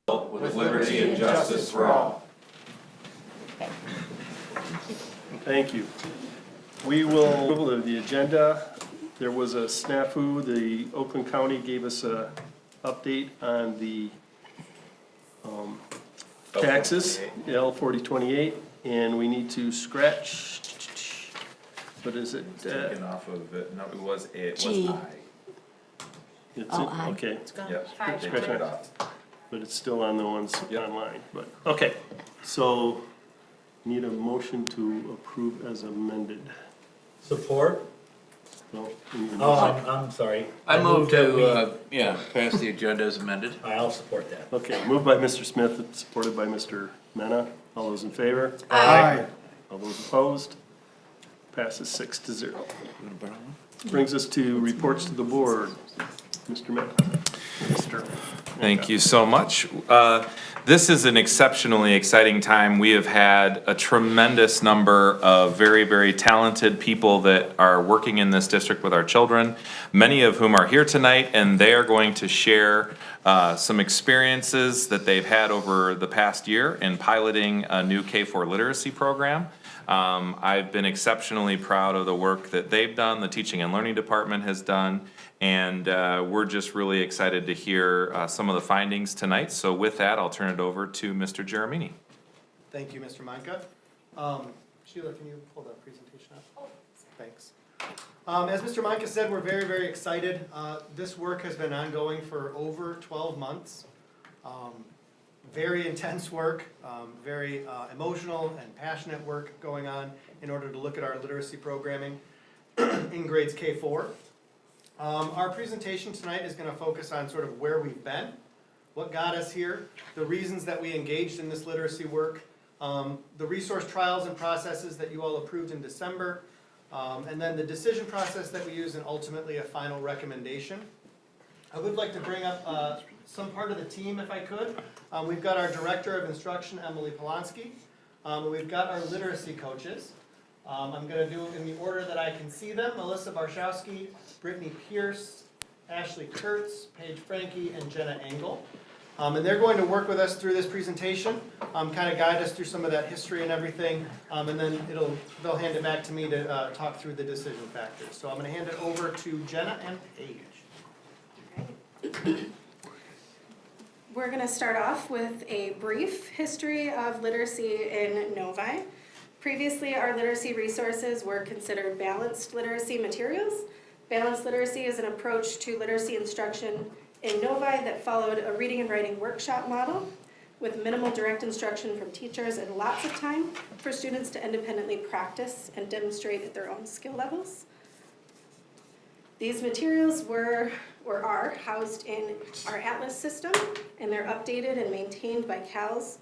with liberty and justice for all. Thank you. We will move to the agenda. There was a snafu. The Oakland County gave us a update on the taxes, the L4028, and we need to scratch, what is it? Taken off of it, no, it was G. I. It's Oh, it? aye. Okay, Yep, they Scratch took it it. off. but it's still on the ones Yep. online, but, okay. So, need a motion to approve as amended. Support? No, we need a Oh, motion. I'm sorry. I move that we- to, pass the agenda as amended. I'll support that. Okay, moved by Mr. Smith, supported by Mr. Mena. All those in favor? Aye. All those opposed? Passes 6-0. Brings us to reports to the board. Mr. Mena. Thank you so much. This is an exceptionally exciting time. We have had a tremendous number of very, very talented people that are working in this district with our children, many of whom are here tonight, and they are going to share some experiences that they've had over the past year in piloting a new K-4 literacy program. I've been exceptionally proud of the work that they've done, the Teaching and Learning Department has done, and we're just really excited to hear some of the findings tonight. So with that, I'll turn it over to Mr. Jeremini. Thank you, Mr. Micah. Sheila, can you pull that presentation up? Thanks. As Mr. Micah said, we're very, very excited. This work has been ongoing for over 12 months. Very intense work, very emotional and passionate work going on in order to look at our literacy programming in grades K-4. Our presentation tonight is going to focus on sort of where we've been, what got us here, the reasons that we engaged in this literacy work, the resource trials and processes that you all approved in December, and then the decision process that we use, and ultimately a final recommendation. I would like to bring up some part of the team if I could. We've got our Director of Instruction, Emily Polonsky. We've got our literacy coaches. I'm going to do in the order that I can see them: Melissa Barshowski, Brittany Pierce, Ashley Kurtz, Paige Frankie, and Jenna Engel. And they're going to work with us through this presentation, kind of guide us through some of that history and everything, and then they'll hand it back to me to talk through the decision factors. So I'm going to hand it over to Jenna and Paige. We're going to start off with a brief history of literacy in Novi. Previously, our literacy resources were considered balanced literacy materials. Balanced literacy is an approach to literacy instruction in Novi that followed a reading and writing workshop model with minimal direct instruction from teachers and lots of time for students to independently practice and demonstrate at their own skill levels. These materials were or are housed in our Atlas system, and they're updated and maintained by CALS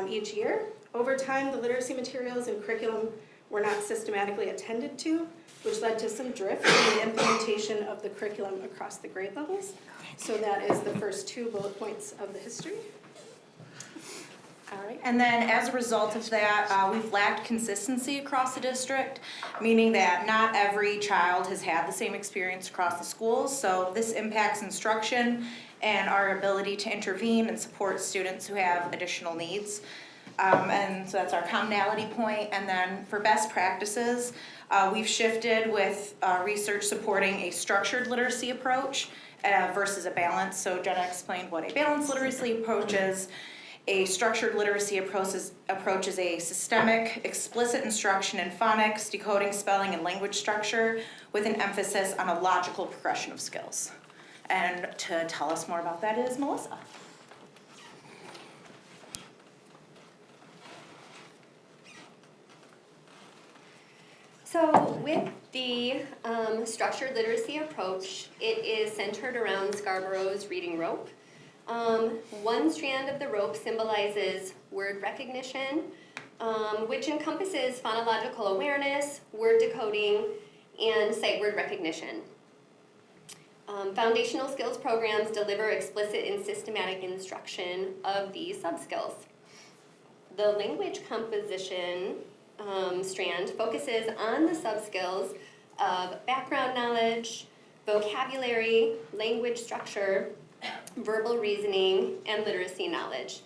each year. Over time, the literacy materials and curriculum were not systematically attended to, which led to some drift in the implementation of the curriculum across the grade levels. So that is the first two bullet points of the history. All right. And then as a result of that, we've lacked consistency across the district, meaning that not every child has had the same experience across the schools. So this impacts instruction and our ability to intervene and support students who have additional needs. And so that's our commonality point. And then for best practices, we've shifted with research supporting a structured literacy approach versus a balanced. So Jenna explained what a balanced literacy approach is. A structured literacy approach is a systemic, explicit instruction in phonics, decoding, spelling, and language structure with an emphasis on a logical progression of skills. And to tell us more about that is Melissa. So with the structured literacy approach, it is centered around Scarborough's reading rope. One strand of the rope symbolizes word recognition, which encompasses phonological awareness, word decoding, and sight word recognition. Foundational skills programs deliver explicit and systematic instruction of these subskills. The language composition strand focuses on the subskills of background knowledge, vocabulary, language structure, verbal reasoning, and literacy knowledge.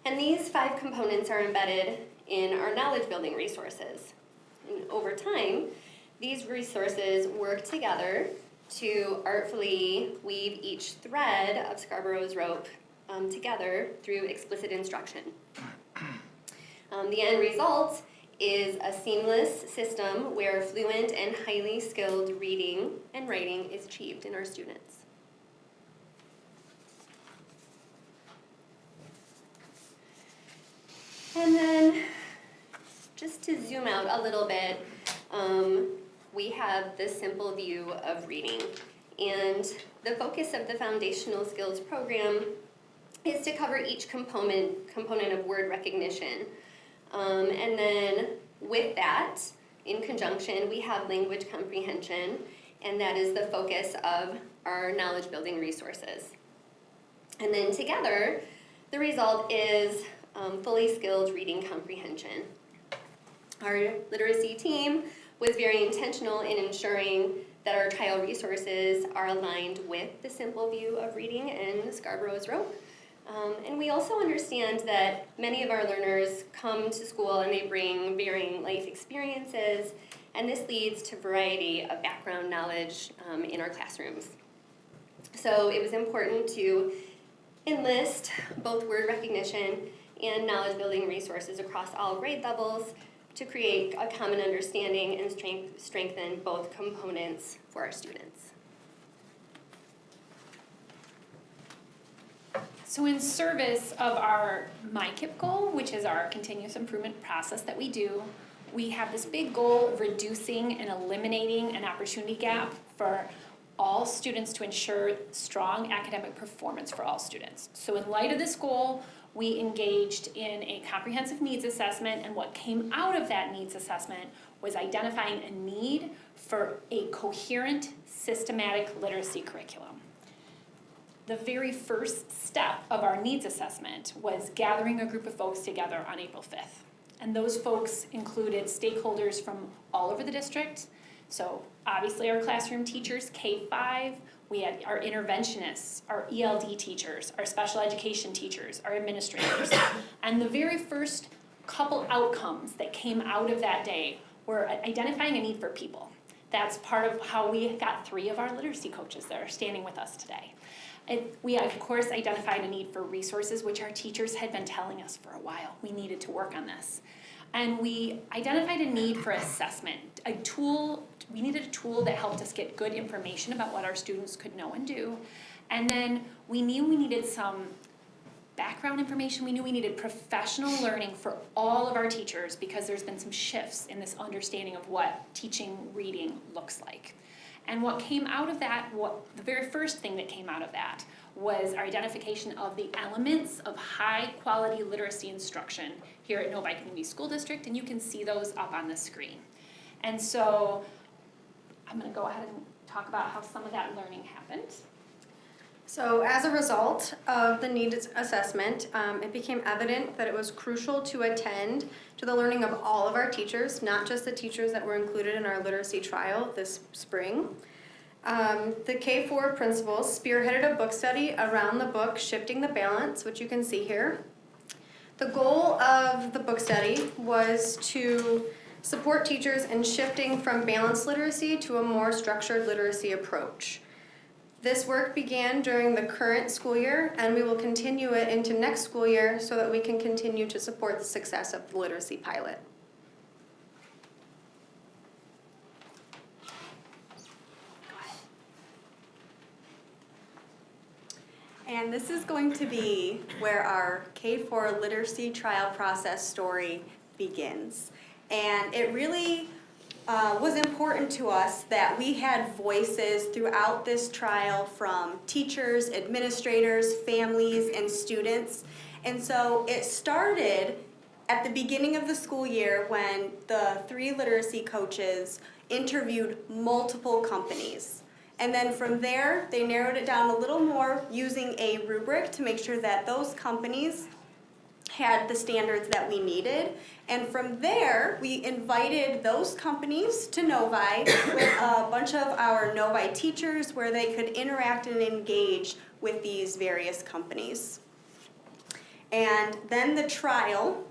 And these 5 components are embedded in our knowledge building resources. And over time, these resources work together to artfully weave each thread of Scarborough's rope together through explicit instruction. The end result is a seamless system where fluent and highly skilled reading and writing is achieved in our students. And then, just to zoom out a little bit, we have the simple view of reading. And the focus of the Foundational Skills program is to cover each component of word recognition. And then with that, in conjunction, we have language comprehension, and that is the focus of our knowledge building resources. And then together, the result is fully skilled reading comprehension. Our literacy team was very intentional in ensuring that our trial resources are aligned with the simple view of reading and Scarborough's rope. And we also understand that many of our learners come to school and they bring varying life experiences, and this leads to a variety of background knowledge in our classrooms. So it was important to enlist both word recognition and knowledge building resources across all grade levels to create a common understanding and strengthen both components for our students. So in service of our MyKIP goal, which is our continuous improvement process that we do, we have this big goal of reducing and eliminating an opportunity gap for all students to ensure strong academic performance for all students. So in light of this goal, we engaged in a comprehensive needs assessment, and what came out of that needs assessment was identifying a need for a coherent, systematic literacy curriculum. The very first step of our needs assessment was gathering a group of folks together on April 5th. And those folks included stakeholders from all over the district. So obviously our classroom teachers, K-5, we had our interventionists, our ELD teachers, our special education teachers, our administrators. And the very first couple outcomes that came out of that day were identifying a need for people. That's part of how we got 3 of our literacy coaches that are standing with us today. We, of course, identified a need for resources, which our teachers had been telling us for a while. We needed to work on this. And we identified a need for assessment, a tool. We needed a tool that helped us get good information about what our students could know and do. And then we knew we needed some background information. We knew we needed professional learning for all of our teachers because there's been some shifts in this understanding of what teaching reading looks like. And what came out of that, the very first thing that came out of that was our identification of the elements of high quality literacy instruction here at Novi Community School District, and you can see those up on the screen. And so I'm gonna go ahead and talk about how some of that learning happened. So as a result of the needs assessment, it became evident that it was crucial to attend to the learning of all of our teachers, not just the teachers that were included in our literacy trial this spring. The K-4 principals spearheaded a book study around the book Shifting the Balance, which you can see here. The goal of the book study was to support teachers in shifting from balanced literacy to a more structured literacy approach. This work began during the current school year, and we will continue it into next school year so that we can continue to support the success of the literacy pilot. And this is going to be where our K-4 literacy trial process story begins. And it really was important to us that we had voices throughout this trial from teachers, administrators, families, and students. And so it started at the beginning of the school year when the 3 literacy coaches interviewed multiple companies. And then from there, they narrowed it down a little more using a rubric to make sure that those companies had the standards that we needed. And from there, we invited those companies to Novi with a bunch of our Novi teachers where they could interact and engage with these various companies. And then the trial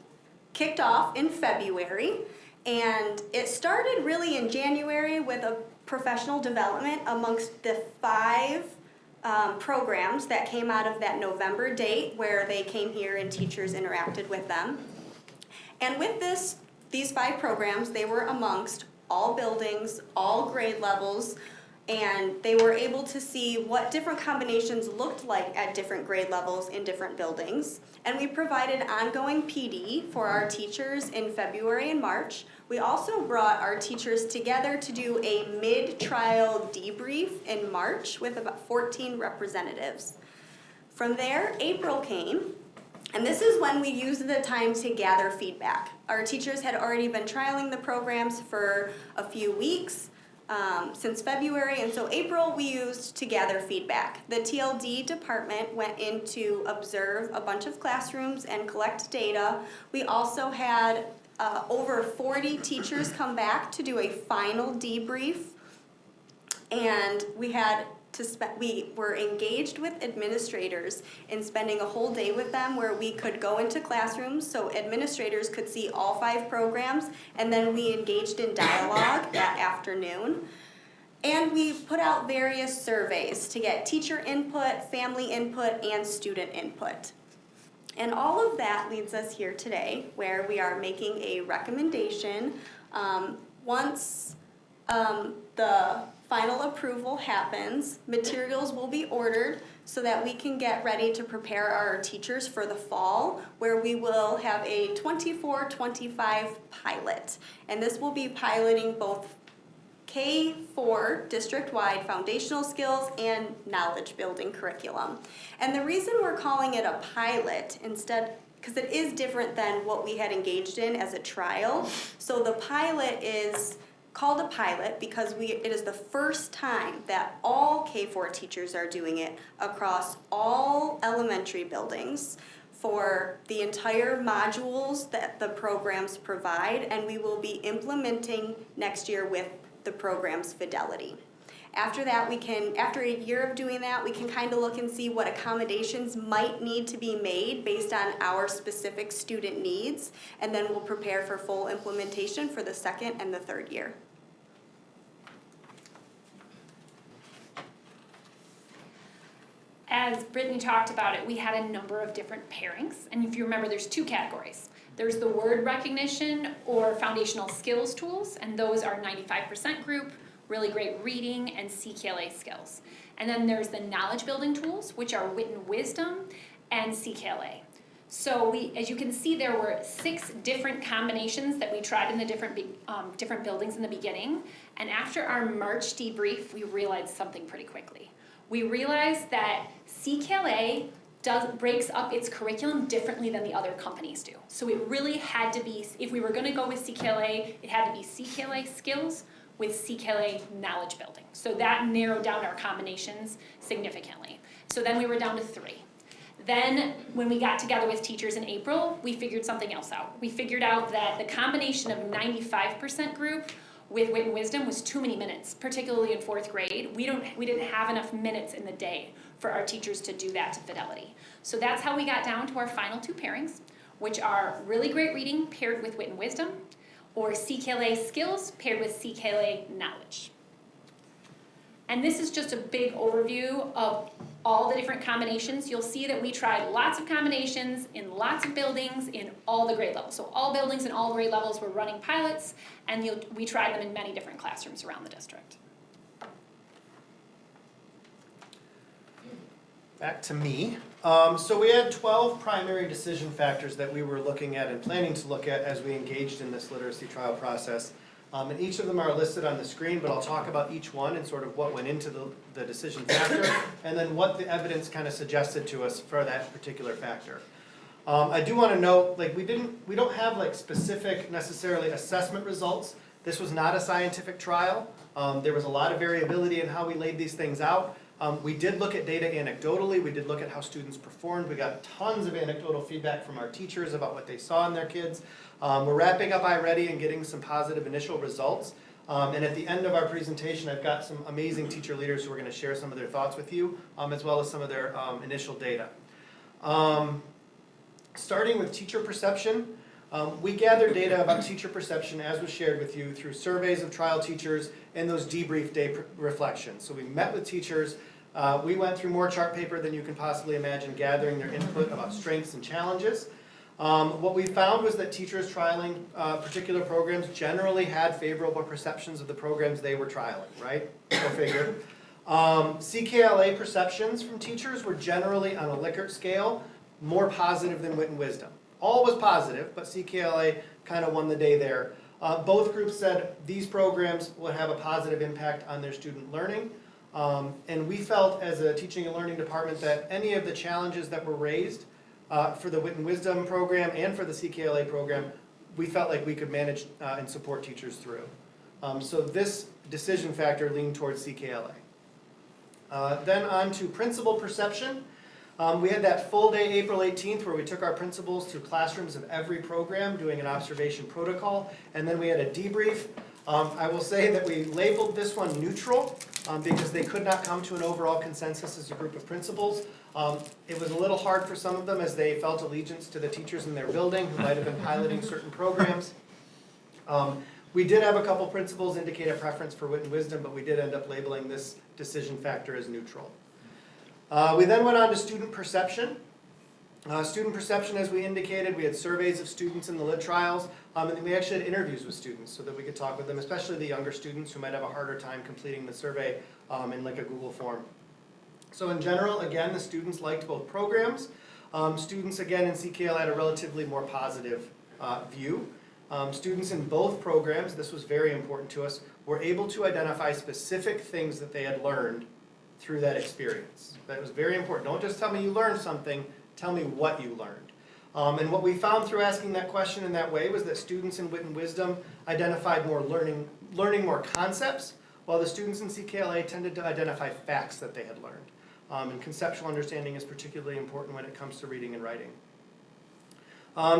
kicked off in February, and it started really in January with a professional development amongst the 5 programs that came out of that November date where they came here and teachers interacted with them. And with these 5 programs, they were amongst all buildings, all grade levels, and they were able to see what different combinations looked like at different grade levels in different buildings. And we provided ongoing PD for our teachers in February and March. We also brought our teachers together to do a mid-trial debrief in March with about 14 representatives. From there, April came, and this is when we used the time to gather feedback. Our teachers had already been trialing the programs for a few weeks, since February, and so April we used to gather feedback. The TLD department went in to observe a bunch of classrooms and collect data. We also had over 40 teachers come back to do a final debrief, and we were engaged with administrators in spending a whole day with them where we could go into classrooms so administrators could see all 5 programs, and then we engaged in dialogue that afternoon. And we put out various surveys to get teacher input, family input, and student input. And all of that leads us here today where we are making a recommendation. Once the final approval happens, materials will be ordered so that we can get ready to prepare our teachers for the fall, where we will have a 24-25 pilot. And this will be piloting both K4 district-wide foundational skills and knowledge building curriculum. And the reason we're calling it a pilot instead, because it is different than what we had engaged in as a trial. So the pilot is called a pilot because it is the first time that all K4 teachers are doing it across all elementary buildings for the entire modules that the programs provide, and we will be implementing next year with the program's fidelity. After that, after a year of doing that, we can kind of look and see what accommodations might need to be made based on our specific student needs, and then we'll prepare for full implementation for the 2nd and the 3rd year. As Brittany talked about it, we had a number of different pairings, and if you remember, there's 2 categories. There's the word recognition or foundational skills tools, and those are 95% group, really great reading, and CKLA skills. And then there's the knowledge building tools, which are wit and wisdom and CKLA. So as you can see, there were 6 different combinations that we tried in the different buildings in the beginning. And after our March debrief, we realized something pretty quickly. We realized that CKLA breaks up its curriculum differently than the other companies do. So it really had to be, if we were going to go with CKLA, it had to be CKLA skills with CKLA knowledge building. So that narrowed down our combinations significantly. So then we were down to 3. Then when we got together with teachers in April, we figured something else out. We figured out that the combination of 95% group with wit and wisdom was too many minutes, particularly in 4th grade. We didn't have enough minutes in the day for our teachers to do that to fidelity. So that's how we got down to our final 2 pairings, which are really great reading paired with wit and wisdom, or CKLA skills paired with CKLA knowledge. And this is just a big overview of all the different combinations. You'll see that we tried lots of combinations in lots of buildings in all the grade levels. So all buildings and all grade levels were running pilots, and we tried them in many different classrooms around the district. Back to me. So we had 12 primary decision factors that we were looking at and planning to look at as we engaged in this literacy trial process. And each of them are listed on the screen, but I'll talk about each one and sort of what went into the decision factor, and then what the evidence kind of suggested to us for that particular factor. I do want to note, like we don't have like specific necessarily assessment results. This was not a scientific trial. There was a lot of variability in how we laid these things out. We did look at data anecdotally, we did look at how students performed, we got tons of anecdotal feedback from our teachers about what they saw in their kids. We're wrapping up iReady and getting some positive initial results. And at the end of our presentation, I've got some amazing teacher leaders who are going to share some of their thoughts with you, as well as some of their initial data. Starting with teacher perception, we gathered data about teacher perception as was shared with you through surveys of trial teachers and those debrief day reflections. So we met with teachers, we went through more chart paper than you can possibly imagine, gathering their input about strengths and challenges. What we found was that teachers trialing particular programs generally had favorable perceptions of the programs they were trialing, right? Go figure. CKLA perceptions from teachers were generally on a Likert scale, more positive than wit and wisdom. All was positive, but CKLA kind of won the day there. Both groups said these programs would have a positive impact on their student learning. And we felt as a teaching and learning department that any of the challenges that were raised for the Wit and Wisdom program and for the CKLA program, we felt like we could manage and support teachers through. So this decision factor leaned towards CKLA. Then on to principal perception. We had that full day April 18th where we took our principals through classrooms of every program doing an observation protocol, and then we had a debrief. I will say that we labeled this one neutral because they could not come to an overall consensus as a group of principals. It was a little hard for some of them as they felt allegiance to the teachers in their building who might have been piloting certain programs. We did have a couple principals indicate a preference for Wit and Wisdom, but we did end up labeling this decision factor as neutral. We then went on to student perception. Student perception, as we indicated, we had surveys of students in the lit trials, and then we actually had interviews with students so that we could talk with them, especially the younger students who might have a harder time completing the survey in like a Google form. So in general, again, the students liked both programs. Students, again, in CKL had a relatively more positive view. Students in both programs, this was very important to us, were able to identify specific things that they had learned through that experience. That was very important. Don't just tell me you learned something, tell me what you learned. And what we found through asking that question in that way was that students in Wit and Wisdom identified more learning more concepts, while the students in CKLA tended to identify facts that they had learned. And conceptual understanding is particularly important when it comes to reading and writing.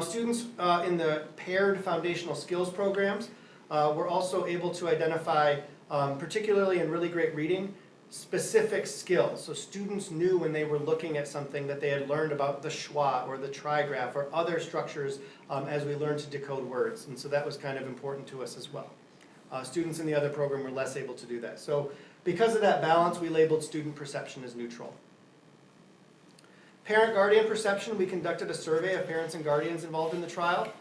Students in the paired foundational skills programs were also able to identify, particularly in really great reading, specific skills. So students knew when they were looking at something that they had learned about the schwa or the trigraph or other structures as we learned to decode words. And so that was kind of important to us as well. Students in the other program were less able to do that. So because of that balance, we labeled student perception as neutral. Parent-guardian perception, we conducted a survey of parents and guardians involved in the trial.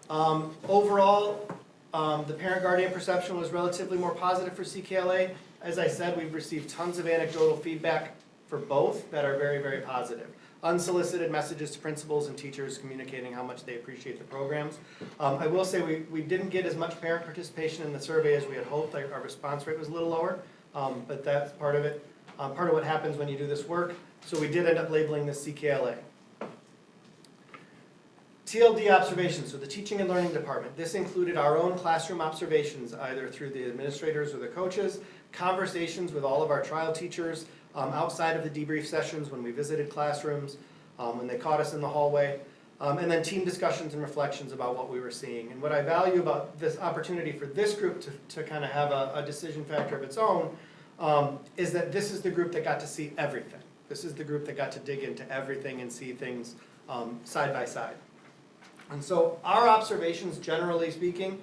Overall, the parent-guardian perception was relatively more positive for CKLA. As I said, we've received tons of anecdotal feedback for both that are very, very positive. Unsolicited messages to principals and teachers communicating how much they appreciate the programs. I will say we didn't get as much parent participation in the survey as we had hoped. Our response rate was a little lower, but that's part of it. Part of what happens when you do this work. So we did end up labeling this CKLA. TLD observations, so the teaching and learning department. This included our own classroom observations, either through the administrators or the coaches, conversations with all of our trial teachers outside of the debrief sessions when we visited classrooms, when they caught us in the hallway, and then team discussions and reflections about what we were seeing. And what I value about this opportunity for this group to kind of have a decision factor of its own is that this is the group that got to see everything. This is the group that got to dig into everything and see things side by side. And so our observations, generally speaking,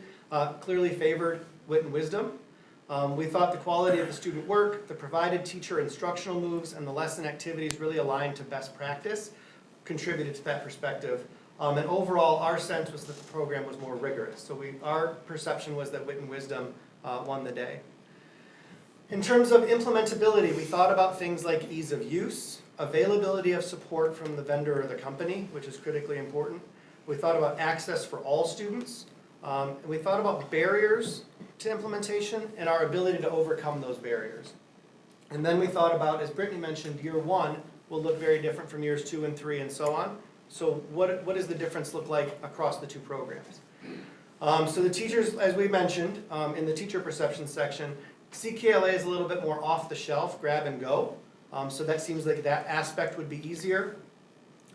clearly favored Wit and Wisdom. We thought the quality of the student work, the provided teacher instructional moves, and the lesson activities really aligned to best practice, contributed to that perspective. And overall, our sense was that the program was more rigorous. So our perception was that Wit and Wisdom won the day. In terms of implementability, we thought about things like ease of use, availability of support from the vendor or the company, which is critically important. We thought about access for all students. And we thought about barriers to implementation and our ability to overcome those barriers. And then we thought about, as Brittany mentioned, year one will look very different from years 2 and 3 and so on. So what does the difference look like across the two programs? So the teachers, as we mentioned in the teacher perception section, CKLA is a little bit more off the shelf, grab and go. So that seems like that aspect would be easier.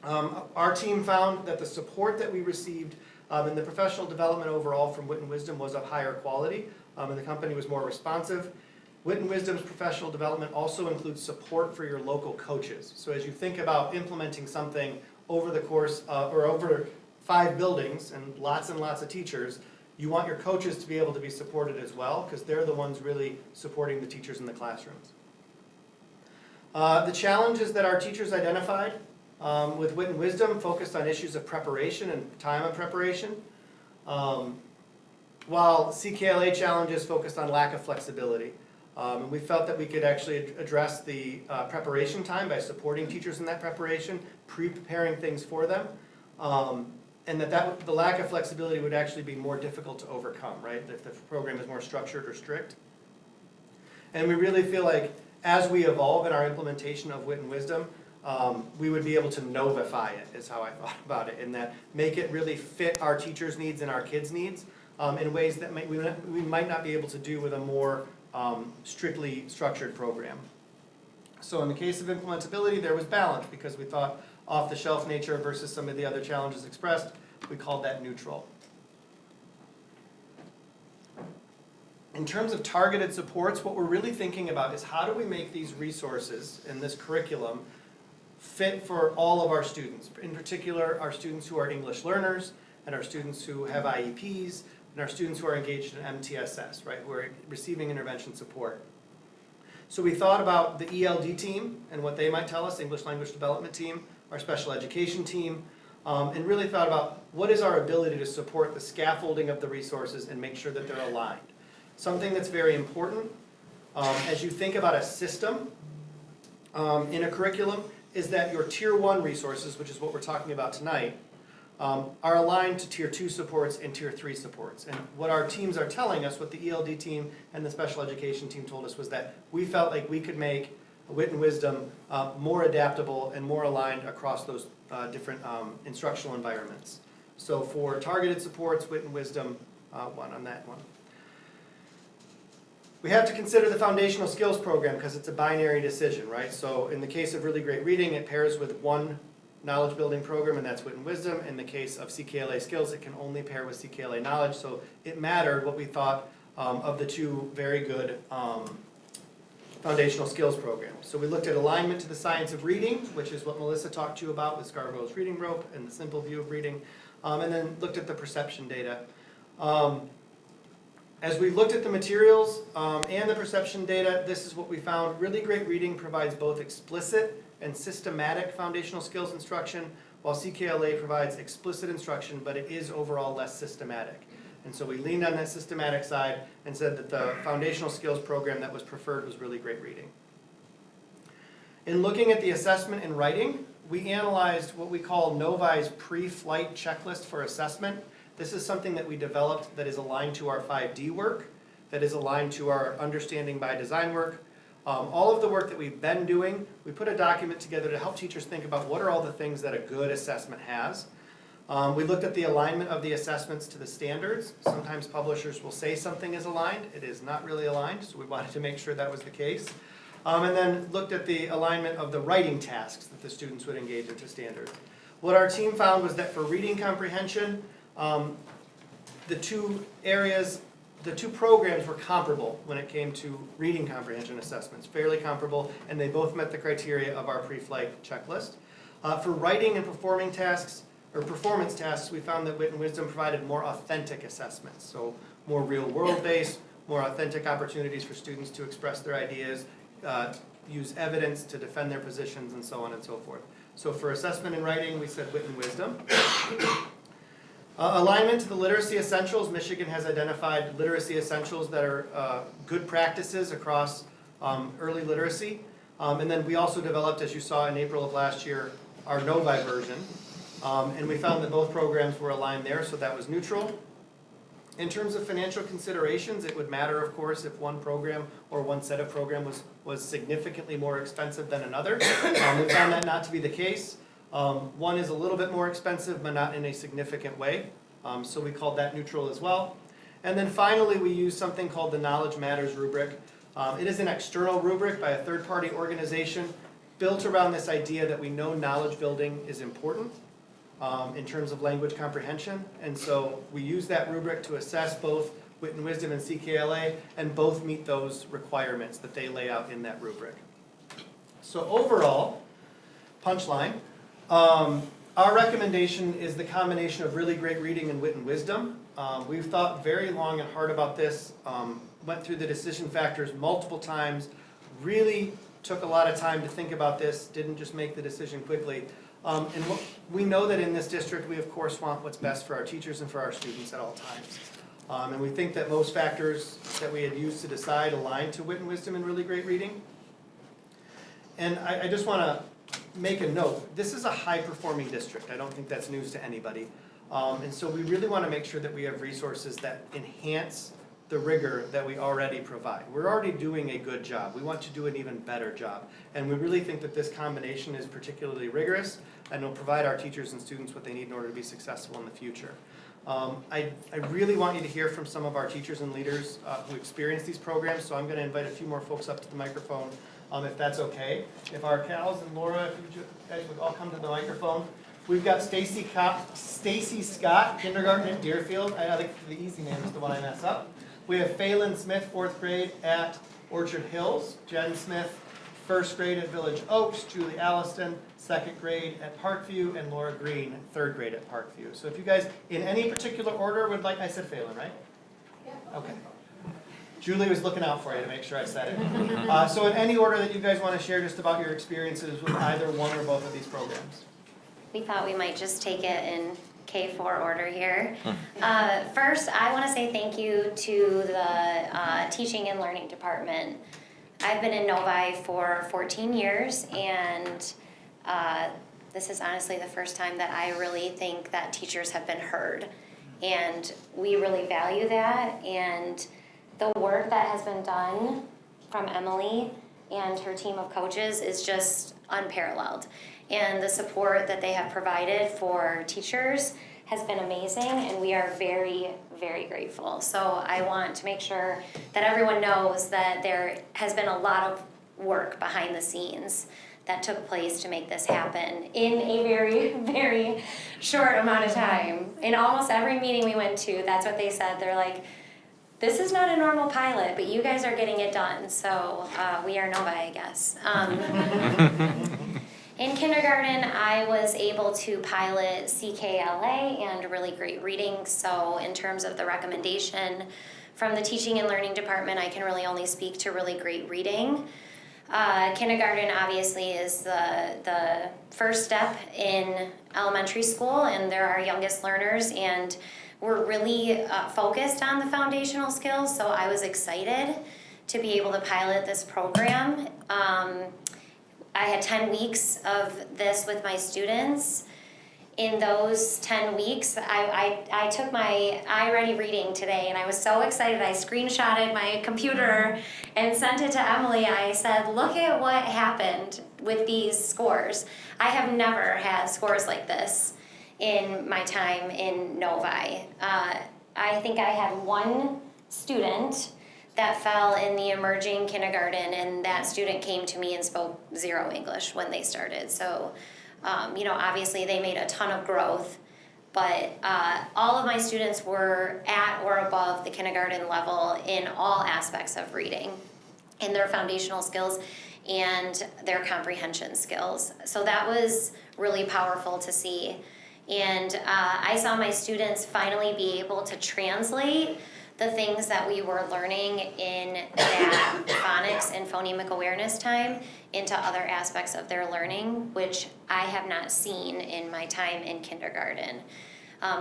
Our team found that the support that we received in the professional development overall from Wit and Wisdom was of higher quality, and the company was more responsive. Wit and Wisdom's professional development also includes support for your local coaches. So as you think about implementing something over the course or over 5 buildings and lots of teachers, you want your coaches to be able to be supported as well, because they're the ones really supporting the teachers in the classrooms. The challenges that our teachers identified with Wit and Wisdom focused on issues of preparation and time of preparation, while CKLA challenges focused on lack of flexibility. And we felt that we could actually address the preparation time by supporting teachers in that preparation, pre-preparing things for them, and that the lack of flexibility would actually be more difficult to overcome, right, if the program is more structured or strict. And we really feel like as we evolve in our implementation of Wit and Wisdom, we would be able to novify it, is how I thought about it, in that make it really fit our teachers' needs and our kids' needs in ways that we might not be able to do with a more strictly structured program. So in the case of implementability, there was balance, because we thought off-the-shelf nature versus some of the other challenges expressed, we called that neutral. In terms of targeted supports, what we're really thinking about is how do we make these resources in this curriculum fit for all of our students, in particular our students who are English learners, and our students who have IEPs, and our students who are engaged in MTSS, right, who are receiving intervention support. So we thought about the ELD team and what they might tell us, English Language Development team, our special education team, and really thought about what is our ability to support the scaffolding of the resources and make sure that they're aligned. Something that's very important as you think about a system in a curriculum is that your Tier 1 resources, which is what we're talking about tonight, are aligned to Tier 2 supports and Tier 3 supports. And what our teams are telling us, what the ELD team and the special education team told us, was that we felt like we could make Wit and Wisdom more adaptable and more aligned across those different instructional environments. So for targeted supports, Wit and Wisdom won on that one. We have to consider the foundational skills program because it's a binary decision, right? So in the case of really great reading, it pairs with one knowledge building program, and that's Wit and Wisdom. In the case of CKLA skills, it can only pair with CKLA knowledge. So it mattered what we thought of the two very good foundational skills programs. So we looked at alignment to the science of reading, which is what Melissa talked to you about with Scarborough's reading rope and the simple view of reading, and then looked at the perception data. As we looked at the materials and the perception data, this is what we found. Really great reading provides both explicit and systematic foundational skills instruction, while CKLA provides explicit instruction, but it is overall less systematic. And so we leaned on that systematic side and said that the foundational skills program that was preferred was really great reading. In looking at the assessment in writing, we analyzed what we call Novi's pre-flight checklist for assessment. This is something that we developed that is aligned to our 5D work, that is aligned to our understanding by design work. All of the work that we've been doing, we put a document together to help teachers think about what are all the things that a good assessment has. We looked at the alignment of the assessments to the standards. Sometimes publishers will say something is aligned. It is not really aligned, so we wanted to make sure that was the case. And then looked at the alignment of the writing tasks that the students would engage into standards. What our team found was that for reading comprehension, the two programs were comparable when it came to reading comprehension assessments, fairly comparable, and they both met the criteria of our pre-flight checklist. For writing and performance tasks, we found that Wit and Wisdom provided more authentic assessments, so more real-world based, more authentic opportunities for students to express their ideas, use evidence to defend their positions, and so on and so forth. So for assessment and writing, we said Wit and Wisdom. Alignment to the literacy essentials, Michigan has identified literacy essentials that are good practices across early literacy. And then we also developed, as you saw in April of last year, our Novi version. And we found that both programs were aligned there, so that was neutral. In terms of financial considerations, it would matter, of course, if one program or one set of programs was significantly more expensive than another. We found that not to be the case. One is a little bit more expensive, but not in a significant way. So we called that neutral as well. And then finally, we used something called the Knowledge Matters rubric. It is an external rubric by a third-party organization built around this idea that we know knowledge building is important in terms of language comprehension. And so we use that rubric to assess both Wit and Wisdom and CKLA, and both meet those requirements that they lay out in that rubric. So overall, punchline, our recommendation is the combination of really great reading and Wit and Wisdom. We've thought very long and hard about this, went through the decision factors multiple times, really took a lot of time to think about this, didn't just make the decision quickly. We know that in this district, we of course want what's best for our teachers and for our students at all times. And we think that most factors that we had used to decide align to Wit and Wisdom and really great reading. And I just want to make a note, this is a high-performing district. I don't think that's news to anybody. And so we really want to make sure that we have resources that enhance the rigor that we already provide. We're already doing a good job. We want to do an even better job. And we really think that this combination is particularly rigorous and will provide our teachers and students what they need in order to be successful in the future. I really want you to hear from some of our teachers and leaders who experience these programs, so I'm going to invite a few more folks up to the microphone, if that's okay. If our Cals and Laura, if you guys would all come to the microphone. We've got Stacy Scott, kindergarten at Deerfield. I think the easy name is the one I mess up. We have Phelan Smith, 4th grade at Orchard Hills. Jen Smith, 1st grade at Village Oaks. Julie Alliston, 2nd grade at Parkview. And Laura Green, 3rd grade at Parkview. So if you guys, in any particular order, would like, I said Phelan, right? Yeah. Okay. Julie was looking out for you to make sure I said it. So in any order that you guys want to share just about your experiences with either one or both of these programs. We thought we might just take it in K4 order here. First, I want to say thank you to the Teaching and Learning Department. I've been in Novi for 14 years, and this is honestly the first time that I really think that teachers have been heard. And we really value that, and the work that has been done from Emily and her team of coaches is just unparalleled. And the support that they have provided for teachers has been amazing, and we are very, very grateful. So I want to make sure that everyone knows that there has been a lot of work behind the scenes that took place to make this happen in a very, very short amount of time. In almost every meeting we went to, that's what they said. They're like, this is not a normal pilot, but you guys are getting it done. So we are Novi, I guess. In kindergarten, I was able to pilot CKLA and really great reading. So in terms of the recommendation from the Teaching and Learning Department, I can really only speak to really great reading. Kindergarten obviously is the first step in elementary school, and they're our youngest learners, and we're really focused on the foundational skills. So I was excited to be able to pilot this program. I had 10 weeks of this with my students. In those 10 weeks, I took my iReady reading today, and I was so excited. I screenshotted my computer and sent it to Emily. I said, look at what happened with these scores. I have never had scores like this in my time in Novi. I think I had one student that fell in the emerging kindergarten, and that student came to me and spoke 0 English when they started. So, obviously they made a ton of growth, but all of my students were at or above the kindergarten level in all aspects of reading, in their foundational skills and their comprehension skills. So that was really powerful to see. And I saw my students finally be able to translate the things that we were learning in that phonics and phonemic awareness time into other aspects of their learning, which I have not seen in my time in kindergarten.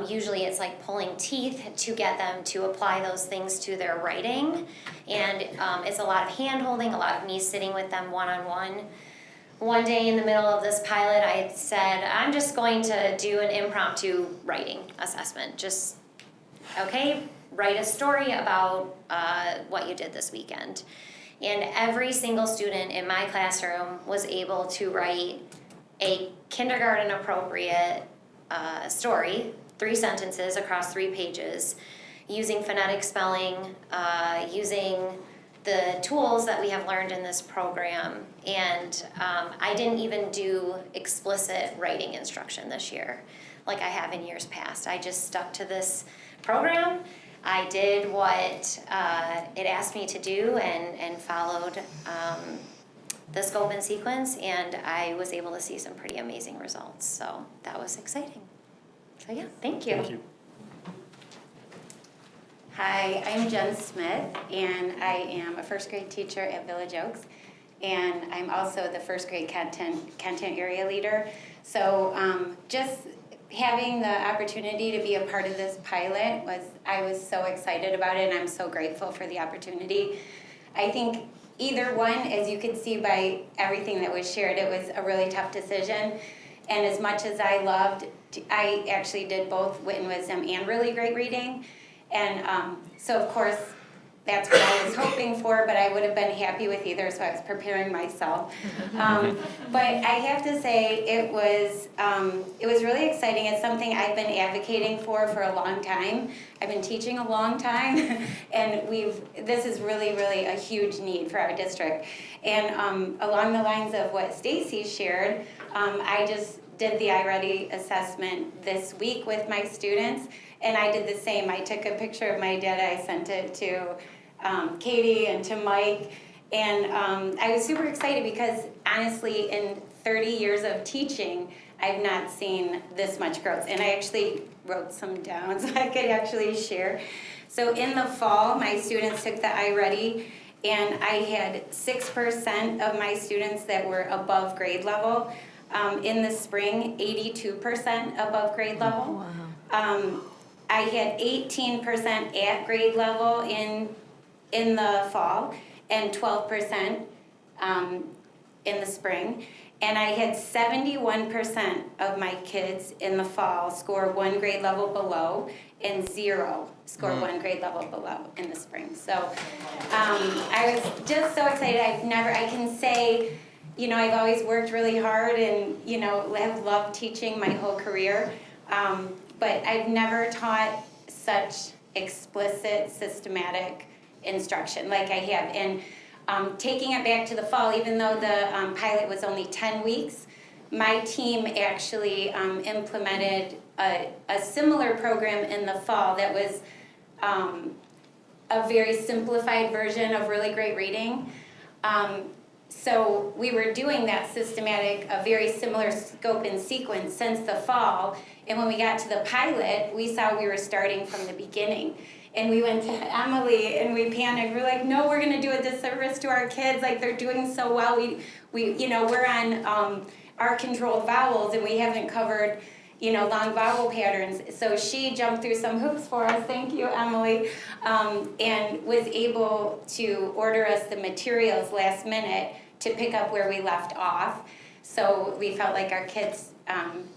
Usually it's like pulling teeth to get them to apply those things to their writing, and it's a lot of hand-holding, a lot of me sitting with them one-on-one. One day in the middle of this pilot, I said, I'm just going to do an impromptu writing assessment. Just, okay, write a story about what you did this weekend. And every single student in my classroom was able to write a kindergarten appropriate story, 3 sentences across 3 pages, using phonetic spelling, using the tools that we have learned in this program, and I didn't even do explicit writing instruction this year like I have in years past. I just stuck to this program. I did what it asked me to do and followed the scope and sequence, and I was able to see some pretty amazing results, so that was exciting. So yeah, thank you. Thank you. Hi, I'm Jen Smith, and I am a first grade teacher at Village Oaks, and I'm also the first grade content area leader. So just having the opportunity to be a part of this pilot I was so excited about it, and I'm so grateful for the opportunity. I think either one, as you could see by everything that was shared, it was a really tough decision. And as much as I actually did both Wit and Wisdom and really great reading. And so of course, that's what I was hoping for, but I would have been happy with either, so I was preparing myself. But I have to say, it was really exciting. It's something I've been advocating for a long time. I've been teaching a long time, and this is really, really a huge need for our district. And along the lines of what Stacy shared, I just did the iReady assessment this week with my students, and I did the same. I took a picture of my data, I sent it to Katie and to Mike, and I was super excited because honestly, in 30 years of teaching, I've not seen this much growth. And I actually wrote some down so I could actually share. So in the fall, my students took the iReady, and I had 6% of my students that were above grade level. In the spring, 82% above grade level. Wow. I had 18% at grade level in the fall, and 12% in the spring. And I had 71% of my kids in the fall score 1 grade level below, and 0 score 1 grade level below in the spring. So I was just so excited. I can say, you know, I've always worked really hard and, you know, have loved teaching my whole career. But I've never taught such explicit, systematic instruction like I have. And taking it back to the fall, even though the pilot was only 10 weeks, my team actually implemented a similar program in the fall that was a very simplified version of really great reading. So we were doing that systematic, a very similar scope and sequence since the fall. And when we got to the pilot, we saw we were starting from the beginning. And we went to Emily and we panicked. We're like, no, we're gonna do a disservice to our kids. Like, they're doing so well. We're on our controlled vowels, and we haven't covered, long vowel patterns. So she jumped through some hoops for us, thank you, Emily, and was able to order us the materials last minute to pick up where we left off. So we felt like our kids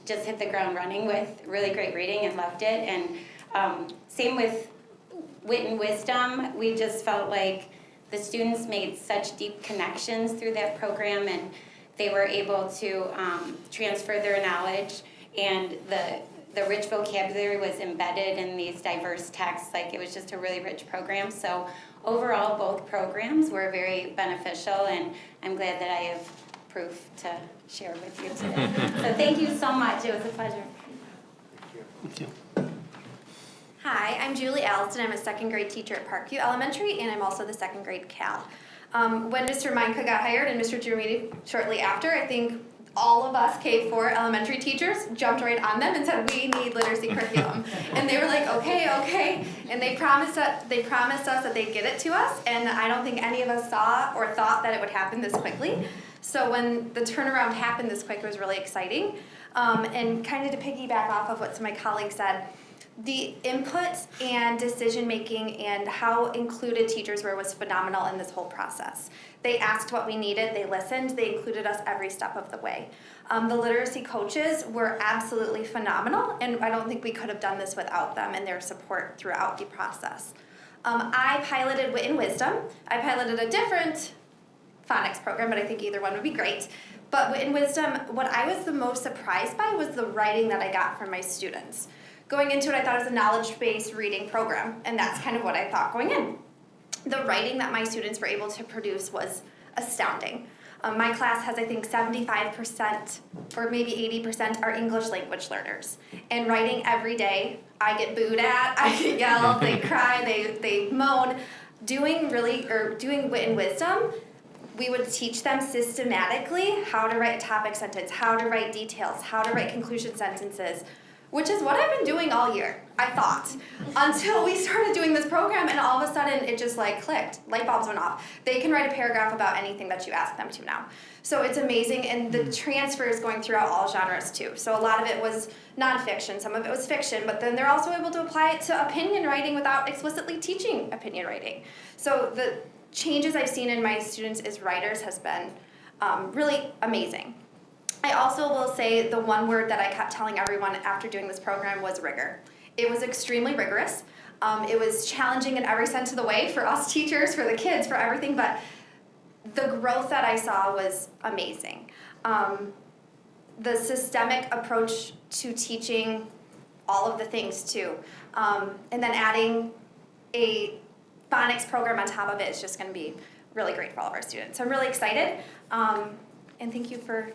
just hit the ground running with really great reading and loved it. And same with Wit and Wisdom. We just felt like the students made such deep connections through that program, and they were able to transfer their knowledge, and the rich vocabulary was embedded in these diverse texts. Like, it was just a really rich program. So overall, both programs were very beneficial, and I'm glad that I have proof to share with you today. So thank you so much. It was a pleasure. Thank you. Hi, I'm Julie Alston. I'm a second grade teacher at Parkview Elementary, and I'm also the second grade CAL. When Mr. Minka got hired and Mr. Germini shortly after, I think all of us K-4 elementary teachers jumped right on them and said, we need literacy curriculum. And they were like, okay. And they promised us that they'd get it to us, and I don't think any of us saw or thought that it would happen this quickly. So when the turnaround happened this quick, it was really exciting. And kind of to piggyback off of what some of my colleagues said, the input and decision making and how included teachers were was phenomenal in this whole process. They asked what we needed, they listened, they included us every step of the way. The literacy coaches were absolutely phenomenal, and I don't think we could have done this without them and their support throughout the process. I piloted Wit and Wisdom. I piloted a different phonics program, but I think either one would be great. But Wit and Wisdom, what I was the most surprised by was the writing that I got from my students. Going into it, I thought it was a knowledge-based reading program, and that's kind of what I thought going in. the writing that my students were able to produce was astounding. My class has, I think, 75% or maybe 80% are English language learners. And writing every day, I get booed at, I get yelled, they cry, they moan. Doing wit and wisdom, we would teach them systematically how to write a topic sentence, how to write details, how to write conclusion sentences, which is what I've been doing all year, I thought, until we started doing this program, and all of a sudden it just like clicked, light bulbs went off. They can write a paragraph about anything that you ask them to now. So it's amazing, and the transfer is going throughout all genres too. So a lot of it was nonfiction, some of it was fiction, but then they're also able to apply it to opinion writing without explicitly teaching opinion writing. So the changes I've seen in my students as writers has been really amazing. I also will say the one word that I kept telling everyone after doing this program was rigor. It was extremely rigorous. It was challenging in every sense of the way for us teachers, for the kids, for everything, but the growth that I saw was amazing. The systemic approach to teaching all of the things too. And then adding a phonics program on top of it is just going to be really great for all of our students. So I'm really excited, and thank you for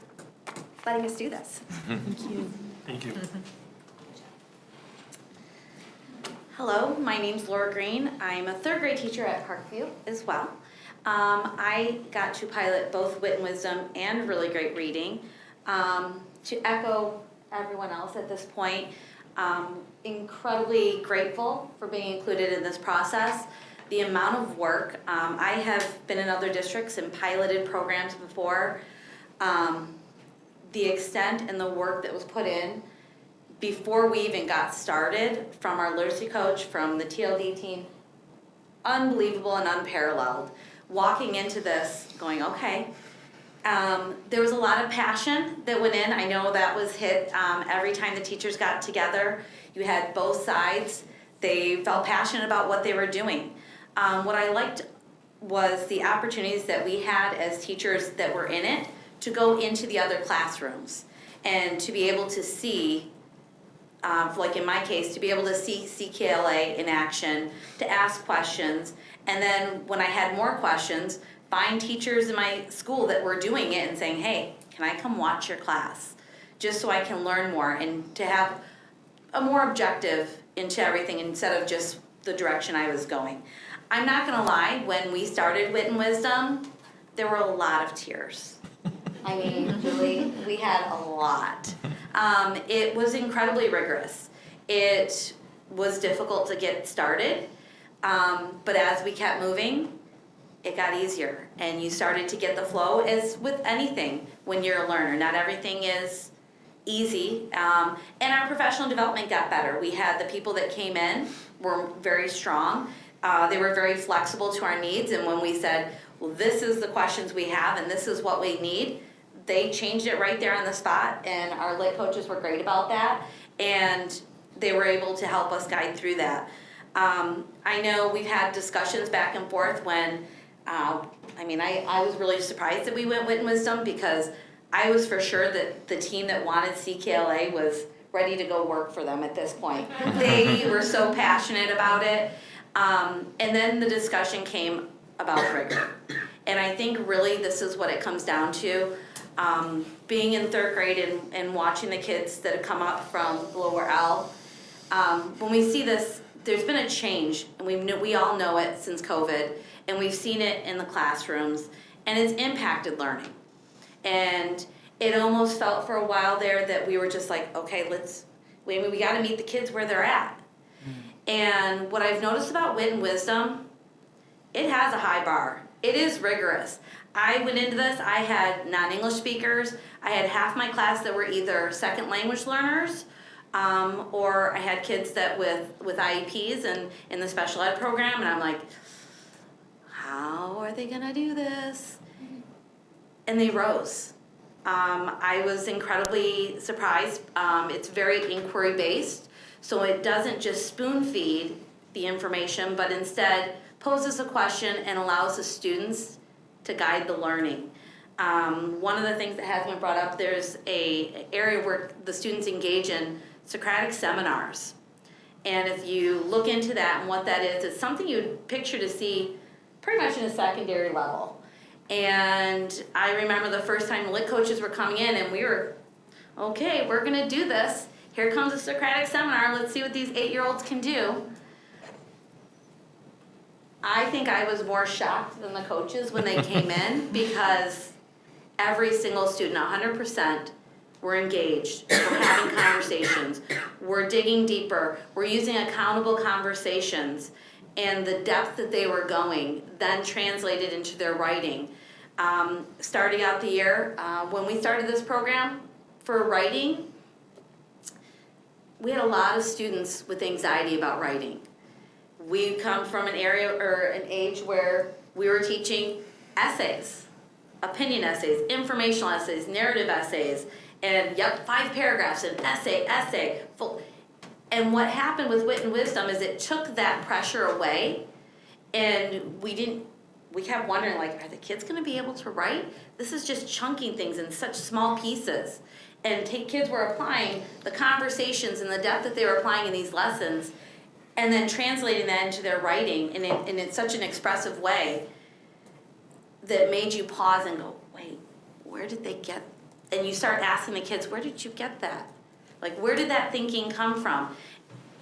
letting us do this. Thank you. Hello, my name's Laura Green. I'm a third grade teacher at Parkview as well. I got to pilot both Wit and Wisdom and Really Great Reading. To echo everyone else at this point, incredibly grateful for being included in this process. The amount of work, I have been in other districts and piloted programs before. The extent and the work that was put in before we even got started from our literacy coach, from the TLD team, unbelievable and unparalleled. Walking into this going, okay, there was a lot of passion that went in. I know that was hit every time the teachers got together. You had both sides. They felt passionate about what they were doing. What I liked was the opportunities that we had as teachers that were in it to go into the other classrooms and to be able to see, like in my case, to be able to see CKLA in action, to ask questions, and then when I had more questions, find teachers in my school that were doing it and saying, hey, can I come watch your class? Just so I can learn more and to have a more objective into everything instead of just the direction I was going. I'm not gonna lie, when we started Wit and Wisdom, there were a lot of tears. I mean, Julie, we had a lot. It was incredibly rigorous. It was difficult to get started, but as we kept moving, it got easier, and you started to get the flow. As with anything, when you're a learner, not everything is easy, and our professional development got better. We had the people that came in were very strong. They were very flexible to our needs, and when we said, well, this is the questions we have and this is what we need, they changed it right there on the spot, and our lit coaches were great about that, and they were able to help us guide through that. I know we've had discussions back and forth when, I was really surprised that we went Wit and Wisdom, because I was for sure that the team that wanted CKLA was ready to go work for them at this point. They were so passionate about it. And then the discussion came about rigor. And I think really this is what it comes down to. Being in third grade and watching the kids that have come up from lower L, when we see this, there's been a change, and we all know it since COVID, and we've seen it in the classrooms, and it's impacted learning. And it almost felt for a while there that we were just like, okay, we gotta meet the kids where they're at. And what I've noticed about Wit and Wisdom, it has a high bar. It is rigorous. I went into this, I had non-English speakers, I had half my class that were either second language learners, or I had kids that with IEPs and in the special ed program, and I'm like, how are they gonna do this? And they rose. I was incredibly surprised. It's very inquiry based, so it doesn't just spoon feed the information, but instead poses a question and allows the students to guide the learning. One of the things that has been brought up, there's a area where the students engage in Socratic seminars. And if you look into that and what that is, it's something you'd picture to see pretty much in a secondary level. And I remember the first time lit coaches were coming in and we were, okay, we're gonna do this. Here comes a Socratic seminar, let's see what these 8-year-olds can do. I think I was more shocked than the coaches when they came in because every single student, 100%, were engaged, we're having conversations, we're digging deeper, we're using accountable conversations, and the depth that they were going then translated into their writing. Starting out the year, when we started this program for writing, we had a lot of students with anxiety about writing. We come from an area or an age where we were teaching essays, opinion essays, informational essays, narrative essays, and 5 paragraphs, an essay, full. And what happened with Wit and Wisdom is it took that pressure away, and we kept wondering, like, are the kids gonna be able to write? This is just chunking things in such small pieces. And kids were applying the conversations and the depth that they were applying in these lessons, and then translating that into their writing in such an expressive way that made you pause and go, wait, where did they get? And you start asking the kids, where did you get that? Like, where did that thinking come from?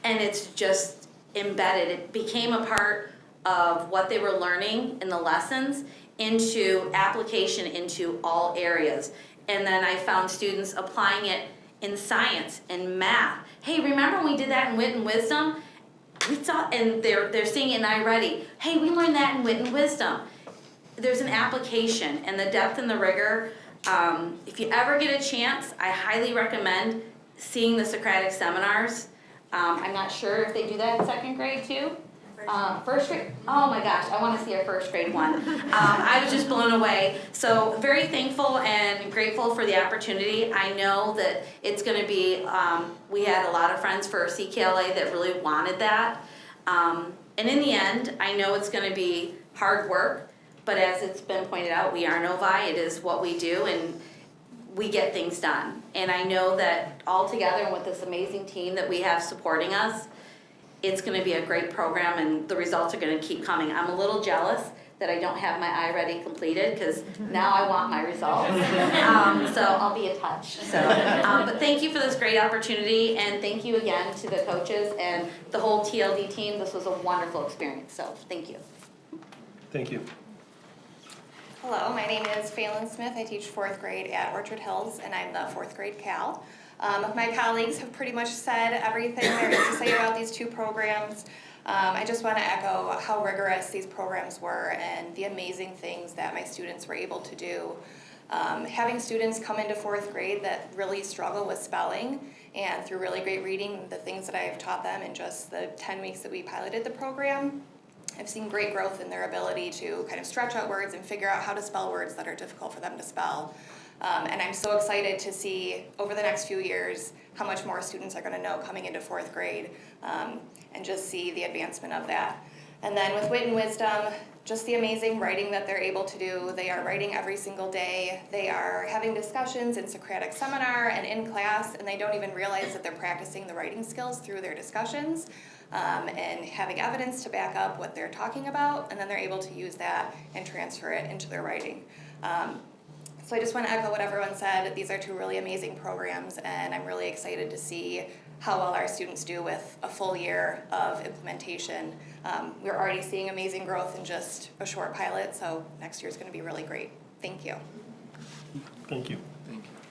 And it's just embedded. It became a part of what they were learning in the lessons into application into all areas. And then I found students applying it in science and math. Hey, remember when we did that in Wit and Wisdom? We saw, and they're seeing it in iReady. Hey, we learned that in Wit and Wisdom. There's an application, and the depth and the rigor. If you ever get a chance, I highly recommend seeing the Socratic seminars. I'm not sure if they do that in 2nd grade too. First grade, oh my gosh, I want to see our 1st grade one. I was just blown away. So very thankful and grateful for the opportunity. I know that it's going to be, we had a lot of friends for CKLA that really wanted that. And in the end, I know it's going to be hard work, but as it's been pointed out, we are Novi, it is what we do, and we get things done. And I know that all together with this amazing team that we have supporting us, it's going to be a great program, and the results are going to keep coming. I'm a little jealous that I don't have my iReady completed, because now I want my results. So I'll be in touch. So, but thank you for this great opportunity, and thank you again to the coaches and the whole TLD team. This was a wonderful experience, so thank you. Thank you. Hello, my name is Phelan Smith. I teach 4th grade at Orchard Hills, and I'm the 4th grade Cal. My colleagues have pretty much said everything there is to say about these 2 programs. I just want to echo how rigorous these programs were and the amazing things that my students were able to do. Having students come into 4th grade that really struggle with spelling, and through really great reading, the things that I've taught them in just the 10 weeks that we piloted the program, I've seen great growth in their ability to kind of stretch out words and figure out how to spell words that are difficult for them to spell. And I'm so excited to see over the next few years how much more students are going to know coming into 4th grade, and just see the advancement of that. And then with Wit and Wisdom, just the amazing writing that they're able to do. They are writing every single day. They are having discussions in Socratic seminar and in class, and they don't even realize that they're practicing the writing skills through their discussions, and having evidence to back up what they're talking about, and then they're able to use that and transfer it into their writing. So I just want to echo what everyone said. These are 2 really amazing programs, and I'm really excited to see how well our students do with a full year of implementation. We're already seeing amazing growth in just a short pilot, so next year is going to be really great. Thank you. Thank you.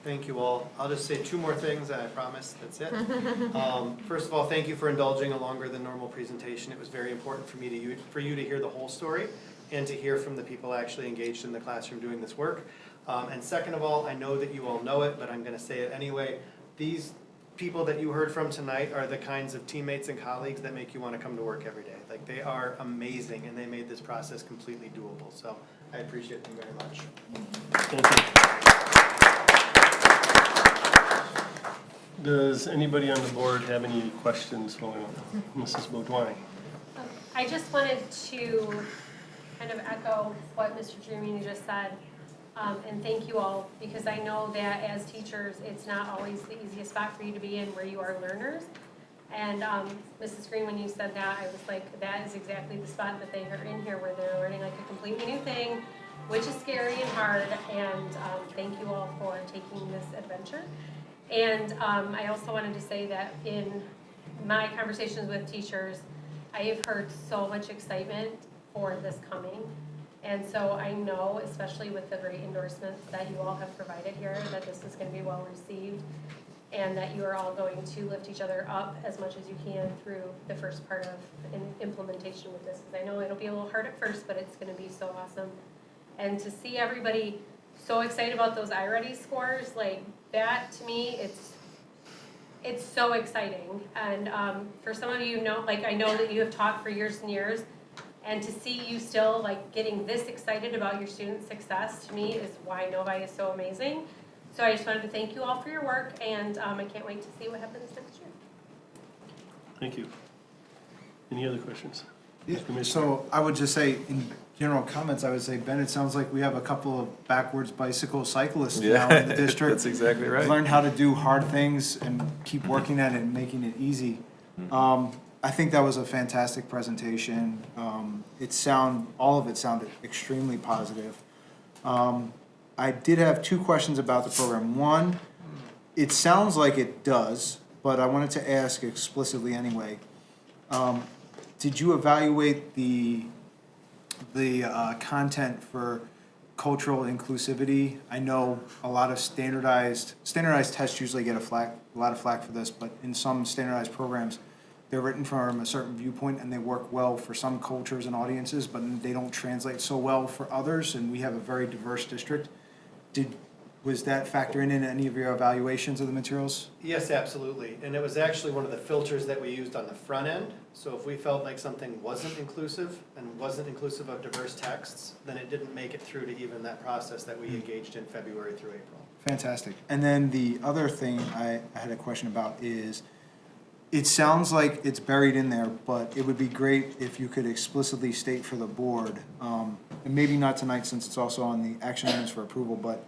Thank you all. I'll just say 2 more things, and I promise that's it. First of all, thank you for indulging a longer than normal presentation. It was very important for you to hear the whole story and to hear from the people actually engaged in the classroom doing this work. And second of all, I know that you all know it, but I'm going to say it anyway. These people that you heard from tonight are the kinds of teammates and colleagues that make you want to come to work every day. Like, they are amazing, and they made this process completely doable. So I appreciate them very much. Thank you. Does anybody on the board have any questions following up? Mrs. Baudouin? I just wanted to kind of echo what Mr. Giamini just said. And thank you all, because I know that as teachers, it's not always the easiest spot for you to be in where you are learners. And Mrs. Green, when you said that, I was like, that is exactly the spot that they are in here, where they're learning like a completely new thing, which is scary and hard, and thank you all for taking this adventure. And I also wanted to say that in my conversations with teachers, I have heard so much excitement for this coming. And so I know, especially with the great endorsements that you all have provided here, that this is going to be well received, and that you are all going to lift each other up as much as you can through the first part of implementation with this. Because I know it'll be a little hard at first, but it's going to be so awesome. And to see everybody so excited about those iReady scores, like that, to me, it's so exciting. And for some of you know, like I know that you have taught for years and years, and to see you still like getting this excited about your student success, to me, is why Novi is so amazing. So I just wanted to thank you all for your work, and I can't wait to see what happens next year. Thank you. Any other questions? Yeah, so I would just say, in general comments, I would say, Ben, it sounds like we have a couple of backwards bicycle cyclists now in the district. That's exactly right. Learned how to do hard things and keep working at it and making it easy. I think that was a fantastic presentation. All of it sounded extremely positive. I did have two questions about the program. One, it sounds like it does, but I wanted to ask explicitly anyway. Did you evaluate the content for cultural inclusivity? I know a lot of standardized tests usually get a lot of flack for this, but in some standardized programs, they're written from a certain viewpoint and they work well for some cultures and audiences, but they don't translate so well for others, and we have a very diverse district. Was that factor in any of your evaluations of the materials? Yes, absolutely. And it was actually one of the filters that we used on the front end. So if we felt like something wasn't inclusive and wasn't inclusive of diverse texts, then it didn't make it through to even that process that we engaged in February through April. Fantastic. And then the other thing I had a question about is, it sounds like it's buried in there, but it would be great if you could explicitly state for the board, and maybe not tonight since it's also on the action items for approval, but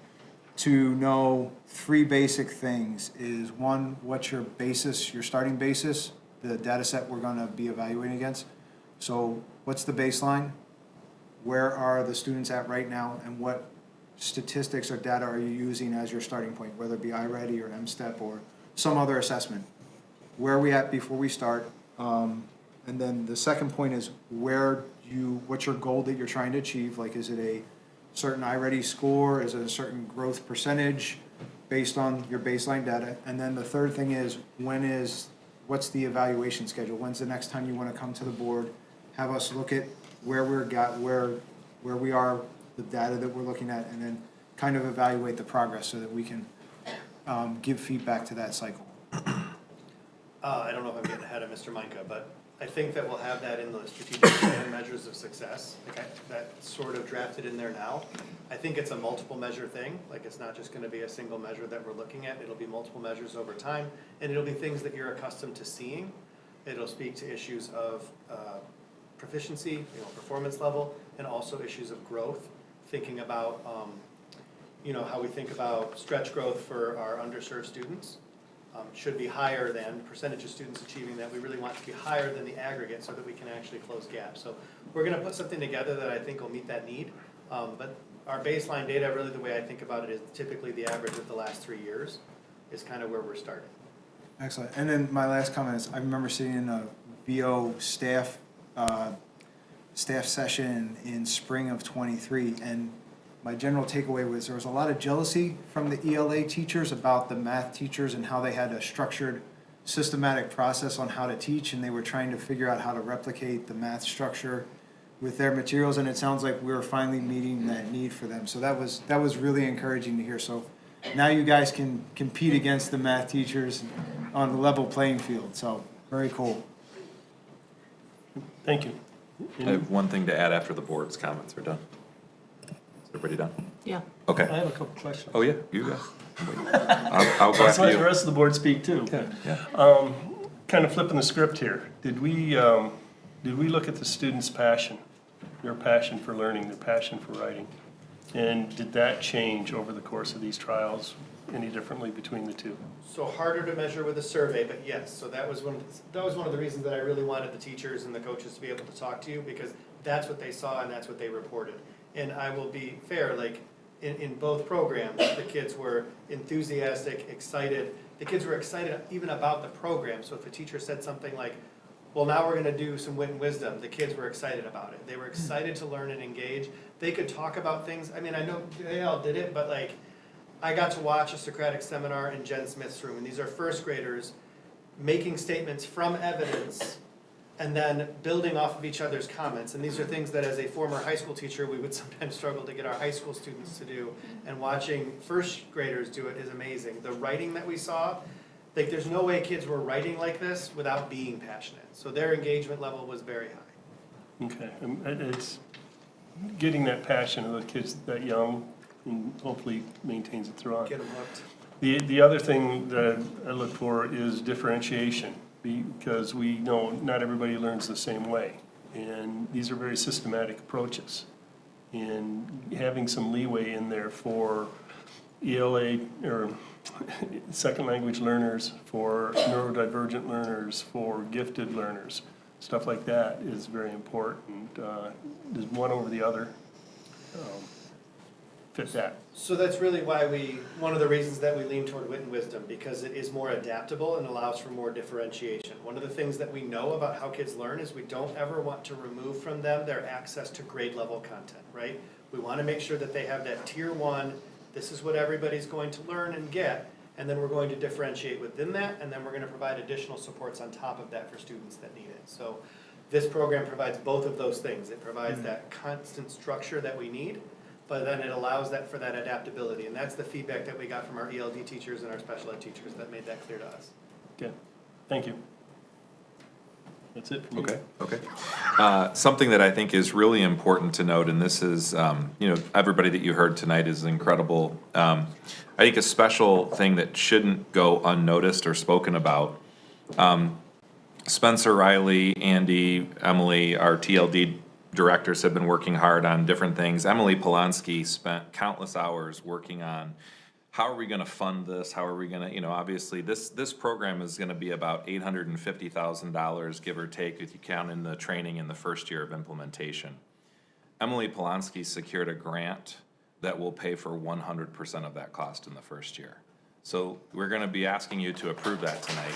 to know three basic things is, one, what's your basis, your starting basis, the data set we're gonna be evaluating against. So what's the baseline? Where are the students at right now, and what statistics or data are you using as your starting point, whether it be iReady or MSTEP or some other assessment? Where are we at before we start? And then the second point is, what's your goal that you're trying to achieve? Like, is it a certain iReady score? Is it a certain growth percentage based on your baseline data? And then the third thing is, what's the evaluation schedule? When's the next time you want to come to the board, have us look at where we are, the data that we're looking at, and then kind of evaluate the progress so that we can give feedback to that cycle. I don't know if I'm getting ahead of Mr. Minka, but I think that we'll have that in the strategic plan measures of success. Like that's sort of drafted in there now. I think it's a multiple measure thing. Like, it's not just gonna be a single measure that we're looking at. It'll be multiple measures over time, and it'll be things that you're accustomed to seeing. It'll speak to issues of proficiency, performance level, and also issues of growth. Thinking about, how we think about stretch growth for our underserved students. Should be higher than percentage of students achieving that. We really want to be higher than the aggregate so that we can actually close gaps. So we're gonna put something together that I think will meet that need. But our baseline data, really the way I think about it, is typically the average of the last 3 years is kind of where we're starting. Excellent. And then my last comment is, I remember sitting in a VO staff session in spring of '23, and my general takeaway was there was a lot of jealousy from the ELA teachers about the math teachers and how they had a structured, systematic process on how to teach, and they were trying to figure out how to replicate the math structure with their materials, and it sounds like we were finally meeting that need for them. So that was really encouraging to hear. So now you guys can compete against the math teachers on a level playing field. So very cool. Thank you. I have one thing to add after the board's comments are done. Is everybody done? Yeah. Okay. I have a couple questions. Oh, yeah, you go. I'll go Let's after let the you. rest of the board speak too. Yeah. Kind of flipping the script here. Did we look at the students' passion, their passion for learning, their passion for writing? And did that change over the course of these trials any differently between the two? So harder to measure with a survey, but yes, so that was one of the reasons that I really wanted the teachers and the coaches to be able to talk to you, because that's what they saw and that's what they reported. And I will be fair, like, in both programs, the kids were enthusiastic, excited. The kids were excited even about the program, so if a teacher said something like, well, now we're gonna do some wit and wisdom, the kids were excited about it. They were excited to learn and engage. They could talk about things, I mean, I know they all did it, but like, I got to watch a Socratic seminar in Jen Smith's room, and these are first graders making statements from evidence and then building off of each other's comments. And these are things that as a former high school teacher, we would sometimes struggle to get our high school students to do. And watching first graders do it is amazing. The writing that we saw, like there's no way kids were writing like this without being passionate. So their engagement level was very high. Okay, and it's getting that passion of the kids that young and hopefully maintains it throughout. Get them hooked. The other thing that I look for is differentiation, because we know not everybody learns the same way. And these are very systematic approaches. And having some leeway in there for ELA or second language learners, for neurodivergent learners, for gifted learners, stuff like that is very important. Does one over the other fit that? So that's really why one of the reasons that we lean toward wit and wisdom, because it is more adaptable and allows for more differentiation. One of the things that we know about how kids learn is we don't ever want to remove from them their access to grade level content, right? We want to make sure that they have that tier 1, this is what everybody's going to learn and get, and then we're going to differentiate within that, and then we're going to provide additional supports on top of that for students that need it. So this program provides both of those things. It provides that constant structure that we need, but then it allows that for that adaptability. And that's the feedback that we got from our ELD teachers and our special ed teachers that made that clear to us. Okay, thank you. That's it for me. Okay. Something that I think is really important to note, and this is, everybody that you heard tonight is incredible. I think a special thing that shouldn't go unnoticed or spoken about, Spencer, Riley, Andy, Emily, our TLD directors have been working hard on different things. Emily Polanski spent countless hours working on how are we gonna fund this? How are we gonna, obviously this program is gonna be about $850,000, give or take, if you count in the training in the first year of implementation. Emily Polanski secured a grant that will pay for 100% of that cost in the first year. So we're gonna be asking you to approve that tonight.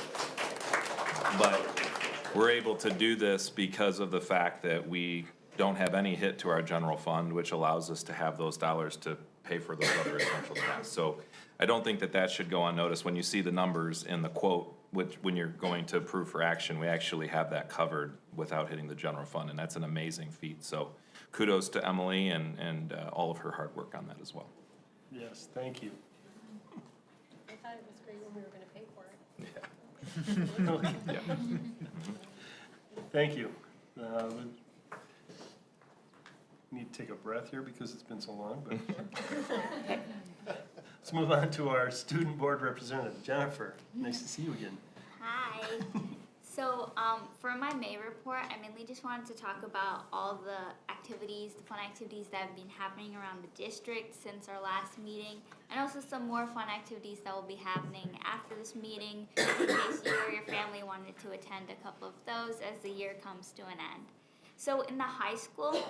But we're able to do this because of the fact that we don't have any hit to our general fund, which allows us to have those dollars to pay for those other essential costs. So I don't think that that should go unnoticed. When you see the numbers in the quote, which when you're going to approve for action, we actually have that covered without hitting the general fund, and that's an amazing feat. So kudos to Emily and all of her hard work on that as well. Yes, thank you. I thought it was great when we were gonna pay for it. Yeah. Thank you. Need to take a breath here because it's been so long, but let's move on to our student board representative, Jennifer. Nice to see you again. Hi. So for my May report, I mainly just wanted to talk about all the activities, the fun activities that have been happening around the district since our last meeting, and also some more fun activities that will be happening after this meeting in case you or your family wanted to attend a couple of those as the year comes to an end. So in the high school,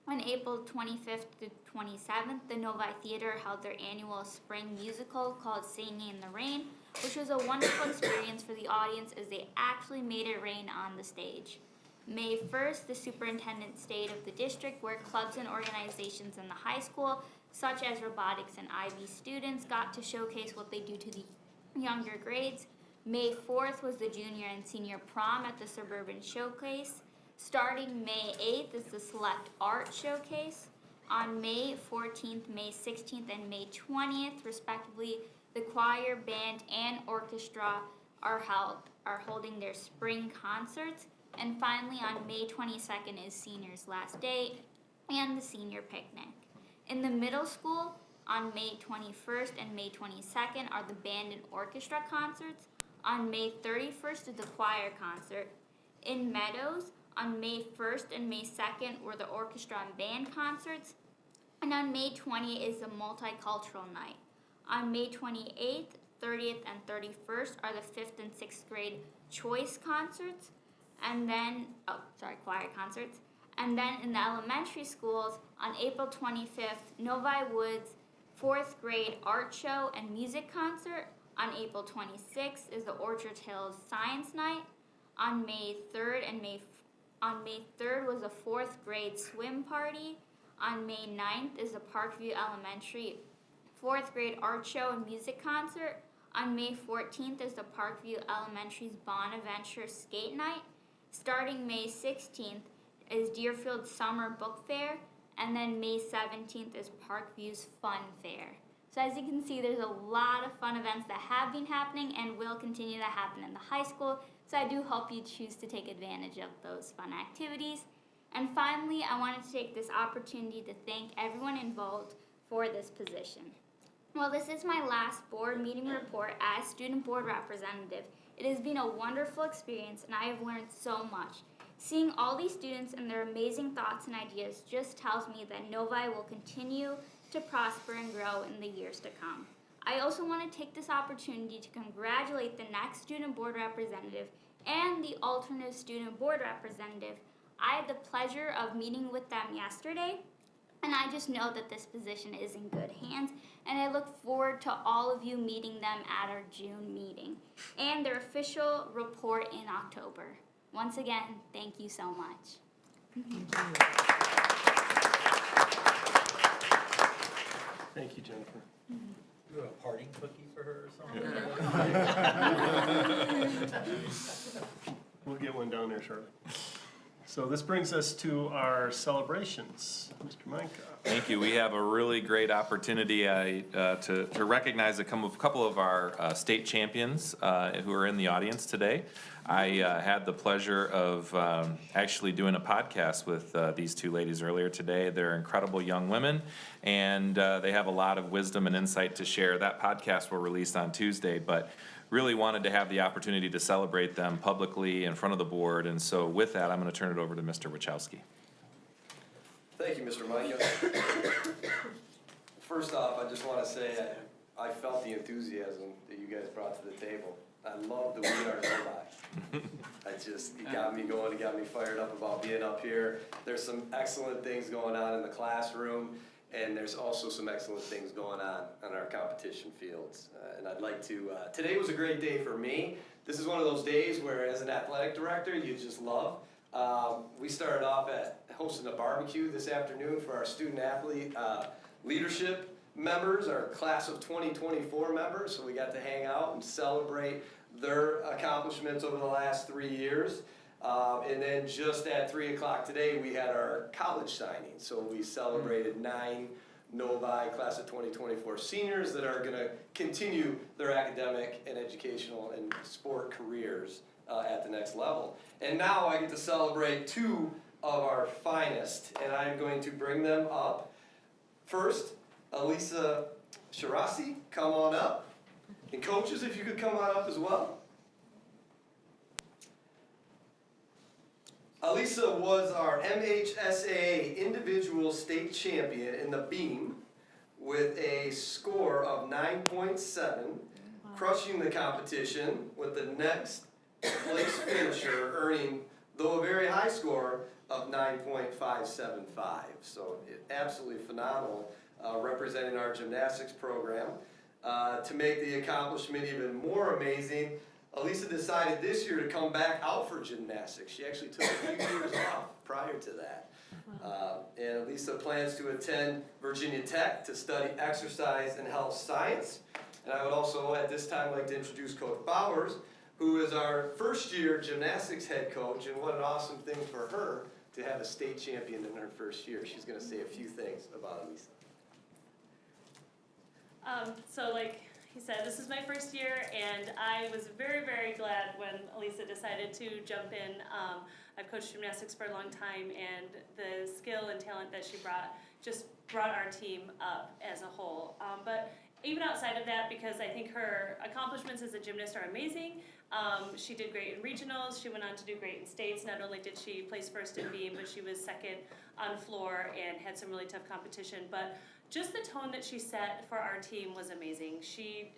on April 25th to 27th, the Novi Theater held their annual spring musical called Singing in the Rain, which was a wonderful experience for the audience as they actually made it rain on the stage. May 1st, the superintendent stayed of the district where clubs and organizations in the high school, such as robotics and IB students, got to showcase what they do to the younger grades. May 4th was the junior and senior prom at the Suburban Showcase. Starting May 8th is the Select Art Showcase. On May 14th, May 16th, and May 20th, respectively, the choir, band, and orchestra are holding their spring concerts. And finally, on May 22nd is seniors' last day and the senior picnic. In the middle school, on May 21st and May 22nd are the band and orchestra concerts. On May 31st is the choir concert. In Meadows, on May 1st and May 2nd were the orchestra and band concerts. And on May 20th is the multicultural night. On May 28th, 30th, and 31st are the 5th and 6th grade choice concerts, and then, choir concerts. And then in the elementary schools, on April 25th, Novi Woods 4th grade art show and music concert. On April 26th is the Orchard Hills Science Night. On May 3rd was the 4th grade swim party. On May 9th is the Parkview Elementary 4th grade art show and music concert. On May 14th is the Parkview Elementary's Bonaventure Skate Night. Starting May 16th is Deerfield's Summer Book Fair. And then May 17th is Parkview's Fun Fair. So as you can see, there's a lot of fun events that have been happening and will continue to happen in the high school. So I do hope you choose to take advantage of those fun activities. And finally, I wanted to take this opportunity to thank everyone involved for this position. Well, this is my last board meeting report as student board representative. It has been a wonderful experience and I have learned so much. Seeing all these students and their amazing thoughts and ideas just tells me that Novi will continue to prosper and grow in the years to come. I also want to take this opportunity to congratulate the next student board representative and the alternate student board representative. I had the pleasure of meeting with them yesterday, and I just know that this position is in good hands, and I look forward to all of you meeting them at our June meeting and their official report in October. Once again, thank you so much. Thank you, Jennifer. You have a parting cookie for her or something? We'll get one down there shortly. So this brings us to our celebrations. Mr. Micah. Thank you. We have a really great opportunity to recognize a couple of our state champions who are in the audience today. I had the pleasure of actually doing a podcast with these two ladies earlier today. They're incredible young women, and they have a lot of wisdom and insight to share. That podcast will release on Tuesday, but really wanted to have the opportunity to celebrate them publicly in front of the board. And so with that, I'm going to turn it over to Mr. Wachowski. Thank you, Mr. Micah. First off, I just want to say I felt the enthusiasm that you guys brought to the table. I love the We Are Novi. It got me going, it got me fired up about being up here. There's some excellent things going on in the classroom, and there's also some excellent things going on our competition fields. And I'd like to, today was a great day for me. This is one of those days where as an athletic director, you just love. We started off at hosting a barbecue this afternoon for our student athlete leadership members, our class of 2024 members. So we got to hang out and celebrate their accomplishments over the last 3 years. And then just at 3 o'clock today, we had our college signing. So we celebrated 9 Novi class of 2024 seniors that are going to continue their academic and educational and sport careers at the next level. And now I get to celebrate 2 of our finest, and I'm going to bring them up. First, Elisa Shirasi, come on up. And coaches, if you could come on up as well. Elisa was our MHSAA individual state champion in the beam with a score of 9.7, crushing the competition with the next place finisher earning, though a very high score, of 9.575. So absolutely phenomenal representing our gymnastics program. To make the accomplishment even more amazing, Elisa decided this year to come back out for gymnastics. She actually took a few years off prior to that. And Elisa plans to attend Virginia Tech to study exercise and health science. And I would also at this time like to introduce Coach Bowers, who is our first year gymnastics head coach, and what an awesome thing for her to have a state champion in her first year. She's going to say a few things about Elisa. So like he said, this is my first year, and I was very, very glad when Elisa decided to jump in. I've coached gymnastics for a long time, and the skill and talent that she brought just brought our team up as a whole. But even outside of that, because I think her accomplishments as a gymnast are amazing. She did great in regionals. She went on to do great in states. Not only did she place first in beam, but she was second on floor and had some really tough competition, but just the tone that she set for our team was amazing. She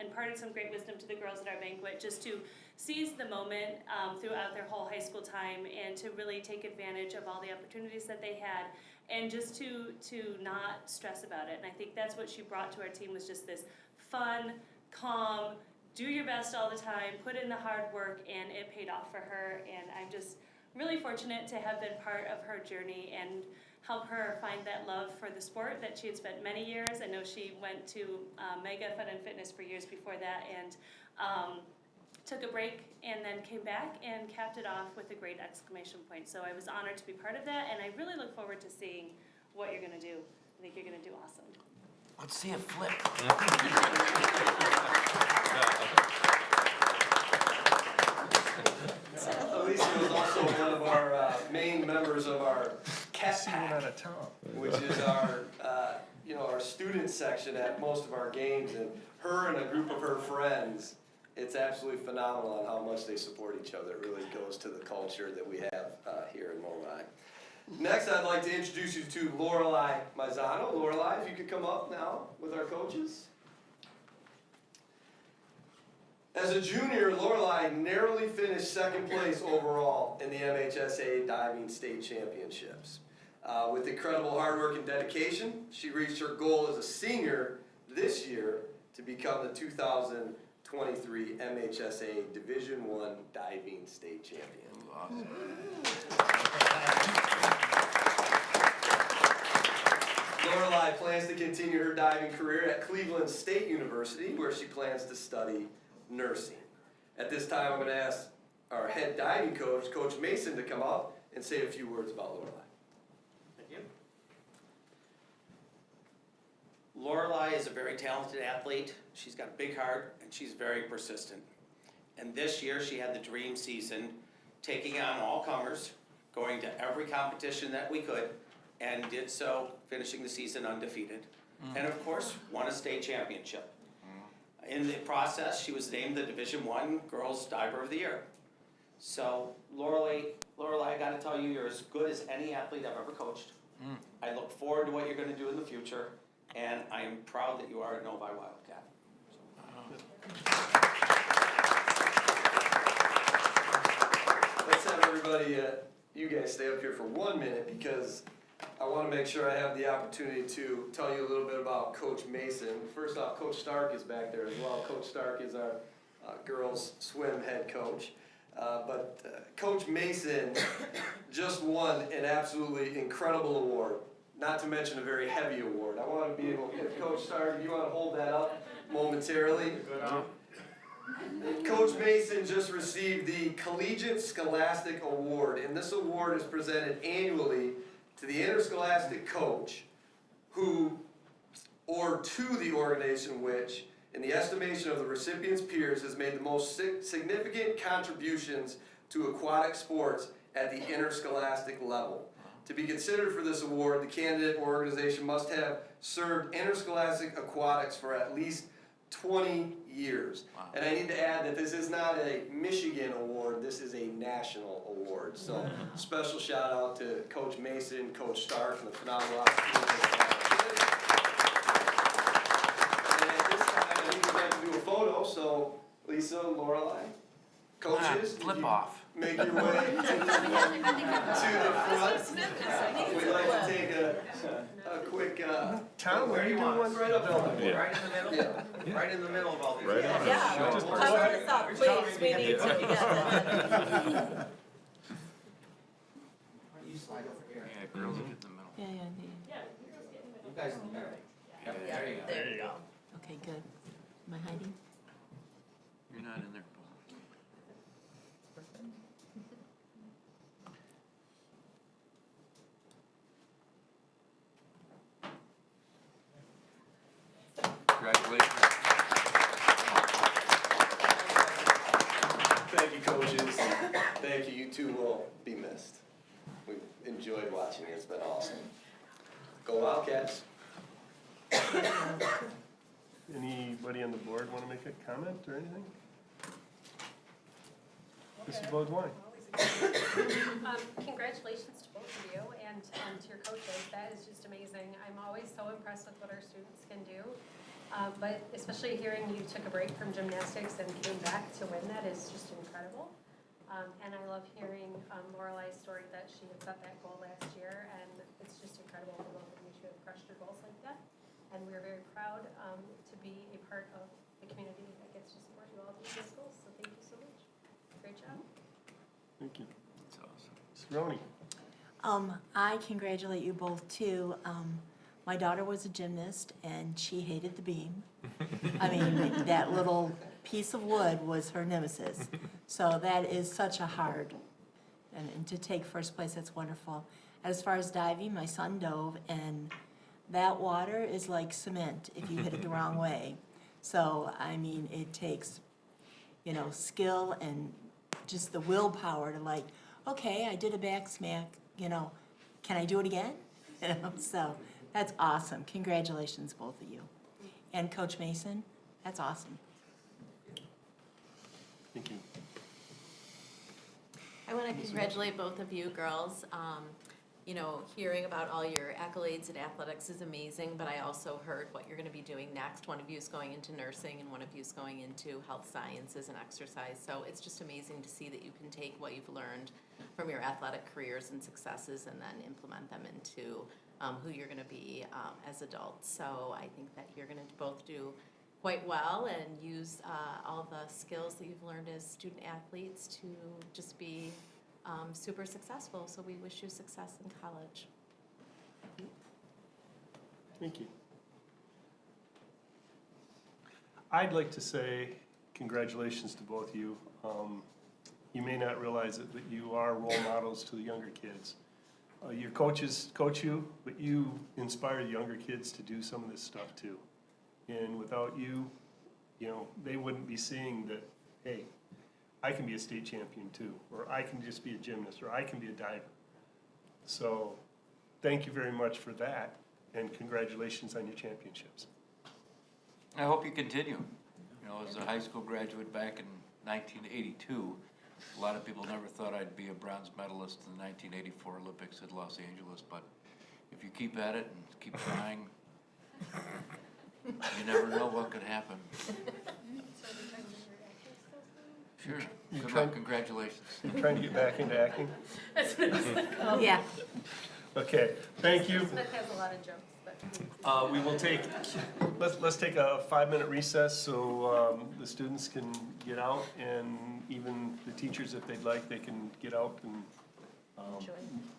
imparted some great wisdom to the girls at our banquet just to seize the moment throughout their whole high school time and to really take advantage of all the opportunities that they had and just to not stress about it. And I think that's what she brought to our team was just this fun, calm, do your best all the time, put in the hard work, and it paid off for her. And I'm just really fortunate to have been part of her journey and help her find that love for the sport that she had spent many years. I know she went to Mega Fun and Fitness for years before that and took a break and then came back and capped it off with a great exclamation point. So I was honored to be part of that, and I really look forward to seeing what you're gonna do. I think you're gonna do awesome. Let's see a flip. Alicia was also one of our main members of our Cat Pack, which is our, our student section at most of our games, and her and a group of her friends, it's absolutely phenomenal on how much they support each other. It really goes to the culture that we have here in Novi. Next, I'd like to introduce you to Lorelei Mazzano. Lorelei, if you could come up now with our coaches. As a junior, Lorelei narrowly finished second place overall in the MHSA Diving State Championships. With incredible hard work and dedication, she reached her goal as a senior this year to become the 2023 MHSA Division I Diving State Champion. Awesome. Lorelei plans to continue her diving career at Cleveland State University, where she plans to study nursing. At this time, I'm going to ask our head diving coach, Coach Mason, to come up and say a few words about Lorelei. Thank you. Lorelei is a very talented athlete. She's got a big heart, and she's very persistent. And this year, she had the dream season, taking on all comers, going to every competition that we could, and did so, finishing the season undefeated. And of course, won a state championship. In the process, she was named the Division I Girls Diver of the Year. So, Lorelei, I gotta tell you, you're as good as any athlete I've ever coached. I look forward to what you're gonna do in the future, and I am proud that you are a Novi Wildcat. Let's have everybody, you guys stay up here for 1 minute because I want to make sure I have the opportunity to tell you a little bit about Coach Mason. First off, Coach Stark is back there as well. Coach Stark is our girls swim head coach. But Coach Mason just won an absolutely incredible award, not to mention a very heavy award. I want to be able, if Coach Stark, if you want to hold that up momentarily. Coach Mason just received the Collegiate Scholastic Award, and this award is presented annually to the interscholastic coach who, or to the organization which, in the estimation of the recipient's peers, has made the most significant contributions to aquatic sports at the interscholastic level. To be considered for this award, the candidate or organization must have served interscholastic aquatics for at least 20 years. Wow. And I need to add that this is not a Michigan award, this is a national award. So special shout out to Coach Mason, Coach Stark, and the phenomenal opportunity. And at this time, I think we'd like to do a photo, so Lisa, Lorelei, coaches, flip off. Make your way to the front. We'd like to take a quick, Tom, where do you want? Right up front. Right in the middle? Yeah. Right in the middle of all these. Right guys. in the Yeah, middle. cover us up, please, we need to get that. You slide over here. Yeah, girls get in the middle. Yeah, You guys in the middle. yeah, there you go. Okay, good. Am I hiding? You're not in there. Congratulations. Thank you, coaches. Thank you. You two will be missed. We've enjoyed watching you. It's been awesome. Go Wildcats. Anybody on the board want to make a comment or anything? Mrs. Beaudoin. Congratulations to both of you and volunteer coaches, that is just amazing. I'm always so impressed with what our students can do. But especially hearing you took a break from gymnastics and came back to win that is just incredible. And I love hearing Lorelai's story that she had set that goal last year, and it's just incredible the both of you to have crushed your goals like that. And we're very proud to be a part of the community that gets to support you all to these goals. So thank you so much. Great job. Thank you. That's awesome. Ms. Roney. I congratulate you both too. My daughter was a gymnast and she hated the beam. I mean, that little piece of wood was her nemesis. So that is such a hard, and to take first place, that's wonderful. As far as diving, my son dove, and that water is like cement if you hit it the wrong way. So, I mean, it takes, skill and just the willpower to like, okay, I did a back smack, can I do it again? So that's awesome. Congratulations, both of you. And Coach Mason, that's awesome. Thank you. I want to congratulate both of you girls. Hearing about all your accolades in athletics is amazing, but I also heard what you're going to be doing next. One of you is going into nursing and one of you is going into health sciences and exercise. So it's just amazing to see that you can take what you've learned from your athletic careers and successes and then implement them into who you're going to be as adults. So I think that you're going to both do quite well and use all the skills that you've learned as student athletes to just be super successful. So we wish you success in college. Thank you. I'd like to say congratulations to both of you. You may not realize it, but you are role models to the younger kids. Your coaches coach you, but you inspire the younger kids to do some of this stuff too. And without you, they wouldn't be seeing that, hey, I can be a state champion too, or I can just be a gymnast, or I can be a diver. So thank you very much for that, and congratulations on your championships. I hope you continue. As a high school graduate back in 1982, a lot of people never thought I'd be a bronze medalist in the 1984 Olympics at Los Angeles, but if you keep at it and keep trying, you never know what could happen. Sure. Good luck. Congratulations. You're trying to get back into acting? Yeah. Okay, thank you. Smith has a lot of jokes, but. We will take, let's take a 5-minute recess so the students can get out, and even the teachers, if they'd like, they can get out and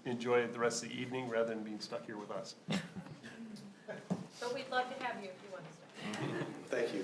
enjoy the rest of the evening rather than being stuck here with us. But we'd love to have you if you want to stay. Thank you.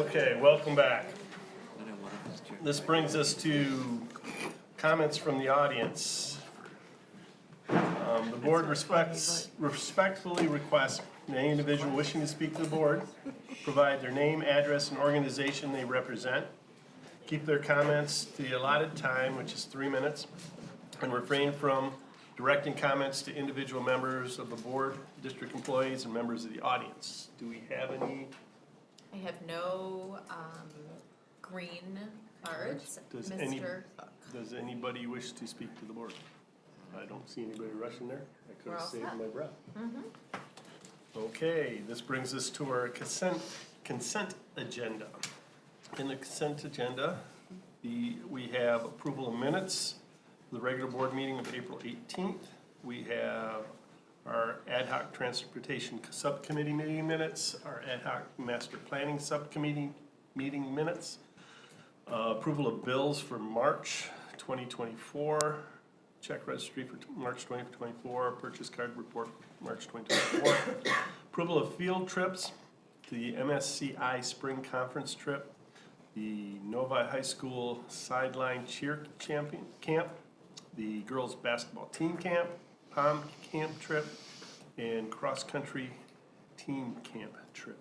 Okay, welcome back. This brings us to comments from the audience. The board respectfully requests any individual wishing to speak to the board provide their name, address, and organization they represent. Keep their comments to the allotted time, which is 3 minutes, and refrain from directing comments to individual members of the board, district employees, and members of the audience. Do we have any? I have no green cards. Does anybody wish to speak to the board? I don't see anybody rushing there. I could We're have all saved set. my breath. Mhm. Okay, this brings us to our consent agenda. In the consent agenda, we have approval of minutes, the regular board meeting of April 18th. We have our ad hoc transportation subcommittee meeting minutes, our ad hoc master planning subcommittee meeting minutes, approval of bills for March 2024, check registry for March 2024, purchase card report for March 2024, approval of field trips to the MSCI Spring Conference trip, the Novi High School Sideline Cheer Champion Camp, the girls basketball team camp, pom camp trip, and cross-country team camp trip.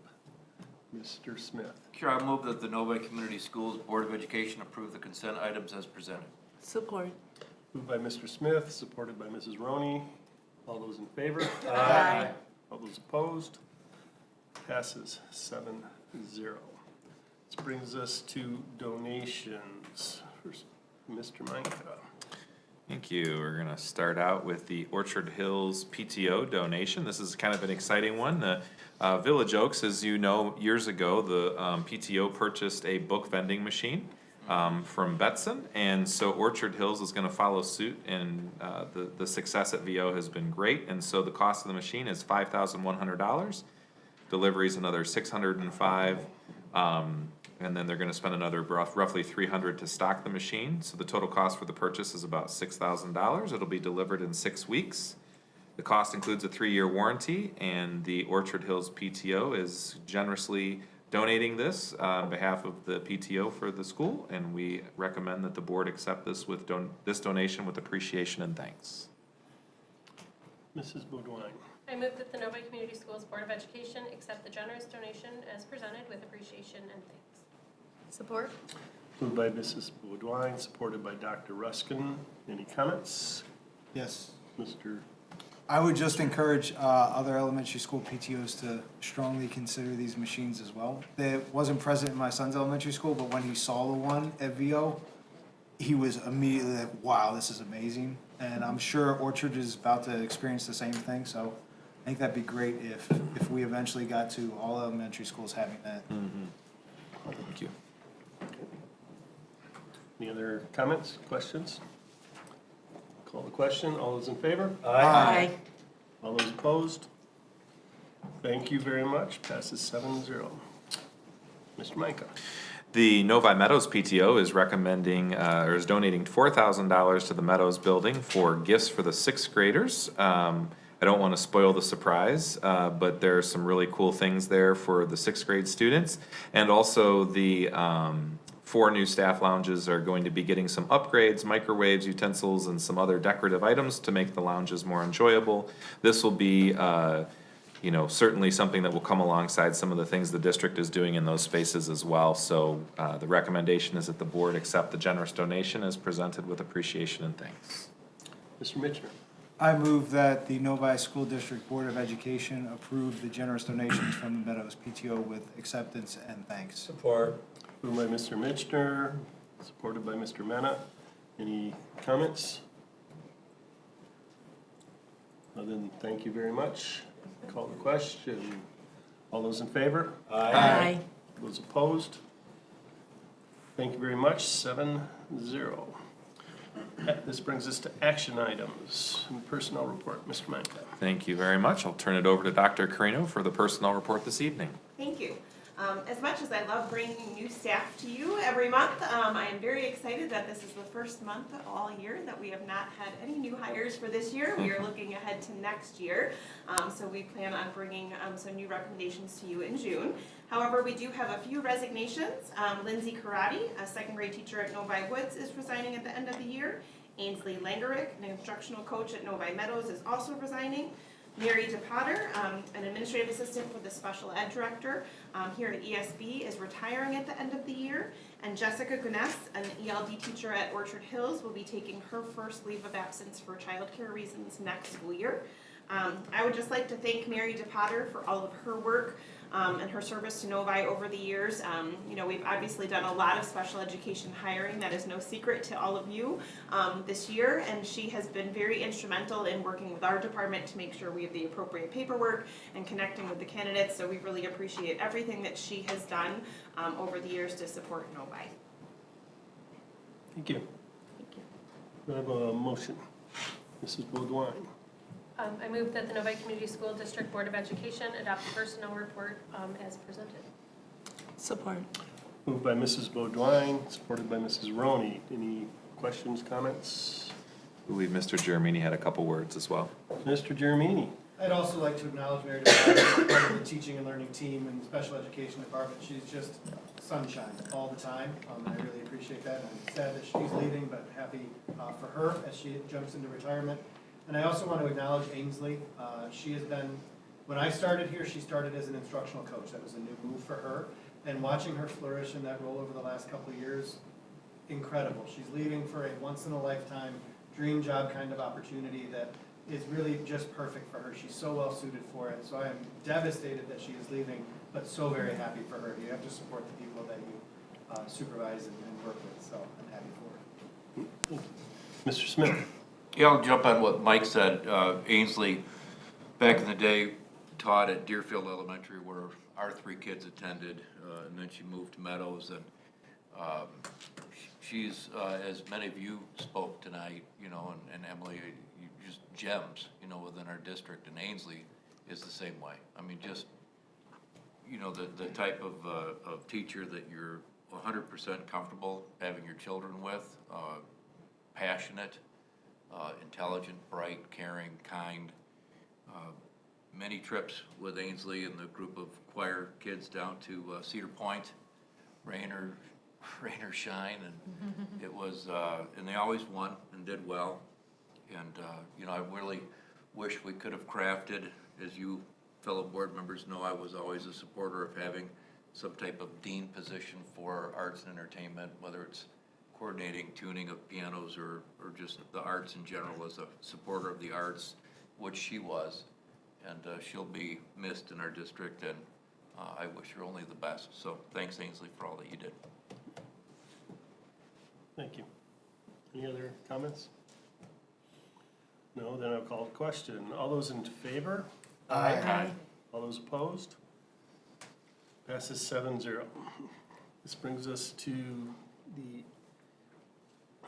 Mr. Smith. Sure, I move that the Novi Community Schools Board of Education approve the consent items as presented. Support. Moved by Mr. Smith, supported by Mrs. Roney. All those in favor? Aye. All those opposed? Passes 7-0. This brings us to donations. First, Mr. Minka. Thank you. We're gonna start out with the Orchard Hills PTO donation. This is kind of an exciting one. The Village Oaks, as you know, years ago, the PTO purchased a book vending machine from Betson, and so Orchard Hills is gonna follow suit, and the success at VO has been great, and so the cost of the machine is $5,100. Delivery is another $605. And then they're gonna spend another roughly $300 to stock the machine. So the total cost for the purchase is about $6,000. It'll be delivered in 6 weeks. The cost includes a 3-year warranty, and the Orchard Hills PTO is generously donating this on behalf of the PTO for the school, and we recommend that the board accept this with this donation with appreciation and thanks. Mrs. Beaudoin. I move that the Novi Community Schools Board of Education accept the generous donation as presented with appreciation and thanks. Support. Moved by Mrs. Beaudoin, supported by Dr. Ruskin. Any comments? Yes. Mr. I would just encourage other elementary school PTOs to strongly consider these machines as well. It wasn't present in my son's elementary school, but when he saw the one at VO, he was immediately like, wow, this is amazing. And I'm sure Orchard is about to experience the same thing, so I think that'd be great if we eventually got to all elementary schools having that. Thank you. Any other comments, questions? Call the question. All those in favor? Aye. All those opposed? Thank you very much. Passes 7-0. Mr. Micah. The Novi Meadows PTO is recommending, or is donating $4,000 to the Meadows building for gifts for the 6th graders. I don't want to spoil the surprise, but there are some really cool things there for the 6th grade students. And also the 4 new staff lounges are going to be getting some upgrades, microwaves, utensils, and some other decorative items to make the lounges more enjoyable. This will be, certainly something that will come alongside some of the things the district is doing in those spaces as well. So the recommendation is that the board accept the generous donation as presented with appreciation and thanks. Mr. Mitchner. I move that the Novi School District Board of Education approve the generous donations from the Meadows PTO with acceptance and thanks. Support. Moved by Mr. Mitchner, supported by Mr. Mena. Any comments? Other than thank you very much. Call the question. All those in favor? Aye. Those opposed? Thank you very much. 7-0. This brings us to action items and personnel report. Mr. Micah. Thank you very much. I'll turn it over to Dr. Carino for the personnel report this evening. Thank you. As much as I love bringing new staff to you every month, I am very excited that this is the first month all year that we have not had any new hires for this year. We are looking ahead to next year, so we plan on bringing some new recommendations to you in June. However, we do have a few resignations. Lindsay Karate, a second grade teacher at Novi Woods, is resigning at the end of the year. Ainsley Langerick, an instructional coach at Novi Meadows, is also resigning. Mary DePotter, an administrative assistant for the special ed director here at ESB, is retiring at the end of the year. And Jessica Gunness, an ELD teacher at Orchard Hills, will be taking her first leave of absence for childcare reasons next school year. I would just like to thank Mary DePotter for all of her work and her service to Novi over the years. You know, we've obviously done a lot of special education hiring. That is no secret to all of you this year, and she has been very instrumental in working with our department to make sure we have the appropriate paperwork and connecting with the candidates. So we really appreciate everything that she has done over the years to support Novi. Thank you. Do I have a motion? Mrs. Baudouin. I move that the Novi Community School District Board of Education adopt the personnel report as presented. Support. Moved by Mrs. Baudouin, supported by Mrs. Roney. Any questions, comments? I believe Mr. Jeremini had a couple words as well. Mr. Jeremini. I'd also like to acknowledge Mary DePotter, part of the teaching and learning team in the special education department. She's just sunshine all the time. I really appreciate that. I'm sad that she's leaving, but happy for her as she jumps into retirement. And I also want to acknowledge Ainsley. She has been, when I started here, she started as an instructional coach. That was a new move for her. And watching her flourish in that role over the last couple of years, incredible. She's leaving for a once-in-a-lifetime dream job kind of opportunity that is really just perfect for her. She's so well suited for it. So I am devastated that she is leaving, but so very happy for her. You have to support the people that you supervise and work with, so I'm happy for her. Mr. Smith. Yeah, I'll jump on what Mike said. Ainsley, back in the day, taught at Deerfield Elementary where our three kids attended, and then she moved to Meadows. And she's, as many of you spoke tonight, you know, and Emily, just gems, you know, within our district. And Ainsley is the same way. I mean, just, you know, the type of teacher that you're 100% comfortable having your children with, passionate, intelligent, bright, caring, kind. Many trips with Ainsley and the group of choir kids down to Cedar Point, rain or shine, and it was, and they always won and did well. And you know, I really wish we could have crafted, as you fellow board members know, I was always a supporter of having some type of dean position for arts and entertainment, whether it's coordinating tuning of pianos or just the arts in general, as a supporter of the arts, which she was. And she'll be missed in our district, and I wish her only the best. So thanks, Ainsley, for all that you did. Thank you. Any other comments? No, then I'll call the question. All those in favor? Aye. Aye. All those opposed? Passes 7-0. This brings us to the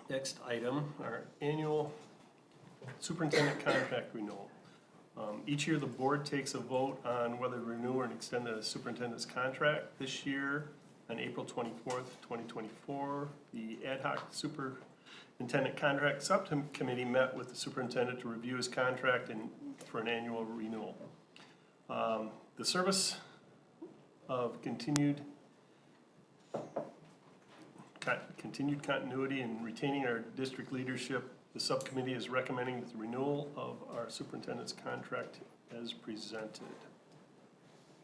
next item, our annual superintendent contract renewal. Each year, the board takes a vote on whether to renew or extend the superintendent's contract. This year, on April 24th, 2024, the ad hoc superintendent contract subcommittee met with the superintendent to review his contract and for an annual renewal. The service of continued continuity and retaining our district leadership, the subcommittee is recommending the renewal of our superintendent's contract as presented.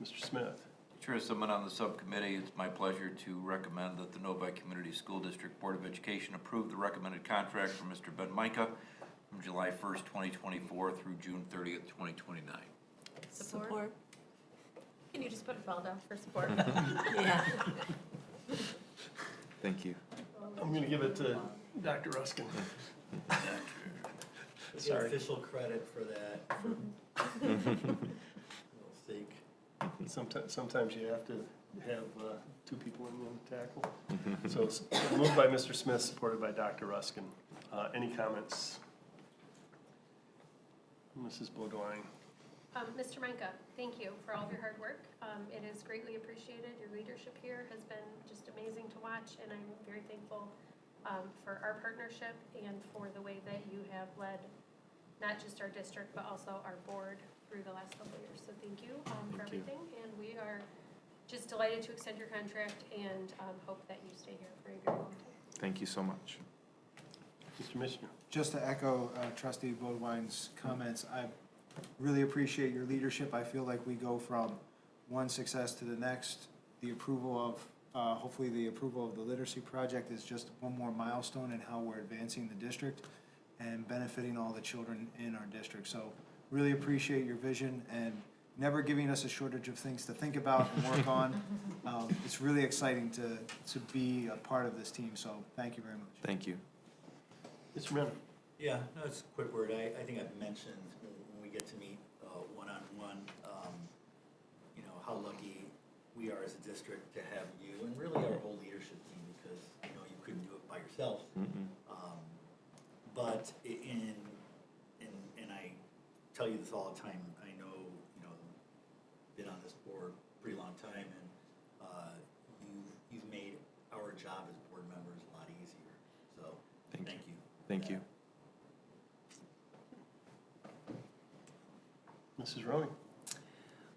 Mr. Smith. Sure, as someone on the subcommittee, it's my pleasure to recommend that the Novi Community School District Board of Education approve the recommended contract for Mr. Ben Micah from July 1st, 2024 through June 30th, 2029. Support. Can you just put a bell down for support? Yeah. Thank you. I'm going to give it to Dr. Ruskin. Get official credit for that. Little sake. Sometimes you have to have two people in the tackle. So it's moved by Mr. Smith, supported by Dr. Ruskin. Any comments? Mrs. Baudouin. Mr. Micah, thank you for all of your hard work. It is greatly appreciated. Your leadership here has been just amazing to watch, and I'm very thankful for our partnership and for the way that you have led not just our district, but also our board through the last couple of years. So thank you for everything, and we are just delighted to extend your contract and hope that you stay here for a very long time. Thank you so much. Mr. Michener. Just to echo Trustee Boudwine's comments, I really appreciate your leadership. I feel like we go from one success to the next. The approval of, hopefully the approval of the literacy project is just one more milestone in how we're advancing the district and benefiting all the children in our district. So really appreciate your vision and never giving us a shortage of things to think about and work on. It's really exciting to be a part of this team, so thank you very much. Thank you. Mr. Miller. Yeah, no, it's a quick word. I think I've mentioned when we get to meet one-on-one, you know, how lucky we are as a district to have you and really our whole leadership team, because I know you couldn't do it by yourself. But and I tell you this all the time, I know, you know, been on this board a pretty long time, and you've made our job as board members a lot easier. So thank you. Thank you. Mrs. Roney.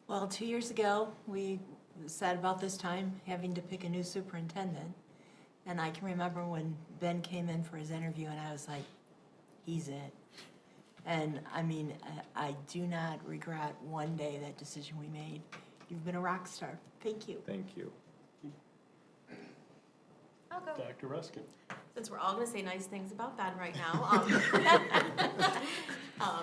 Well, 2 years ago, we said about this time having to pick a new superintendent. And I can remember when Ben came in for his interview and I was like, he's it. And I mean, I do not regret one day that decision we made. You've been a rock star. Thank you. Thank you. I'll go. Dr. Ruskin. Since we're all gonna say nice things about Ben right now,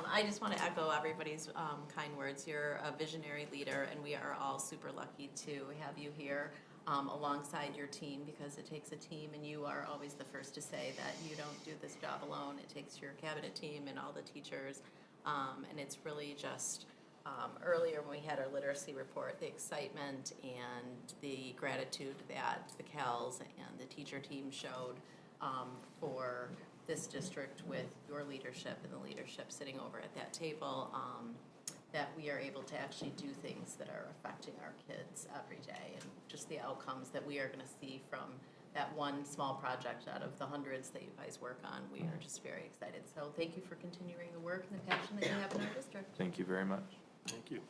I just wanna echo everybody's kind words. You're a visionary leader, and we are all super lucky to have you here alongside your team, because it takes a team, and you are always the first to say that you don't do this job alone. It takes your cabinet team and all the teachers, and it's really just earlier when we had our literacy report, the excitement and the gratitude that the CALs and the teacher team showed for this district with your leadership and the leadership sitting over at that table, that we are able to actually do things that are affecting our kids every day, and just the outcomes that we are going to see from that one small project out of the hundreds that you guys work on. We are just very excited. So thank you for continuing the work and the passion that you have in our district. Thank you very much. Thank you.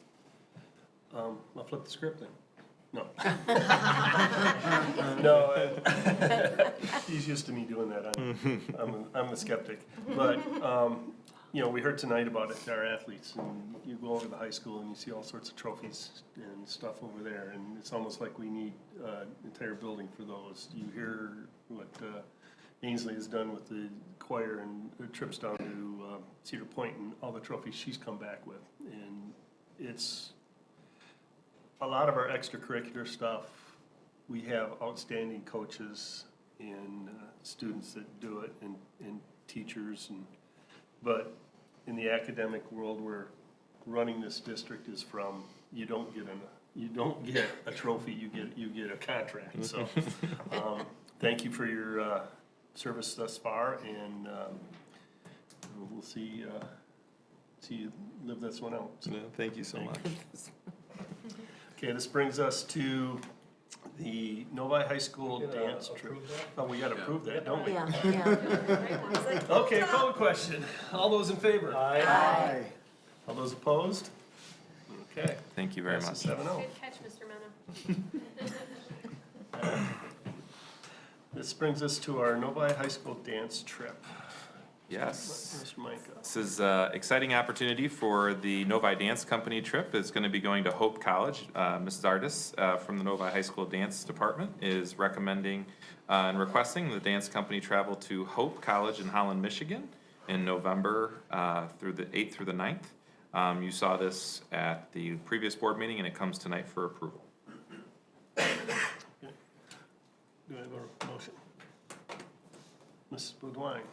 I'll flip the script then. No. No, he's used to me doing that. I'm the skeptic. But, you know, we heard tonight about it, our athletes, and you go over to the high school and you see all sorts of trophies and stuff over there, and it's almost like we need an entire building for those. You hear what Ainsley has done with the choir and the trips down to Cedar Point and all the trophies she's come back with. And it's a lot of our extracurricular stuff. We have outstanding coaches and students that do it, and teachers, but in the academic world where running this district is from, you don't get a trophy, you get a contract. So thank you for your service thus far, and we'll see you live this one out. So, thank you so much. Okay, this brings us to the Novi High School dance trip. Oh, we gotta approve that, don't we? Yeah, yeah. Okay, call the question. All those in favor? Aye. All those opposed? Okay. Thank you very much. Passes 7-0. Good catch, Mr. Mena. This brings us to our Novi High School dance trip. Yes. Mr. Micah. This is an exciting opportunity for the Novi Dance Company trip. It's going to be going to Hope College. Mrs. Artis from the Novi High School Dance Department is recommending and requesting the dance company travel to Hope College in Holland, Michigan in November through the 8th through the 9th. You saw this at the previous board meeting, and it comes tonight for approval. Do I have a motion? Mrs. Boudwine.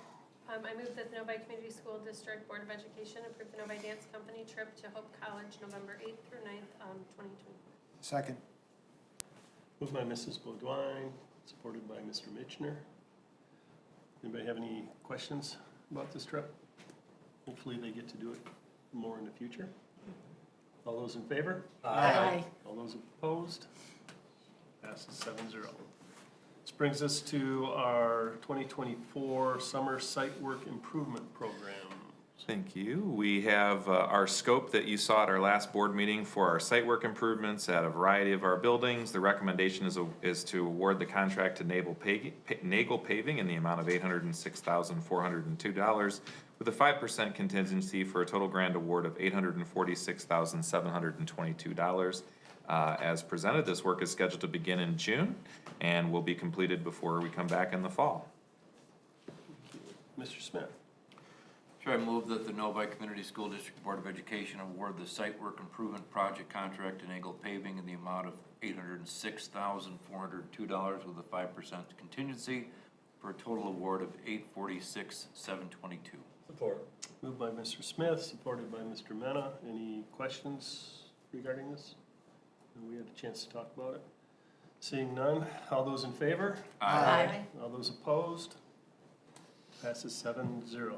I move that the Novi Community School District Board of Education approve the Novi Dance Company trip to Hope College, November 8th through 9th, 2020. Second. Moved by Mrs. Boudwine, supported by Mr. Michener. Anybody have any questions about this trip? Hopefully they get to do it more in the future. All those in favor? Aye. All those opposed? Passes 7-0. This brings us to our 2024 Summer Site Work Improvement Program. Thank you. We have our scope that you saw at our last board meeting for our site work improvements at a variety of our buildings. The recommendation is to award the contract to Nagel Paving in the amount of $806,402 with a 5% contingency for a total grant award of $846,722. As presented, this work is scheduled to begin in June and will be completed before we come back in the fall. Mr. Smith. Sure, I move that the Novi Community School District Board of Education award the site work improvement project contract to Nagel Paving in the amount of $806,402 with a 5% contingency for a total award of $846,722. Support. Moved by Mr. Smith, supported by Mr. Mena. Any questions regarding this? We had a chance to talk about it. Seeing none, all those in favor? Aye. All those opposed? Passes 7-0.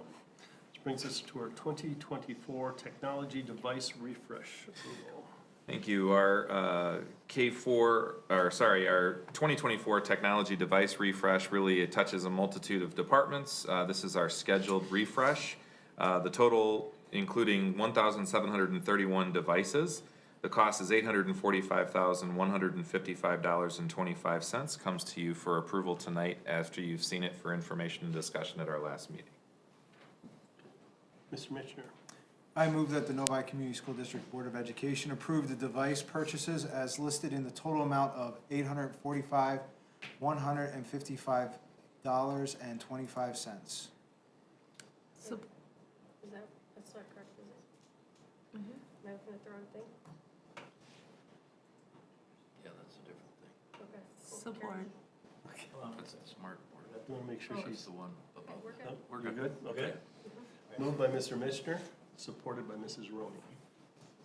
Which brings us to our 2024 Technology Device Refresh approval. Thank you. Our our 2024 Technology Device Refresh really it touches a multitude of departments. This is our scheduled refresh. The total, including 1,731 devices. The cost is $845,155.25. Comes to you for approval tonight after you've seen it for information and discussion at our last meeting. Mr. Mitchner. I move that the Novi Community School District Board of Education approve the device purchases as listed in the total amount of $845,155.25. Is that, that's not correct, is it? Am I looking at the wrong thing? Yeah, that's a different thing. Okay. Support. That's the smart board. I want to make sure That's she's. the one above. We're good. Oh, We're you good. Okay. Moved by Mr. Mitchner, supported by Mrs. Roney.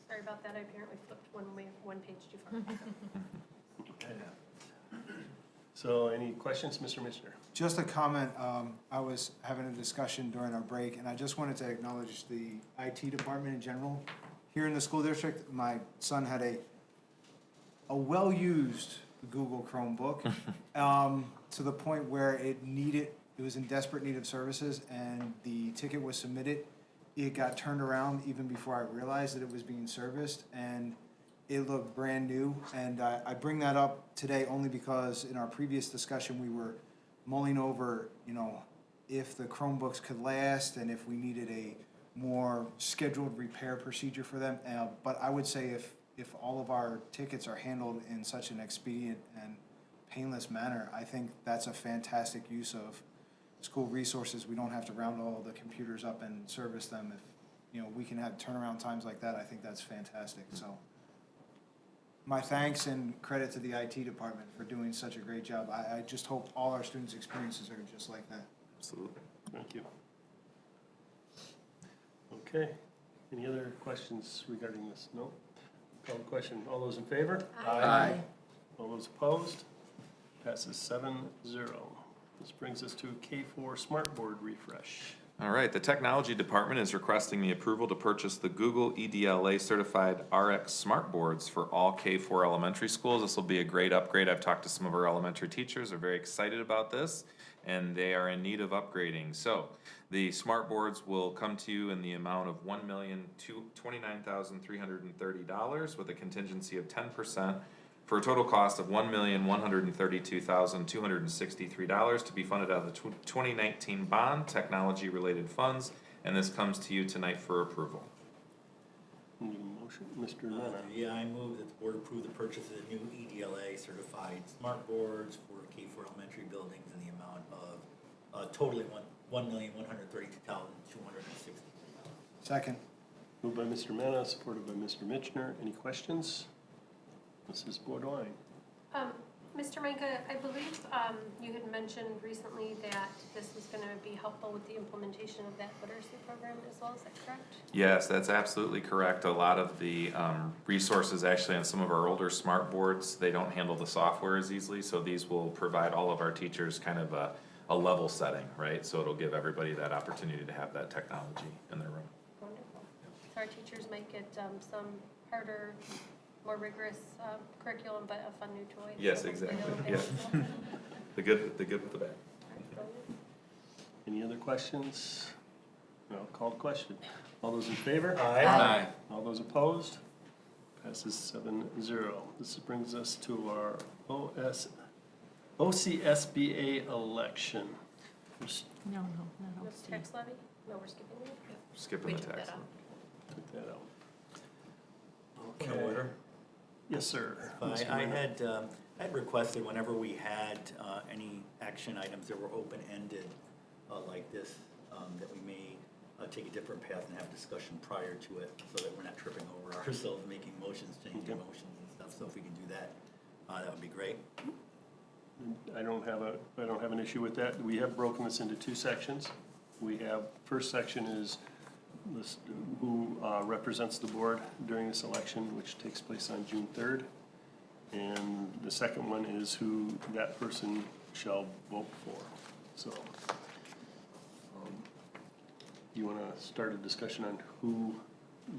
Sorry about that, I apparently flipped one page too far. So any questions, Mr. Mitchner? Just a comment, I was having a discussion during our break, and I just wanted to acknowledge the IT department in general. Here in the school district, my son had a well-used Google Chromebook, to the point where it was in desperate need of services, and the ticket was submitted. It got turned around even before I realized that it was being serviced, and it looked brand new. And I bring that up today only because in our previous discussion, we were mulling over, if the Chromebooks could last and if we needed a more scheduled repair procedure for them. But I would say if all of our tickets are handled in such an expedient and painless manner, I think that's a fantastic use of school resources. We don't have to round all the computers up and service them. If, we can have turnaround times like that, I think that's fantastic. So my thanks and credit to the IT department for doing such a great job. I just hope all our students' experiences are just like that. Absolutely. Thank you. Okay, any other questions regarding this? No? Call the question. All those in favor? Aye. All those opposed? Passes 7-0. This brings us to K4 Smartboard Refresh. All right, the Technology Department is requesting the approval to purchase the Google EDLA certified RX smart boards for all K4 elementary schools. This will be a great upgrade. I've talked to some of our elementary teachers. They're very excited about this, and they are in need of upgrading. So the smart boards will come to you in the amount of $1,029,330 with a contingency of 10%. For a total cost of $1,132,263 to be funded out of the 2019 bond technology-related funds, and this comes to you tonight for approval. Need a motion, Mr. Mena? Yeah, I move that the board approve the purchase of the new EDLA certified smart boards for K4 elementary buildings in the amount of totaling $1,132,263. Second. Moved by Mr. Mena, supported by Mr. Mitchner. Any questions? Mrs. Bourdoin. Mr. Micah, I believe you had mentioned recently that this was going to be helpful with the implementation of that literacy program as well. Is that correct? Yes, that's absolutely correct. A lot of the resources actually on some of our older smart boards, they don't handle the software as easily, so these will provide all of our teachers kind of a level setting, right? So it'll give everybody that opportunity to have that technology in their room. Wonderful. So our teachers might get some harder, more rigorous curriculum, but a fun new toy. Yes, So exactly, hopefully yeah. The good with the bad. Any other questions? No, called question. All those in favor? Aye. All those opposed? Passes 7-0. This brings us to our OCSBA election. No, not No OC. tax levy? No, we're skipping it? Skipping the tax. Took that out. Point of order. Yes, sir. Mr. I Mayor. had requested whenever we had any action items that were open-ended like this, that we may take a different path and have discussion prior to it, so that we're not tripping over ourselves, making motions, changing Okay. motions and stuff. So if we can do that, that would be great. I don't have an issue with that. We have broken this into two sections. We have, first section is this, who represents the board during this election, which takes place on June 3rd. And the second one is who that person shall vote for. So, you wanna start a discussion on who,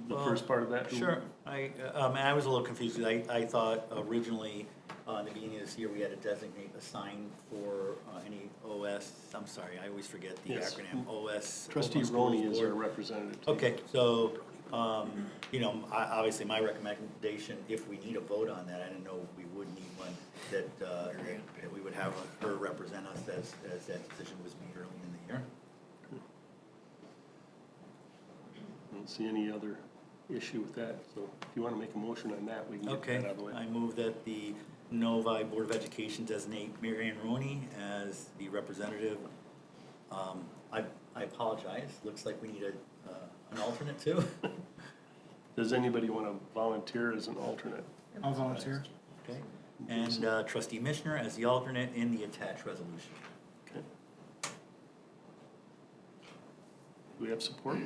the Well, first part of that? who- Sure. I was a little confused. I thought originally, in the beginning of this year, we had to designate a sign for any OS, I'm sorry, I always forget the Yes. acronym, OS. Trustee Open Schools Roney is our Board. representative. Okay, so, obviously my recommendation, if we need a vote on that, I didn't know we would need one, that we would have her represent us as that decision was made early in the year. I don't see any other issue with that, so if you wanna make a motion on that, we can get that out of the way. I move that the Novi Board of Education designate Mary Ann Roney as the representative. I apologize, looks like we need an alternate too. Does anybody wanna volunteer as an alternate? I'll volunteer. Okay, and trustee Mishner as the alternate in the attached resolution. Okay. Do we have support?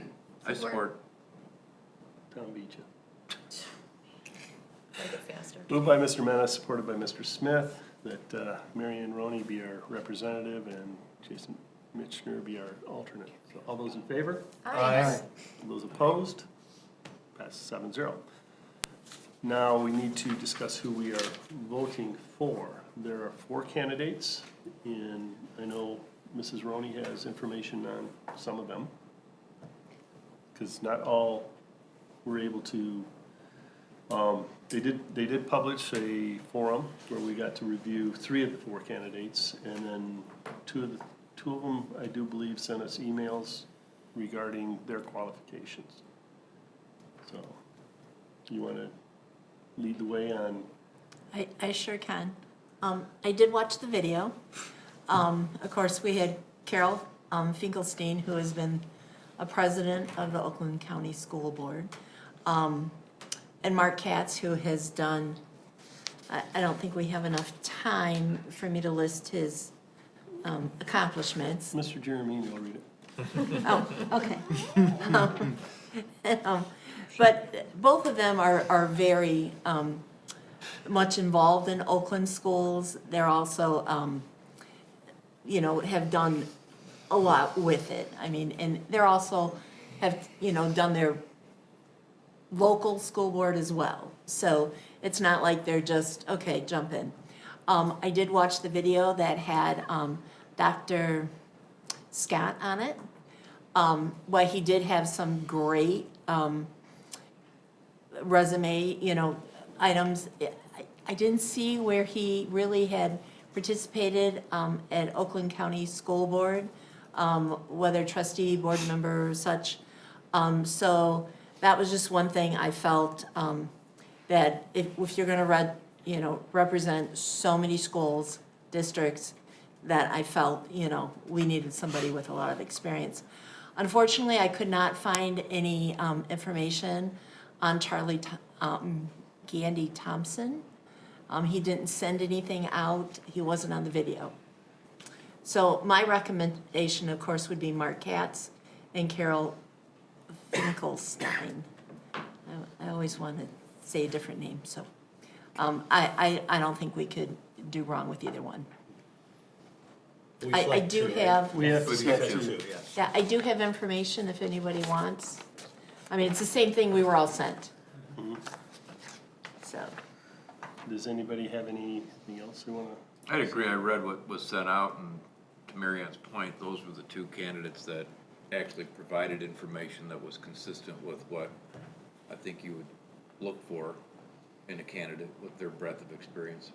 I support. Tom beat you. Make it faster. Moved by Mr. Menace, supported by Mr. Smith, that Mary Ann Roney be our representative and Jason Mitchner be our alternate. So all those in favor? Aye. All those opposed? Passes 7-0. Now we need to discuss who we are voting for. There are 4 candidates, and I know Mrs. Roney has information on some of them. Because not all were able to, they did publish a forum where we got to review 3 of the 4 candidates, and then two of them, I do believe, sent us emails regarding their qualifications. So, you wanna lead the way on? I sure can. I did watch the video. Of course, we had Carol Finkelstein, who has been a president of the Oakland County School Board, and Mark Katz, who has done, I don't think we have enough time for me to list his accomplishments. Mr. Jeremini will read it. Oh, okay. But both of them are very much involved in Oakland schools. They're also, have done a lot with it. I mean, and they're also have, done their local school board as well. So it's not like they're just, okay, jump in. I did watch the video that had Dr. Scott on it. Well, he did have some great resume, items. I didn't see where he really had participated at Oakland County School Board, whether trustee, board member, or such. So that was just one thing I felt that if you're gonna represent so many schools, districts, that I felt, we needed somebody with a lot of experience. Unfortunately, I could not find any information on Charlie Gandy Thompson. He didn't send anything out. He wasn't on the video. So my recommendation, of course, would be Mark Katz and Carol Finkelstein. I always want to say a different name, so I don't think we could do wrong with either one. I do have. We have to select 2. Yeah, I do have information if anybody wants. I mean, it's the same thing we were all sent, Mhm. so. Does anybody have anything else they wanna? I'd agree, I read what was sent out, and to Mary Ann's point, those were the two candidates that actually provided information that was consistent with what I think you would look for in a candidate with their breadth of experience,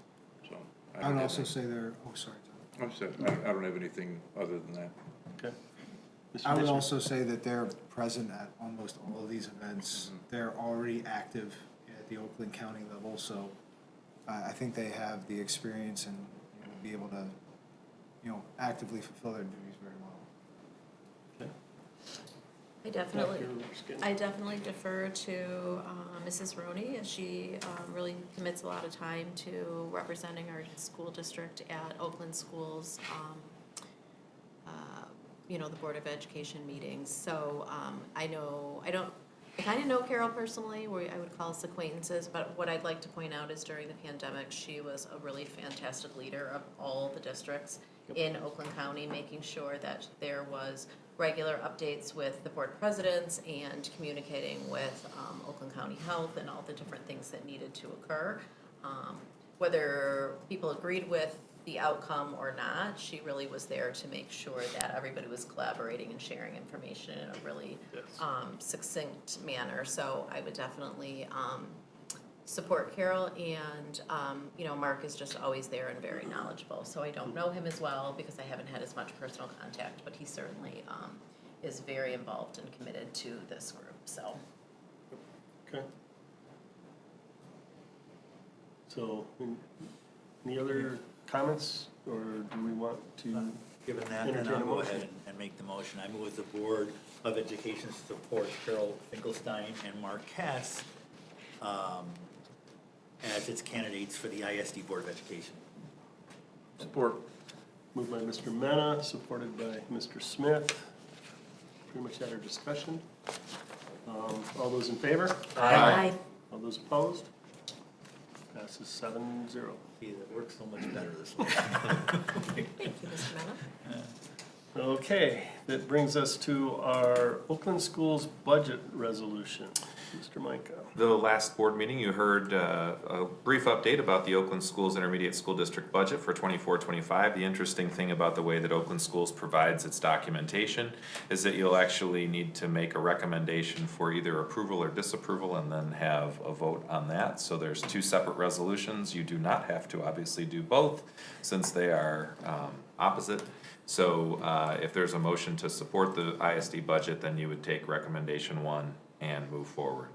so. I would also say they're, oh, sorry, John. I'm sorry, I don't have anything other than that. Okay. Mr. I would Bishop? also say that they're present at almost all of these events. They're already active at the Oakland County level, so I think they have the experience and be able to, actively fulfill their duties very well. Okay. I definitely defer to Mrs. Roney, as she really commits a lot of time to representing our school district at Oakland schools, the Board of Education meetings. So I kind of know Carol personally, I would call us acquaintances, but what I'd like to point out is during the pandemic, she was a really fantastic leader of all the districts in Oakland County, making sure that there was regular updates with the board presidents and communicating with Oakland County Health and all the different things that needed to occur. Whether people agreed with the outcome or not, she really was there to make sure that everybody was collaborating and sharing information in a really succinct manner. So I would definitely support Carol, and Mark is just always there and very knowledgeable. So I don't know him as well because I haven't had as much personal contact, but he certainly is very involved and committed to this group, so. Okay. So, any other comments, or do we want to Given that, then entertain I'll a go motion? ahead and make the motion. I move the Board of Education support Carol Finkelstein and Mark Katz as its candidates for the ISD Board of Education. Support. Moved by Mr. Mena, supported by Mr. Smith. Pretty much had our discussion. All those in favor? Aye. All those opposed? Passes 7-0. See, that works so much better this way. Thank you, Mr. Mena. Okay, that brings us to our Oakland Schools budget resolution. Mr. Micah. The last board meeting, you heard a brief update about the Oakland Schools Intermediate School District budget for 24-25. The interesting thing about the way that Oakland Schools provides its documentation is that you'll actually need to make a recommendation for either approval or disapproval and then have a vote on that. So there's two separate resolutions. You do not have to obviously do both since they are opposite. So if there's a motion to support the ISD budget, then you would take recommendation 1 and move forward.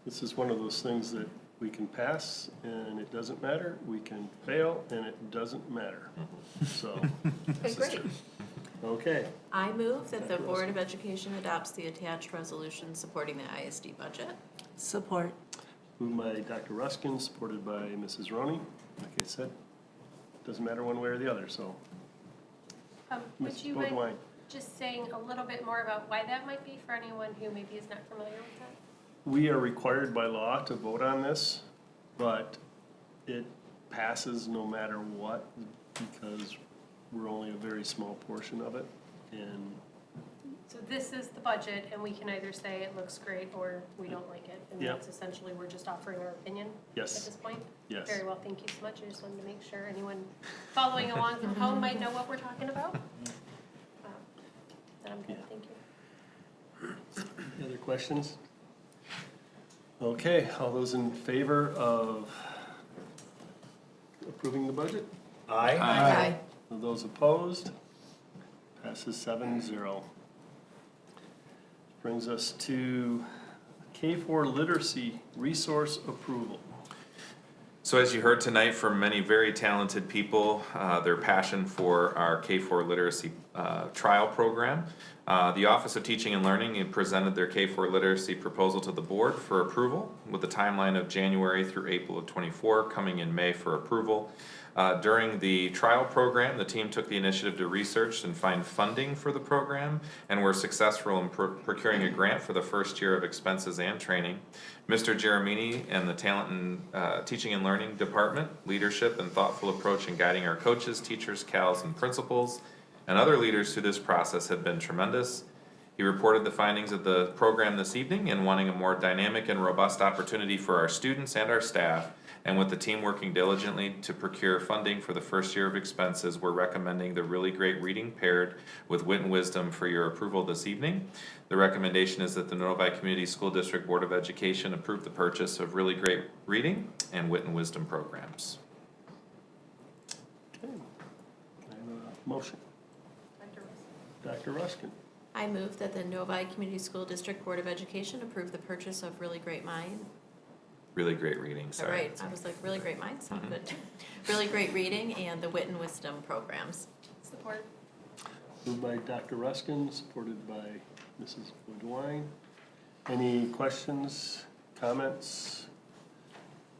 This is one of those things that we can pass and it doesn't matter, we can fail and it doesn't matter. So, Okay, great. okay, I move that the Board of Education adopts the attached resolution supporting the ISD budget. Support. moved by Dr. Ruskin, supported by Mrs. Roney. Like I said, doesn't matter one way or the other, so. Would Ms. you mind Beaudoin. just saying a little bit more about why that might be for anyone who maybe is not familiar with that? We are required by law to vote on this, but it passes no matter what because we're only a very small portion of it. And So this is the budget, and we can either say it looks great or we don't like it. And Yep. that's essentially, we're just offering our opinion Yes. at this point? Yes. Very well, thank you so much. I just wanted to make sure anyone following along from home might know what we're talking about. Then I'm good, thank you. Any other questions? Okay, all those in favor of approving the budget? Aye. Aye. Are those opposed? Passes 7-0. Brings us to K-4 literacy resource approval. So as you heard tonight from many very talented people, their passion for our K-4 literacy trial program. The Office of Teaching and Learning presented their K-4 literacy proposal to the board for approval with a timeline of January through April of '24, coming in May for approval. During the trial program, the team took the initiative to research and find funding for the program and were successful in procuring a grant for the first year of expenses and training. Mr. Jeremini and the Talent and Teaching and Learning Department, leadership and thoughtful approach in guiding our coaches, teachers, CALs, and principals, and other leaders through this process have been tremendous. He reported the findings of the program this evening and wanting a more dynamic and robust opportunity for our students and our staff. And with the team working diligently to procure funding for the first year of expenses, we're recommending the Really Great Reading paired with Wit and Wisdom for your approval this evening. The recommendation is that the Novi Community School District Board of Education approve the purchase of Really Great Reading and Wit and Wisdom programs. Okay. I have a motion. Dr. Ruskin. I move that the Novi Community School District Board of Education approve the purchase of Really Great Mind. Really Great Reading, sorry. Right, I was like, Really Great Mind, sound good. Really Great Reading and the Wit and Wisdom programs. Support. Moved by Dr. Ruskin, supported by Mrs. Bodwine. Any questions, comments?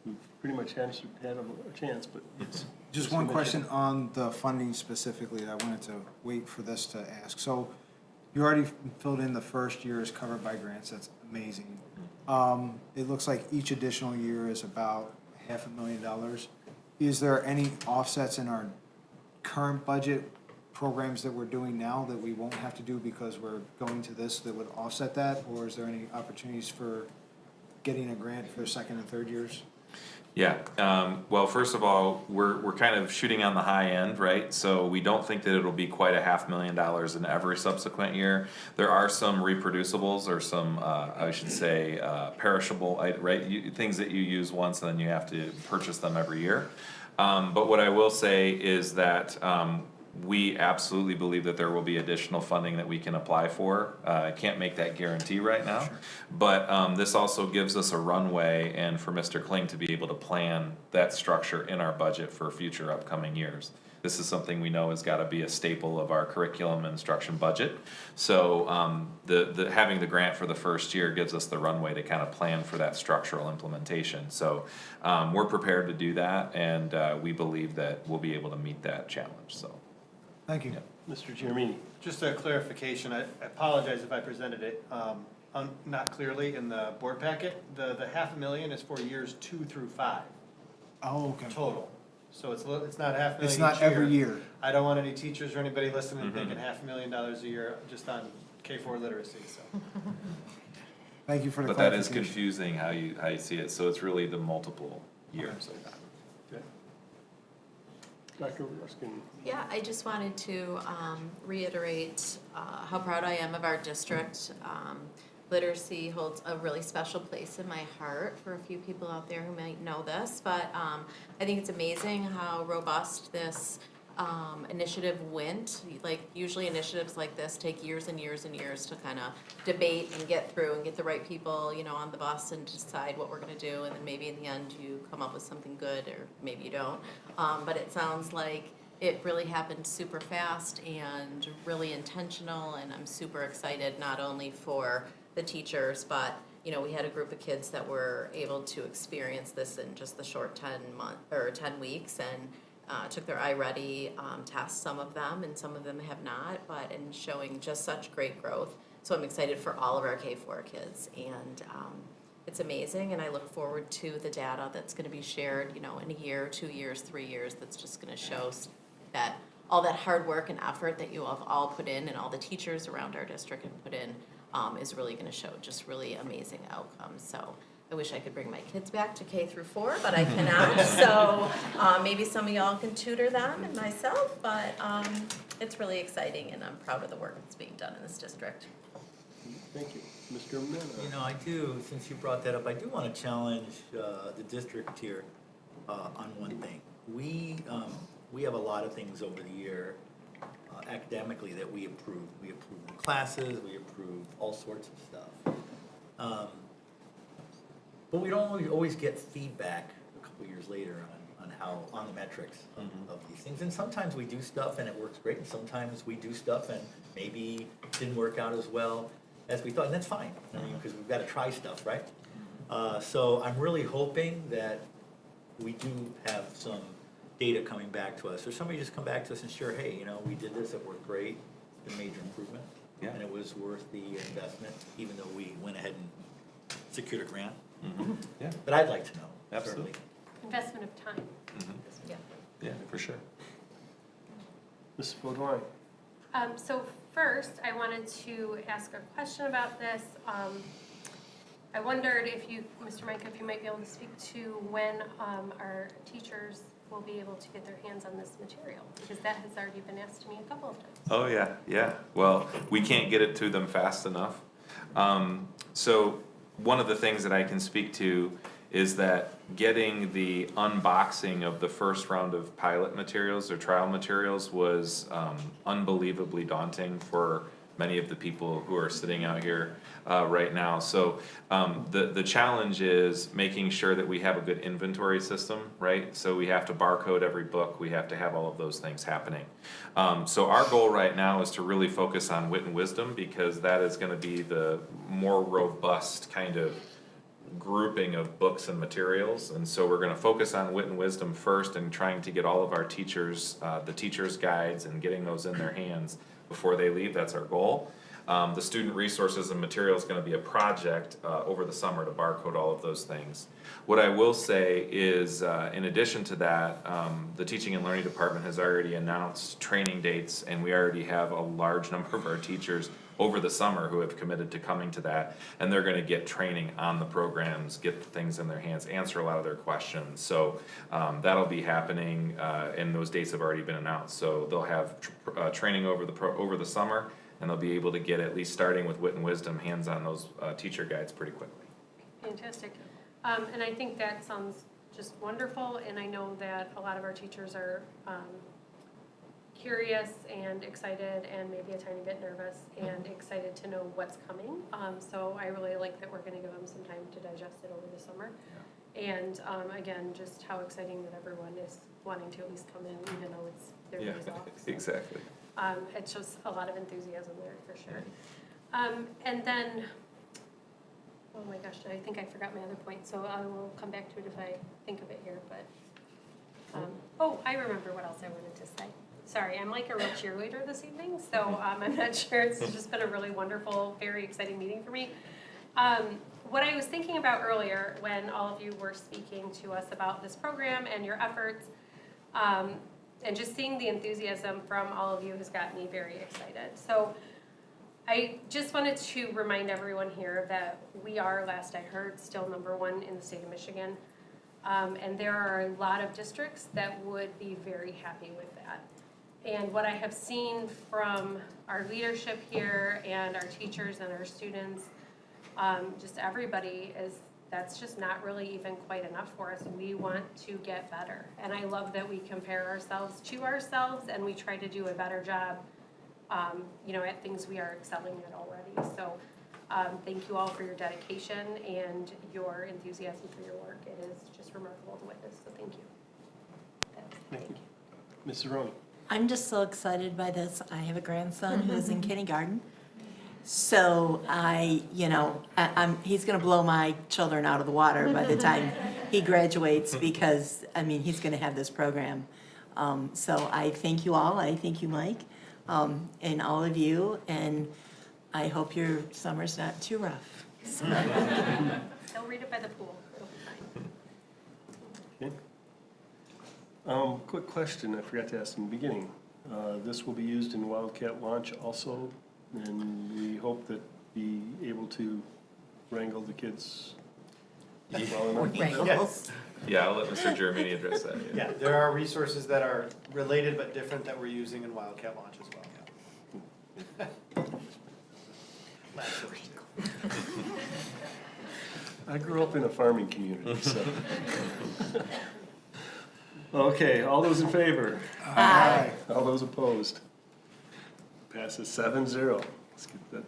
We've pretty much had a chance, but it's. Just one question on the funding specifically, I wanted to wait for this to ask. So you already filled in the first year is covered by grants, that's amazing. It looks like each additional year is about $500,000. Is there any offsets in our current budget programs that we're doing now that we won't have to do because we're going to this that would offset that? Or is there any opportunities for getting a grant for second and third years? Yeah, well, first of all, we're kind of shooting on the high end, right? So we don't think that it'll be quite $500,000 in every subsequent year. There are some reproducibles or some, I should say, perishable, right? Things that you use once and then you have to purchase them every year. But what I will say is that we absolutely believe that there will be additional funding that we can apply for. I can't make that guarantee right now. Sure. But this also gives us a runway and for Mr. Kling to be able to plan that structure in our budget for future upcoming years. This is something we know has got to be a staple of our curriculum and instruction budget. So having the grant for the first year gives us the runway to kind of plan for that structural implementation. So we're prepared to do that, and we believe that we'll be able to meet that challenge. So. Thank you. Mr. Giamini. Just a clarification, I apologize if I presented it not clearly in the board packet. The $500,000 is for years 2 through 5. Oh, okay. Total. So it's not $500,000 It's not every year. I don't want any teachers or anybody listening thinking $500,000 a year just on K-4 literacy, so. Thank you for the But that is clarification. confusing how you see it, so it's really the multiple years of that. Okay. Dr. Ruskin. Yeah, I just wanted to reiterate how proud I am of our district. Literacy holds a really special place in my heart for a few people out there who might know this, but I think it's amazing how robust this initiative went. Like, usually initiatives like this take years and years and years to kind of debate and get through and get the right people, you know, on the bus and decide what we're gonna do, and then maybe in the end you come up with something good, or maybe you don't. But it sounds like it really happened super fast and really intentional, and I'm super excited not only for the teachers, but you know, we had a group of kids that were able to experience this in just the short 10 weeks, and took their iReady test, some of them, and some of them have not, but in showing just such great growth. So I'm excited for all of our K-4 kids, and it's amazing, and I look forward to the data that's gonna be shared, you know, in a year, 2 years, 3 years, that's just gonna show that all that hard work and effort that you have all put in, and all the teachers around our district have put in, is really gonna show just really amazing outcomes. So I wish I could bring my kids back to K through 4, but I cannot. So maybe some of y'all can tutor them and myself, but it's really exciting, and I'm proud of the work that's being done in this district. Thank you. Mr. Mena. You know, I do, since you brought that up, I do want to challenge the district here on one thing. We have a lot of things over the year academically that we approve. We approve the classes, we approve all sorts of stuff. But we don't always get feedback a couple years later on the metrics of these things. And sometimes we do stuff and it works great, and sometimes we do stuff and maybe it didn't work out as well as we thought, and that's fine. I mean, because we've got to try stuff, right? So I'm really hoping that we do have some data coming back to us, or somebody just come back to us and share, hey, you know, we did this, it worked great, it's a major improvement, and it was worth the investment, even though we went ahead and secured a grant. Yeah. But I'd like to know, Absolutely. certainly. Investment of time. Yeah, for sure. Mrs. Bodwine. So first, I wanted to ask a question about this. I wondered if you, Mr. Mike, if you might be able to speak to when our teachers will be able to get their hands on this material, because that has already been asked to me a couple of times. Oh, yeah, yeah. Well, we can't get it to them fast enough. So one of the things that I can speak to is that getting the unboxing of the first round of pilot materials or trial materials was unbelievably daunting for many of the people who are sitting out here right now. So the challenge is making sure that we have a good inventory system, right? So we have to barcode every book, we have to have all of those things happening. So our goal right now is to really focus on wit and wisdom, because that is gonna be the more robust kind of grouping of books and materials. And so we're gonna focus on wit and wisdom first, and trying to get all of our teachers, the teachers' guides, and getting those in their hands before they leave. That's our goal. The student resources and material is gonna be a project over the summer to barcode all of those things. What I will say is, in addition to that, the teaching and learning department has already announced training dates, and we already have a large number of our teachers over the summer who have committed to coming to that, and they're gonna get training on the programs, get the things in their hands, answer a lot of their questions. So that'll be happening, and those dates have already been announced. So they'll have training over the summer, and they'll be able to get, at least starting with wit and wisdom, hands on those teacher guides pretty quickly. Fantastic. And I think that sounds just wonderful, and I know that a lot of our teachers are curious and excited and maybe a tiny bit nervous and excited to know what's coming. So I really like that we're gonna give them some time to digest it over the summer. And again, just how exciting that everyone is wanting to at least come in, even though it's their days off. So, Exactly. it's just a lot of enthusiasm there for sure. And then, oh my gosh, I think I forgot my other point, so I will come back to it if I think of it here, but, oh, I remember what else I wanted to say. Sorry, I'm like a real cheerleader this evening, so I'm not sure, it's just been a really wonderful, very exciting meeting for me. What I was thinking about earlier, when all of you were speaking to us about this program and your efforts, and just seeing the enthusiasm from all of you has got me very excited. So I just wanted to remind everyone here that we are, last I heard, still #1 in the state of Michigan. And there are a lot of districts that would be very happy with that. And what I have seen from our leadership here and our teachers and our students, just everybody, is that's just not really even quite enough for us. We want to get better. And I love that we compare ourselves to ourselves and we try to do a better job, at things we are excelling at already. So thank you all for your dedication and your enthusiasm for your work. It is just remarkable to witness, so thank you. Thank you. Mrs. Roney? I'm just so excited by this. I have a grandson who's in kindergarten. So he's gonna blow my children out of the water by the time he graduates, because, he's gonna have this program. So I thank you all. I thank you, Mike, and all of you, and I hope your summer's not too rough. So. They'll read it by the pool. It'll be fine. Okay. Quick question I forgot to ask in the beginning. This will be used in Wildcat launch also, and we hope that be able to wrangle the kids well enough. Yes. Yeah, I'll let Mr. Germany address that. Yeah, there are resources that are related but different that we're using in Wildcat Launch as well. I grew up in a farming community, so. Okay, all those in favor? Aye. All those opposed? Passes 7-0. Let's get that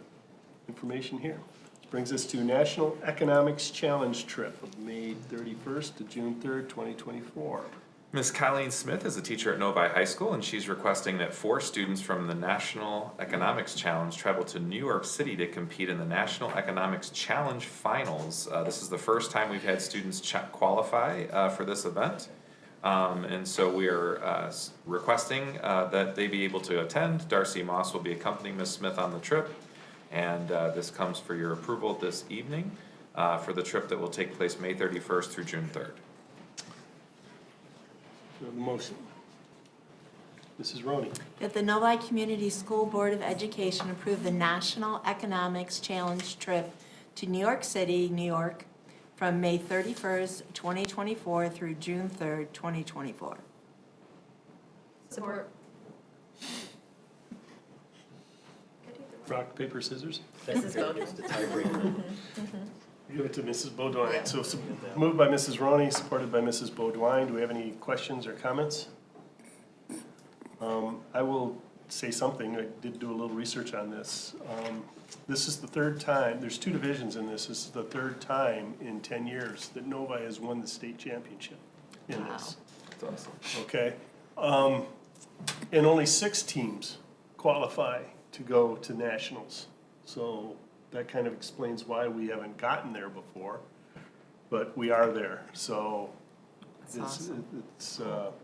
information here. This brings us to National Economics Challenge Trip of May 31st to June 3rd, 2024. Ms. Colleen Smith is a teacher at Novi High School, and she's requesting that 4 students from the National Economics Challenge travel to New York City to compete in the National Economics Challenge Finals. This is the first time we've had students qualify for this event. And so we are requesting that they be able to attend. Darcy Moss will be accompanying Ms. Smith on the trip, and this comes for your approval this evening for the trip that will take place May 31st through June 3rd. Do we have a motion? Mrs. Roney. That the Novi Community School Board of Education approve the National Economics Challenge trip to New York City, New York, from May 31st, 2024 through June 3rd, 2024. Support. Rock, paper, scissors? Mrs. Bowden. It's the tiebreaker. Give it to Mrs. Beaudoin. So moved by Mrs. Roney, supported by Mrs. Beaudoin. Do we have any questions or comments? I will say something. I did do a little research on this. This is the third time, there's two divisions in this. This is the third time in 10 years that Novi has won the state championship in this. That's awesome. Okay? And only 6 teams qualify to go to nationals. So that kind of explains why we haven't gotten there before, but we are there. So it's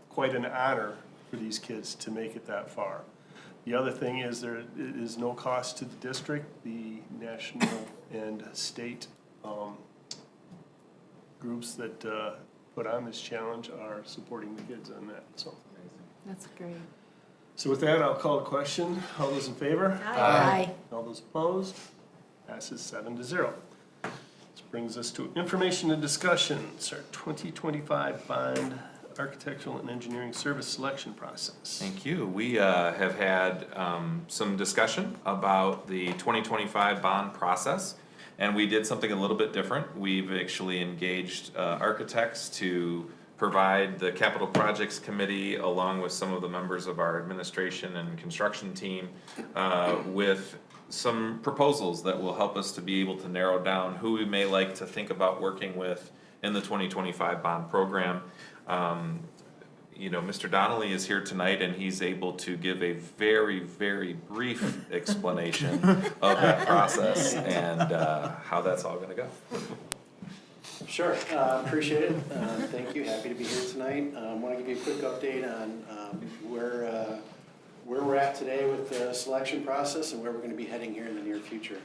quite an honor for these kids to make it that far. The other thing is there is no cost to the district. The national and state groups that put on this challenge are supporting the kids on that, so. That's great. So with that, I'll call a question. All those in favor? Aye. All those opposed? Passes 7-0. This brings us to information and discussions, our 2025 bond architectural and engineering service selection process. Thank you. We have had some discussion about the 2025 bond process, and we did something a little bit different. We've actually engaged architects to provide the capital projects committee, along with some of the members of our administration and construction team, with some proposals that will help us to be able to narrow down who we may like to think about working with in the 2025 bond program. You know, Mr. Donnelly is here tonight, and he's able to give a very, very brief explanation of that process and how that's all gonna go. Sure, appreciate it. Thank you, happy to be here tonight. Want to give you a quick update on where we're at today with the selection process and where we're going to be heading here in the near future.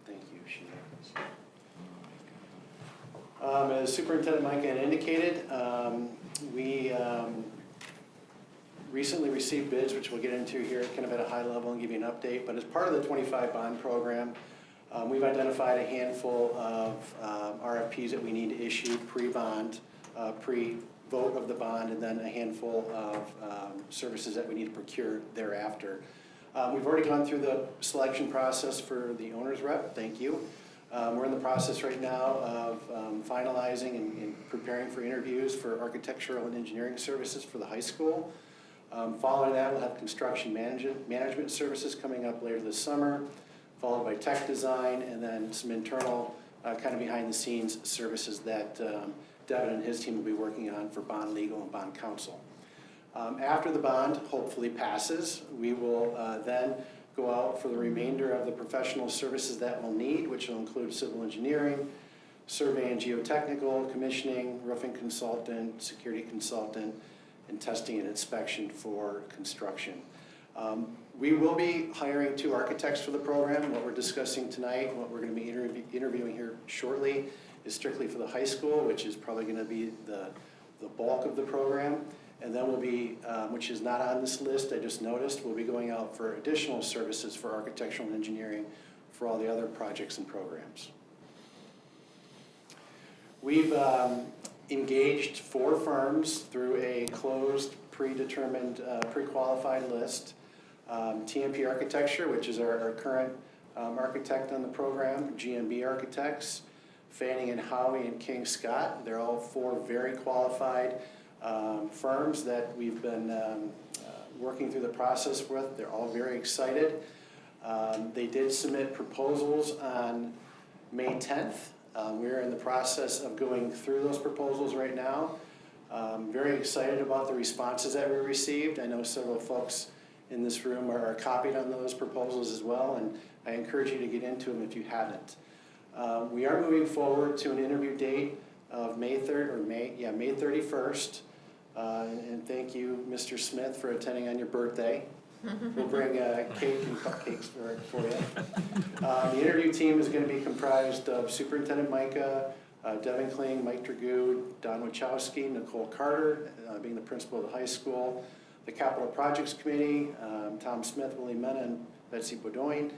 Thank you, Sheena. As Superintendent Mike had indicated, we recently received bids, which we'll get into here kind of at a high level and give you an update. But as part of the 25 bond program, we've identified a handful of RFPs that we need to issue pre-bond, pre-vote of the bond, and then a handful of services that we need to procure thereafter. We've already gone through the selection process for the owner's rep. Thank you. We're in the process right now of finalizing and preparing for interviews for architectural and engineering services for the high school. Following that, we'll have construction management services coming up later this summer, followed by tech design, and then some internal kind of behind the scenes services that Devin and his team will be working on for bond legal and bond counsel. After the bond hopefully passes, we will then go out for the remainder of the professional services that we'll need, which will include civil engineering, survey and geotechnical, commissioning, roofing consultant, security consultant, and testing and inspection for construction. We will be hiring 2 architects for the program. What we're discussing tonight, what we're going to be interviewing here shortly, is strictly for the high school, which is probably going to be the bulk of the program. And then we'll be, which is not on this list, I just noticed, we'll be going out for additional services for architectural and engineering for all the other projects and programs. We've engaged 4 firms through a closed, predetermined, pre-qualified list. TMP Architecture, which is our current architect on the program, GMB Architects, Fanning and Howie and King Scott. They're all 4 very qualified firms that we've been working through the process with. They're all very excited. They did submit proposals on May 10th. We're in the process of going through those proposals right now. Very excited about the responses that we received. I know several folks in this room are copied on those proposals as well, and I encourage you to get into them if you haven't. We are moving forward to an interview date of May 31st. And thank you, Mr. Smith, for attending on your birthday. We'll bring cake and cupcakes for you. The interview team is going to be comprised of Superintendent Micah, Devin Kling, Mike Dragoo, Don Wachowski, Nicole Carter, being the principal of the high school, the Capital Projects Committee, Tom Smith, Willie Mena, and Betsy Bodoin,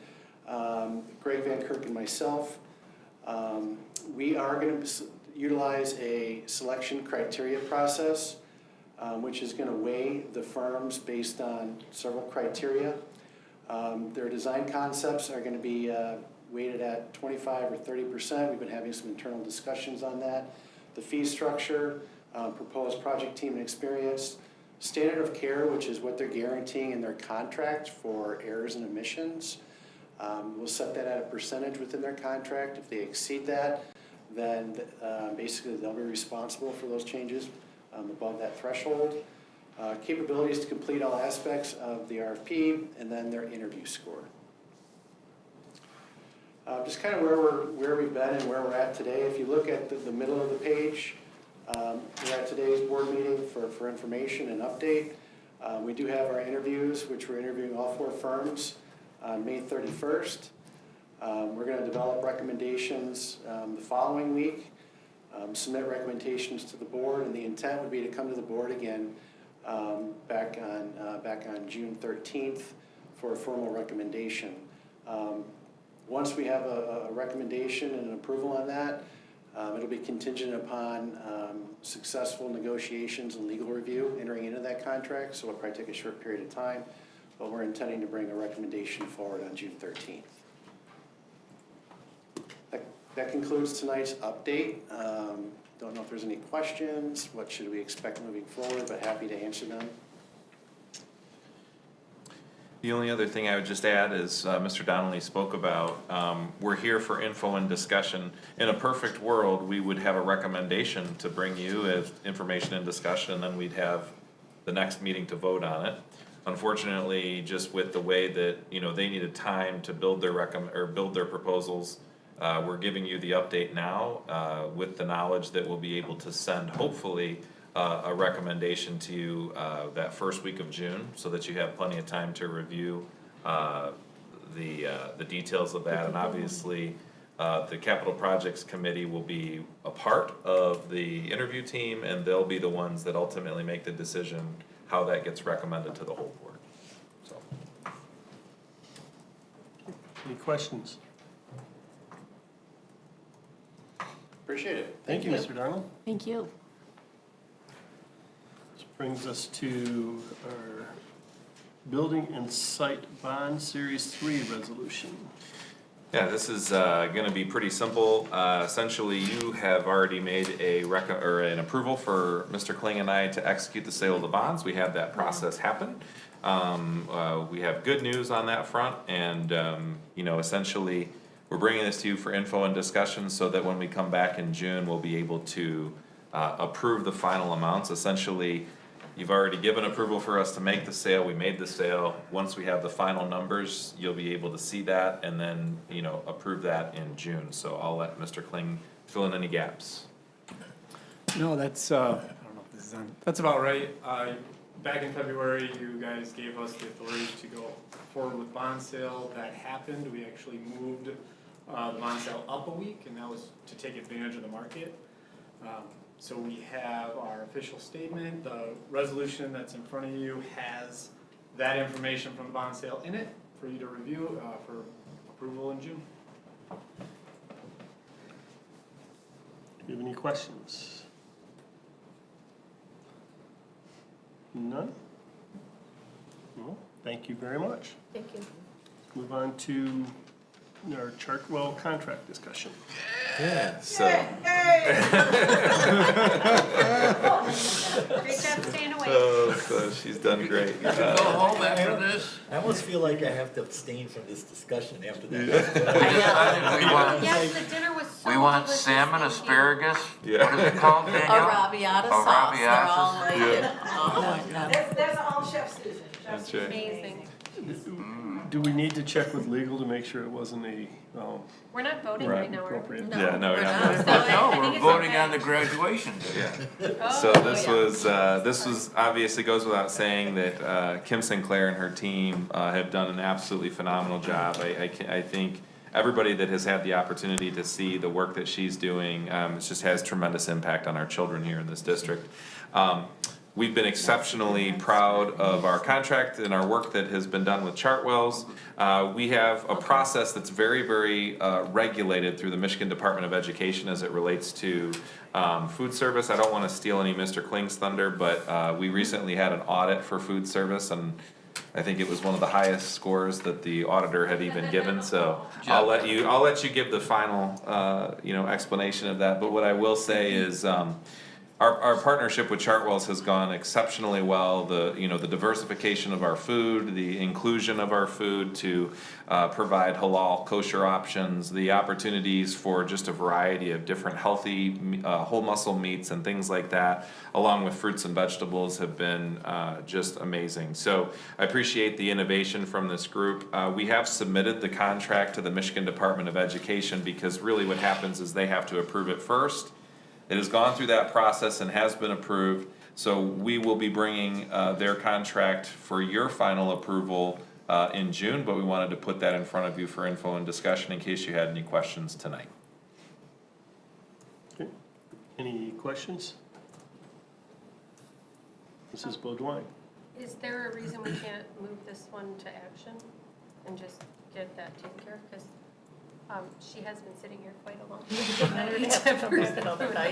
Greg Van Kirk, and myself. We are going to utilize a selection criteria process, which is going to weigh the firms based on several criteria. Their design concepts are going to be weighted at 25 or 30%. We've been having some internal discussions on that. The fee structure, proposed project team and experience, standard of care, which is what they're guaranteeing in their contract for errors and omissions. We'll set that at a percentage within their contract. If they exceed that, then basically they'll be responsible for those changes above that threshold. Capabilities to complete all aspects of the RFP, and then their interview score. Just kind of where we've been and where we're at today. If you look at the middle of the page, we're at today's board meeting for information and update. We do have our interviews, which we're interviewing all 4 firms on May 31st. We're going to develop recommendations the following week, submit recommendations to the board, and the intent would be to come to the board again back on June 13th for a formal recommendation. Once we have a recommendation and an approval on that, it'll be contingent upon successful negotiations and legal review entering into that contract, so it'll probably take a short period of time, but we're intending to bring a recommendation forward on June 13th. That concludes tonight's update. Don't know if there's any questions. What should we expect moving forward, but happy to answer them. The only other thing I would just add is Mr. Donnelly spoke about, we're here for info and discussion. In a perfect world, we would have a recommendation to bring you as information and discussion, and then we'd have the next meeting to vote on it. Unfortunately, just with the way that, they needed time to build their build their proposals, we're giving you the update now with the knowledge that we'll be able to send, hopefully, a recommendation to you that first week of June, so that you have plenty of time to review the details of that. And obviously, the Capital Projects Committee will be a part of the interview team, and they'll be the ones that ultimately make the decision how that gets recommended to the whole board. So, Any questions? Appreciate it. Thank you, Mr. Darnell. Thank you. This brings us to our Building and Site Bond Series 3 resolution. yeah, this is gonna be pretty simple. Essentially, you have already made an approval for Mr. Kling and I to execute the sale of the bonds. We had that process happen. We have good news on that front, and, essentially, we're bringing this to you for info and discussion so that when we come back in June, we'll be able to approve the final amounts. Essentially, you've already given approval for us to make the sale. We made the sale. Once we have the final numbers, you'll be able to see that and then, approve that in June. So I'll let Mr. Kling fill in any gaps. No, that's, I don't know if this is on, that's about right. Back in February, you guys gave us the authority to go forward with bond sale. That happened. We actually moved the bond sale up a week, and that was to take advantage of the market. So we have our official statement. The resolution that's in front of you has that information from the bond sale in it for you to review for approval in June. Do you have any questions? None? Well, thank you very much. Thank you. Let's move on to our Chartwell contract discussion. Yeah, so. Great job staying awake. Oh, so she's done great. Go home after this. I almost feel like I have to abstain from this discussion after that. Yes, the dinner was so We want delicious, salmon, thank you. asparagus, Yeah. what is it called, A Danielle? Rabiata sauce, they're all Arrabbiata. like, Yeah. oh my God. That's all Chef Susan. That's Chef's right. amazing. Do we need to check with legal to make sure it wasn't a, We're not voting right now, are we? appropriate? Yeah, no, we're not. So I No, think we're it's voting okay. on the graduation. Yeah. So this was obviously goes without saying that Kim Sinclair and her team have done an absolutely phenomenal job. I think everybody that has had the opportunity to see the work that she's doing, it just has tremendous impact on our children here in this district. We've been exceptionally proud of our contract and our work that has been done with Chartwells. We have a process that's very, very regulated through the Michigan Department of Education as it relates to food service. I don't want to steal any Mr. Kling's thunder, but we recently had an audit for food service, and I think it was one of the highest scores that the auditor had even given. So I'll let you give the final explanation of that. But what I will say is. Our partnership with Chartwells has gone exceptionally well. The diversification of our food, the inclusion of our food to provide halal kosher options, the opportunities for just a variety of different healthy whole muscle meats and things like that, along with fruits and vegetables, have been just amazing. So I appreciate the innovation from this group. We have submitted the contract to the Michigan Department of Education because really what happens is they have to approve it first. It has gone through that process and has been approved, so we will be bringing their contract for your final approval in June, but we wanted to put that in front of you for info and discussion in case you had any questions tonight. Okay. Any questions? Mrs. Beaudoin? Is there a reason we can't move this one to action and just get that taken care of? Because she has been sitting here quite a long time.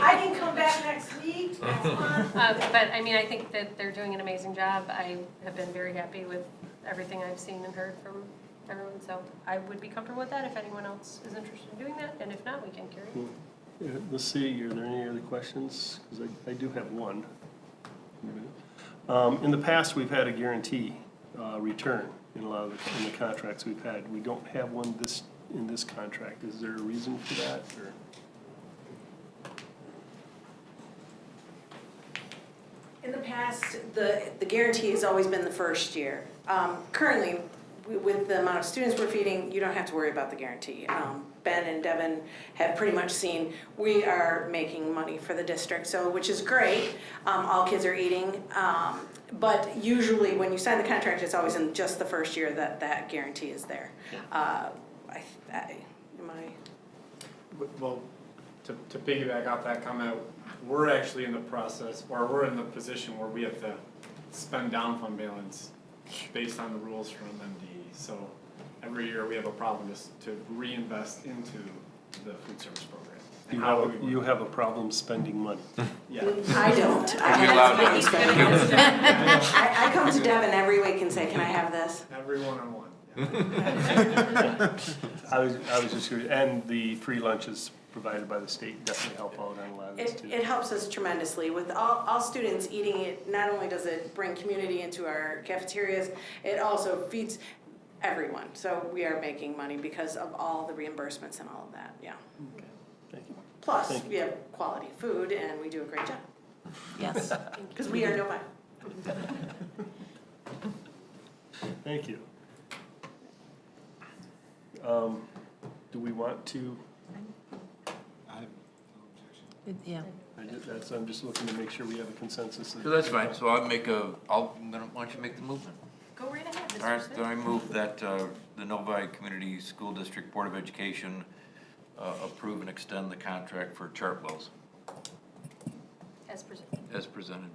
I can come back next week. But I mean, I think that they're doing an amazing job. I have been very happy with everything I've seen and heard from everyone. So I would be comfortable with that if anyone else is interested in doing that. And if not, we can carry it. Yeah, let's see, are there any other questions? Because I do have one. In the past, we've had a guarantee return in a lot of the contracts we've had. We don't have one in this contract. Is there a reason for that, or? In the past, the guarantee has always been the first year. Currently, with the amount of students we're feeding, you don't have to worry about the guarantee. Ben and Devin have pretty much seen we are making money for the district, so which is great. All kids are eating, but usually when you sign the contract, it's always in just the first year that guarantee is there. Well, to piggyback off that comment, we're actually in the process, or we're in the position where we have to spend down fund balance based on the rules from MDE. So every year we have a problem just to reinvest into the food service program. You have a problem spending money. Yeah. I don't. Are we allowed to? I come to Devin every week and say, can I have this? Every one-on-one. I was just curious, and the free lunches provided by the state definitely help out on a lot of this too. It helps us tremendously. With all students eating it, not only does it bring community into our cafeterias, it also feeds everyone. So we are making money because of all the reimbursements and all of that, yeah. Okay, thank you. Plus, we have quality food and we do a great job. Yes, because we are Novi. Thank you. Do we want to? Yeah. I'm just looking to make sure we have a consensus. So that's fine, so why don't you make the movement? Go right ahead, Mr. All right, Smith. then I move that the Novi Community School District Board of Education approve and extend the contract for Chartwells As presented. as presented.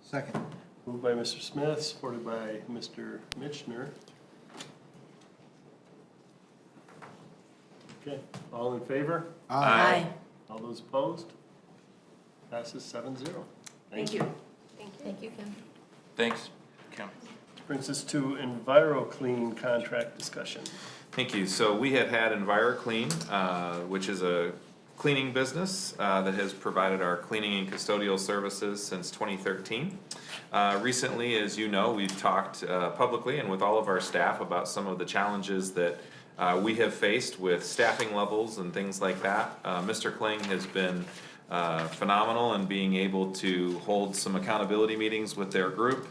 Second. Moved by Mr. Smith, supported by Mr. Mitchner. Okay, all in favor? Aye. All those opposed? Passes 7-0. Thank you. Thank you, Kim. Thanks, Kim. Brings us to EnviroClean contract discussion. Thank you. So we have had EnviroClean, which is a cleaning business that has provided our cleaning and custodial services since 2013. Recently, as you know, we've talked publicly and with all of our staff about some of the challenges that we have faced with staffing levels and things like that. Mr. Kling has been phenomenal in being able to hold some accountability meetings with their group.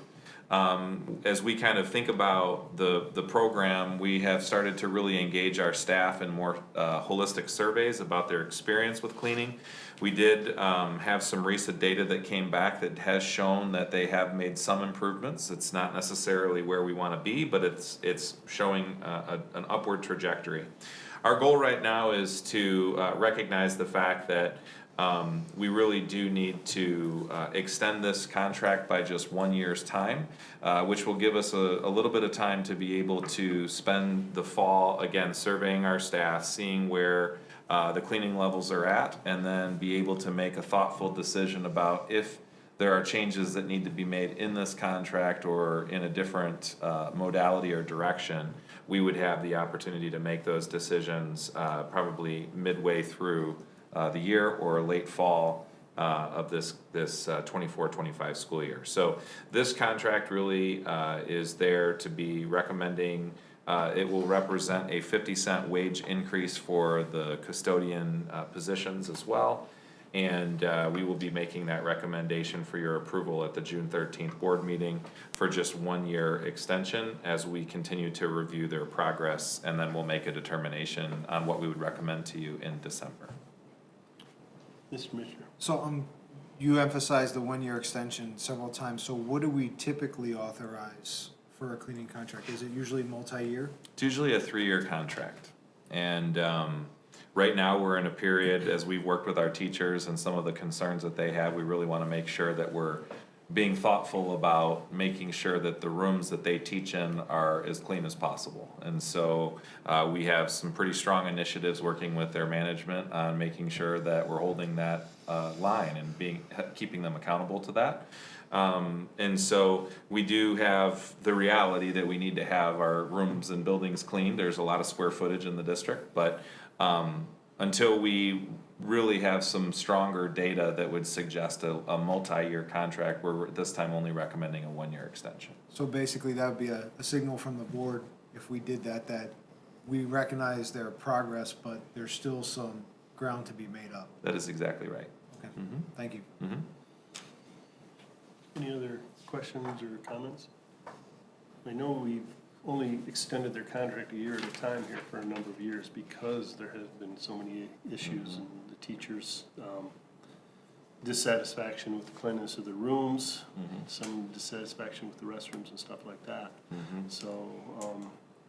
As we kind of think about the program, we have started to really engage our staff in more holistic surveys about their experience with cleaning. We did have some recent data that came back that has shown that they have made some improvements. It's not necessarily where we want to be, but it's showing an upward trajectory. Our goal right now is to recognize the fact that we really do need to extend this contract by just 1 year's time, which will give us a little bit of time to be able to spend the fall, again, surveying our staff, seeing where the cleaning levels are at, and then be able to make a thoughtful decision about if there are changes that need to be made in this contract or in a different modality or direction. We would have the opportunity to make those decisions probably midway through the year or late fall of this 24-25 school year. So this contract really is there to be recommending. It will represent a 50-cent wage increase for the custodian positions as well. And we will be making that recommendation for your approval at the June 13th board meeting for just 1 year extension as we continue to review their progress, and then we'll make a determination on what we would recommend to you in December. Mr. Commissioner. So, you emphasized the 1 year extension several times, so what do we typically authorize for a cleaning contract? Is it usually multi-year? It's usually a 3-year contract. And right now, we're in a period, as we've worked with our teachers and some of the concerns that they have, we really want to make sure that we're being thoughtful about making sure that the rooms that they teach in are as clean as possible. And so we have some pretty strong initiatives working with their management on making sure that we're holding that line and keeping them accountable to that. And so we do have the reality that we need to have our rooms and buildings cleaned. There's a lot of square footage in the district, but until we really have some stronger data that would suggest a multi-year contract, we're this time only recommending a 1 year extension. So basically, that would be a signal from the board, if we did that we recognize their progress, but there's still some ground to be made up. That is exactly right. Okay, thank you. Any other questions or comments? I know we've only extended their contract a year at a time here for a number of years because there have been so many issues and the teachers' dissatisfaction with the cleanliness of the rooms, some dissatisfaction with the restrooms and stuff like that. So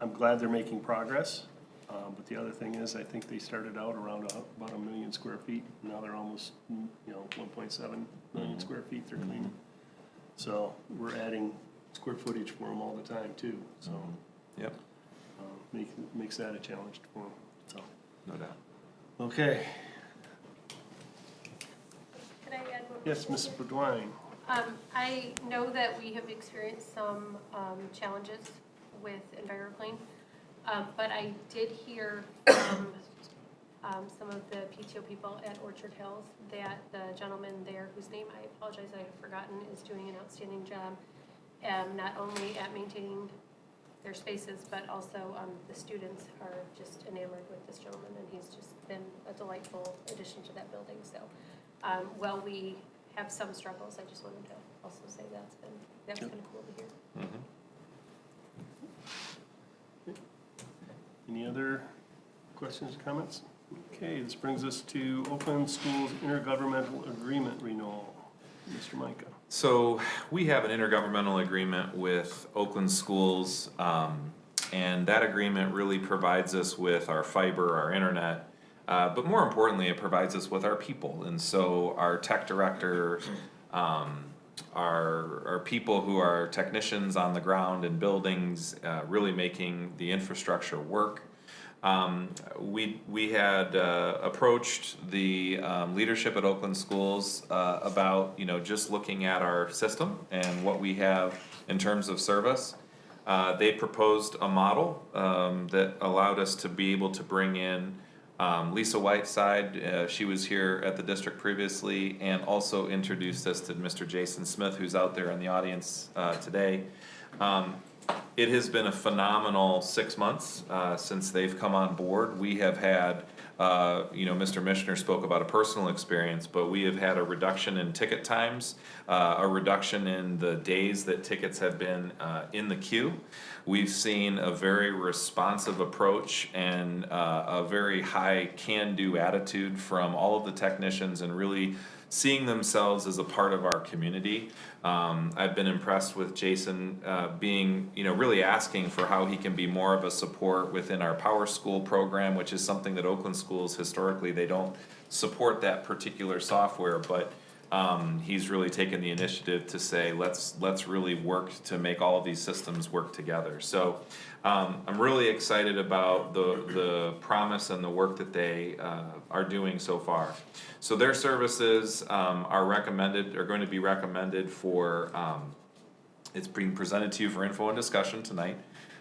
I'm glad they're making progress. But the other thing is, I think they started out around about 1 million square feet. Now they're almost, 1.7 million square feet they're cleaning. So we're adding square footage for them all the time too. So yep, makes that a challenge for them. So no doubt. Okay. Can I add one? Yes, Ms. Bedwine. I know that we have experienced some challenges with EnviroClean, but I did hear from some of the PTO people at Orchard Hills that the gentleman there, whose name I apologize I have forgotten, is doing an outstanding job, not only at maintaining their spaces, but also the students are just enamored with this gentleman, and he's just been a delightful addition to that building. So while we have some struggles, I just wanted to also say that was kind of cool to hear. Any other questions, comments? Okay, this brings us to Oakland Schools Intergovernmental Agreement Renewal. Mr. Micah. So we have an intergovernmental agreement with Oakland Schools, and that agreement really provides us with our fiber, our internet, but more importantly, it provides us with our people. And so our tech director, our people who are technicians on the ground in buildings, really making the infrastructure work. We had approached the leadership at Oakland Schools about just looking at our system and what we have in terms of service. They proposed a model that allowed us to be able to bring in Lisa Whiteside. She was here at the district previously, and also introduced us to Mr. Jason Smith, who's out there in the audience today. It has been a phenomenal 6 months since they've come on board. We have had Mr. Mishner spoke about a personal experience, but we have had a reduction in ticket times, a reduction in the days that tickets have been in the queue. We've seen a very responsive approach and a very high can-do attitude from all of the technicians, and really seeing themselves as a part of our community. I've been impressed with Jason being, really asking for how he can be more of a support within our Power School program, which is something that Oakland schools historically, they don't support that particular software, but he's really taken the initiative to say, let's really work to make all of these systems work together. So I'm really excited about the promise and the work that they are doing so far. So their services are going to be recommended for, it's being presented to you for info and discussion tonight.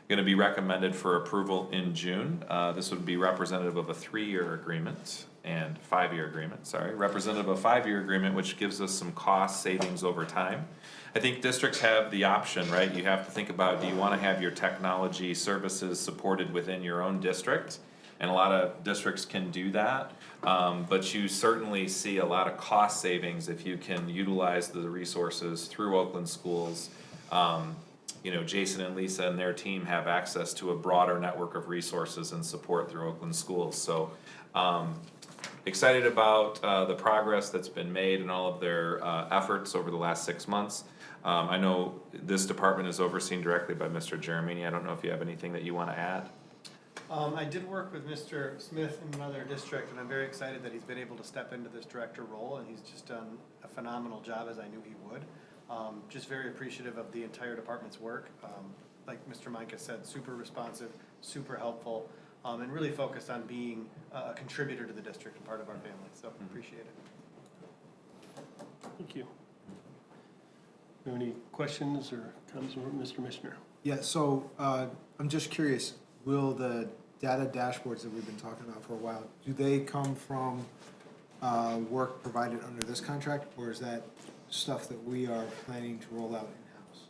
Going to be recommended for approval in June. This would be representative of a 3-year agreement and 5-year agreement, representative of a 5-year agreement, which gives us some cost savings over time. I think districts have the option, right? You have to think about, do you want to have your technology services supported within your own district? And a lot of districts can do that, but you certainly see a lot of cost savings if you can utilize the resources through Oakland schools. Jason and Lisa and their team have access to a broader network of resources and support through Oakland schools. So excited about the progress that's been made and all of their efforts over the last 6 months. I know this department is overseen directly by Mr. Jeremini. I don't know if you have anything that you want to add. I did work with Mr. Smith in another district, and I'm very excited that he's been able to step into this director role, and he's just done a phenomenal job, as I knew he would. Just very appreciative of the entire department's work. Like Mr. Micah said, super responsive, super helpful, and really focused on being a contributor to the district and part of our family, so appreciate it. Thank you. Do you have any questions or comments from Mr. Mishner? Yeah, so I'm just curious, will the data dashboards that we've been talking about for a while, do they come from work provided under this contract, or is that stuff that we are planning to roll out in-house?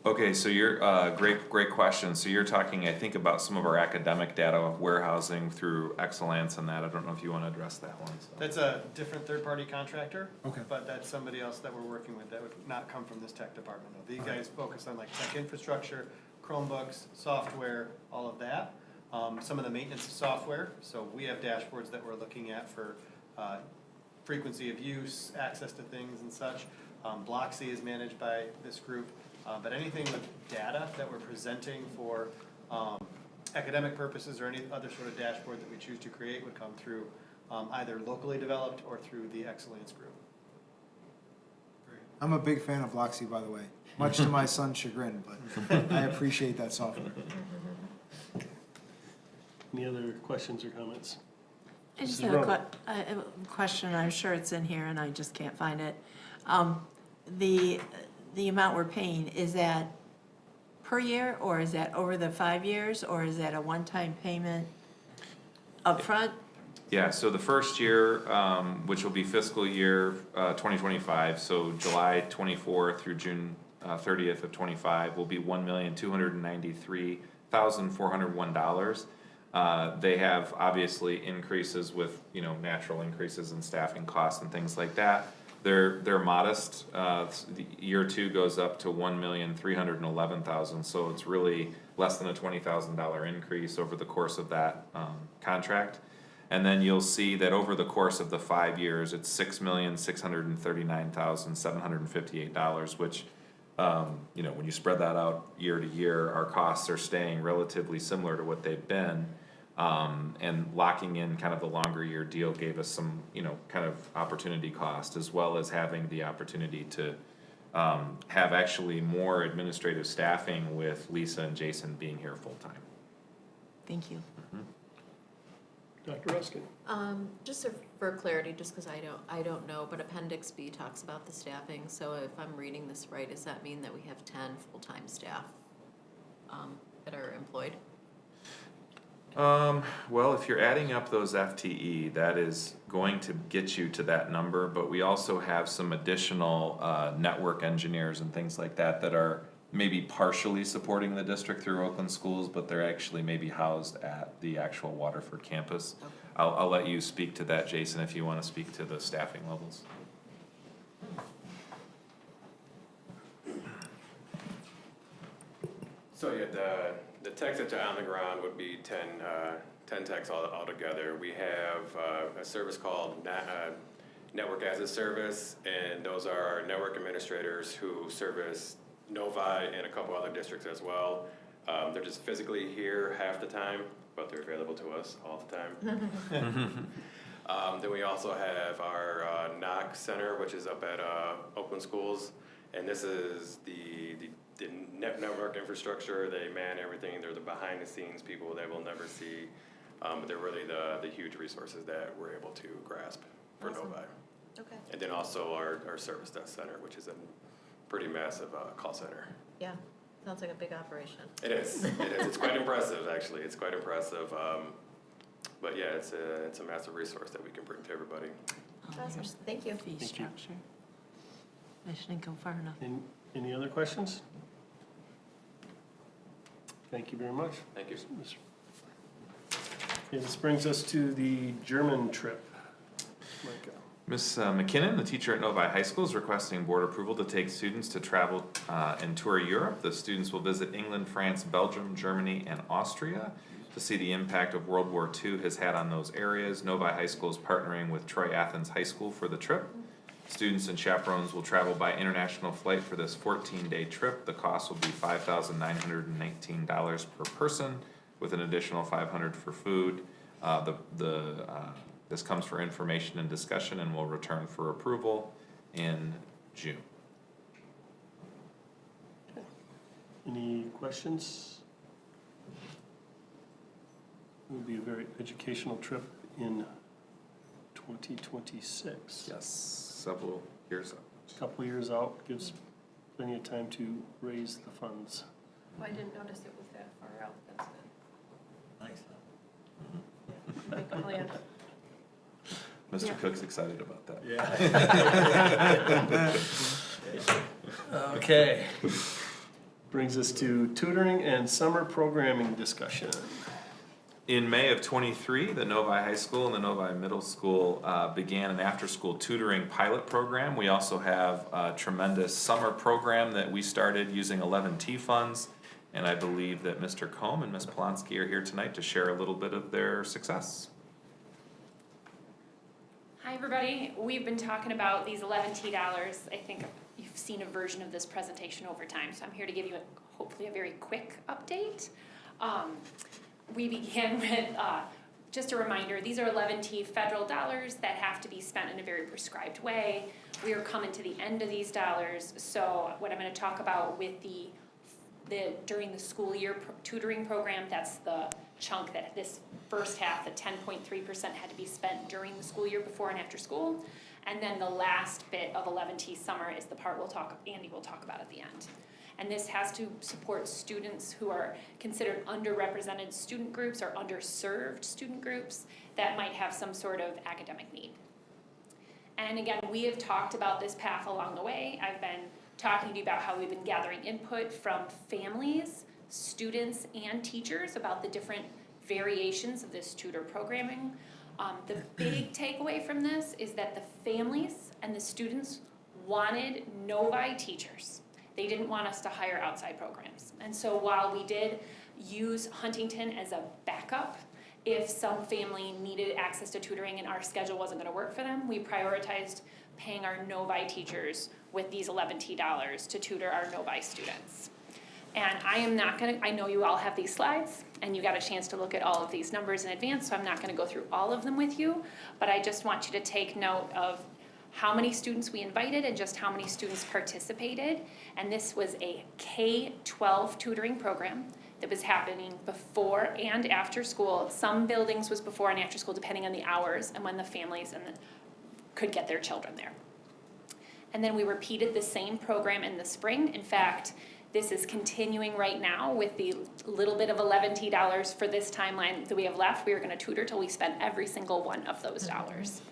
Okay, so you're, great question. So you're talking, I think, about some of our academic data warehousing through Excellence and that. I don't know if you want to address that one. So. That's a different third-party contractor. Okay. But that's somebody else that we're working with that would not come from this tech department. No, these guys focus on like tech infrastructure, Chromebooks, software, all of that. Some of the maintenance of software. So we have dashboards that we're looking at for frequency of use, access to things and such. Blocksy is managed by this group. But anything with data that we're presenting for academic purposes or any other sort of dashboard that we choose to create would come through either locally developed or through the Excellence group. I'm a big fan of Blocksy, by the way, much to my son's chagrin, but I appreciate that software. Any other questions or comments? I just Mrs. have Rowe. a question, I'm sure it's in here and I just can't find it. The amount we're paying, is that per year, or is that over the 5 years, or is that a one-time payment upfront? Yeah, so the first year, which will be fiscal year 2025, so July 24 through June 30th of 25, will be $1,293,401. They have obviously increases with, natural increases in staffing costs and things like that. They're modest. The year 2 goes up to $1,311,000, so it's really less than a $20,000 increase over the course of that contract. And then you'll see that over the course of the 5 years, it's $6,639,758, which, when you spread that out year to year, our costs are staying relatively similar to what they've been. And locking in kind of the longer year deal gave us some, kind of opportunity cost, as well as having the opportunity to have actually more administrative staffing with Lisa and Jason being here full-time. Thank you. Dr. Ruskin? Just for clarity, just because I don't know, but Appendix B talks about the staffing, so if I'm reading this right, does that mean that we have 10 full-time staff that are employed? Well, if you're adding up those FTE, that is going to get you to that number, but we also have some additional network engineers and things like that that are maybe partially supporting the district through Oakland schools, but they're actually maybe housed at the actual Waterford campus. I'll let you speak to that, Jason, if you wanna speak to the staffing levels. So yeah, the techs that are on the ground would be 10 techs altogether. We have a service called Network as a Service, and those are our network administrators who service Novi and a couple other districts as well. They're just physically here half the time, but they're available to us all the time. Then we also have our NOC Center, which is up at Oakland Schools, and this is the network infrastructure. They man everything. They're the behind the scenes people that we'll never see, but they're really the huge resources that we're able to grasp for Awesome. Novi. Okay. And then also our service desk center, which is a pretty massive call center. Yeah, sounds like a big operation. It is. It's quite impressive, actually. It's quite impressive. But yeah, it's a massive resource that we can bring to everybody. Awesome. Thank you. Fee structure. I shouldn't go far enough. Any other questions? Thank you very much. Thank you. Okay, this brings us to the German trip. Micah. Ms. McKinnon, the teacher at Novi High School, is requesting board approval to take students to travel and tour Europe. The students will visit England, France, Belgium, Germany, and Austria to see the impact of World War II has had on those areas. Novi High School is partnering with Troy Athens High School for the trip. Students and chaperones will travel by international flight for this 14-day trip. The cost will be $5,919 per person, with an additional $500 for food. This comes for information and discussion and will return for approval in June. Any questions? It will be a very educational trip in 2026. Yes, several years out. Couple years out, gives plenty of time to raise the funds. Oh, I didn't notice it was that far out, that's good. Nice, Big plan. Mr. Yeah. Cook's excited about that. Yeah. Okay. Brings us to tutoring and summer programming discussion. In May of '23, the Novi High School and the Novi Middle School began an after-school tutoring pilot program. We also have a tremendous summer program that we started using 11T funds. And I believe that Mr. Combe and Ms. Polonsky are here tonight to share a little bit of their success. Hi, everybody. We've been talking about these $11T. I think you've seen a version of this presentation over time, so I'm here to give you hopefully a very quick update. We began with, just a reminder, these are 11T federal dollars that have to be spent in a very prescribed way. We are coming to the end of these dollars, so what I'm going to talk about with the during the school year tutoring program, that's the chunk that this first half, the 10.3% had to be spent during the school year before and after school. And then the last bit of 11T summer is the part Andy will talk about at the end. And this has to support students who are considered underrepresented student groups or underserved student groups that might have some sort of academic need. And again, we have talked about this path along the way. I've been talking to you about how we've been gathering input from families, students, and teachers about the different variations of this tutor programming. The big takeaway from this is that the families and the students wanted Novi teachers. They didn't want us to hire outside programs. And so while we did use Huntington as a backup, if some family needed access to tutoring and our schedule wasn't going to work for them, we prioritized paying our Novi teachers with these $11T to tutor our Novi students. And I know you all have these slides, and you got a chance to look at all of these numbers in advance, so I'm not gonna go through all of them with you, but I just want you to take note of how many students we invited and just how many students participated. And this was a K-12 tutoring program that was happening before and after school. Some buildings was before and after school, depending on the hours and when the families could get their children there. And then we repeated the same program in the spring. In fact, this is continuing right now with the little bit of $11T for this timeline that we have left. We are going to tutor till we spend every single one of those dollars.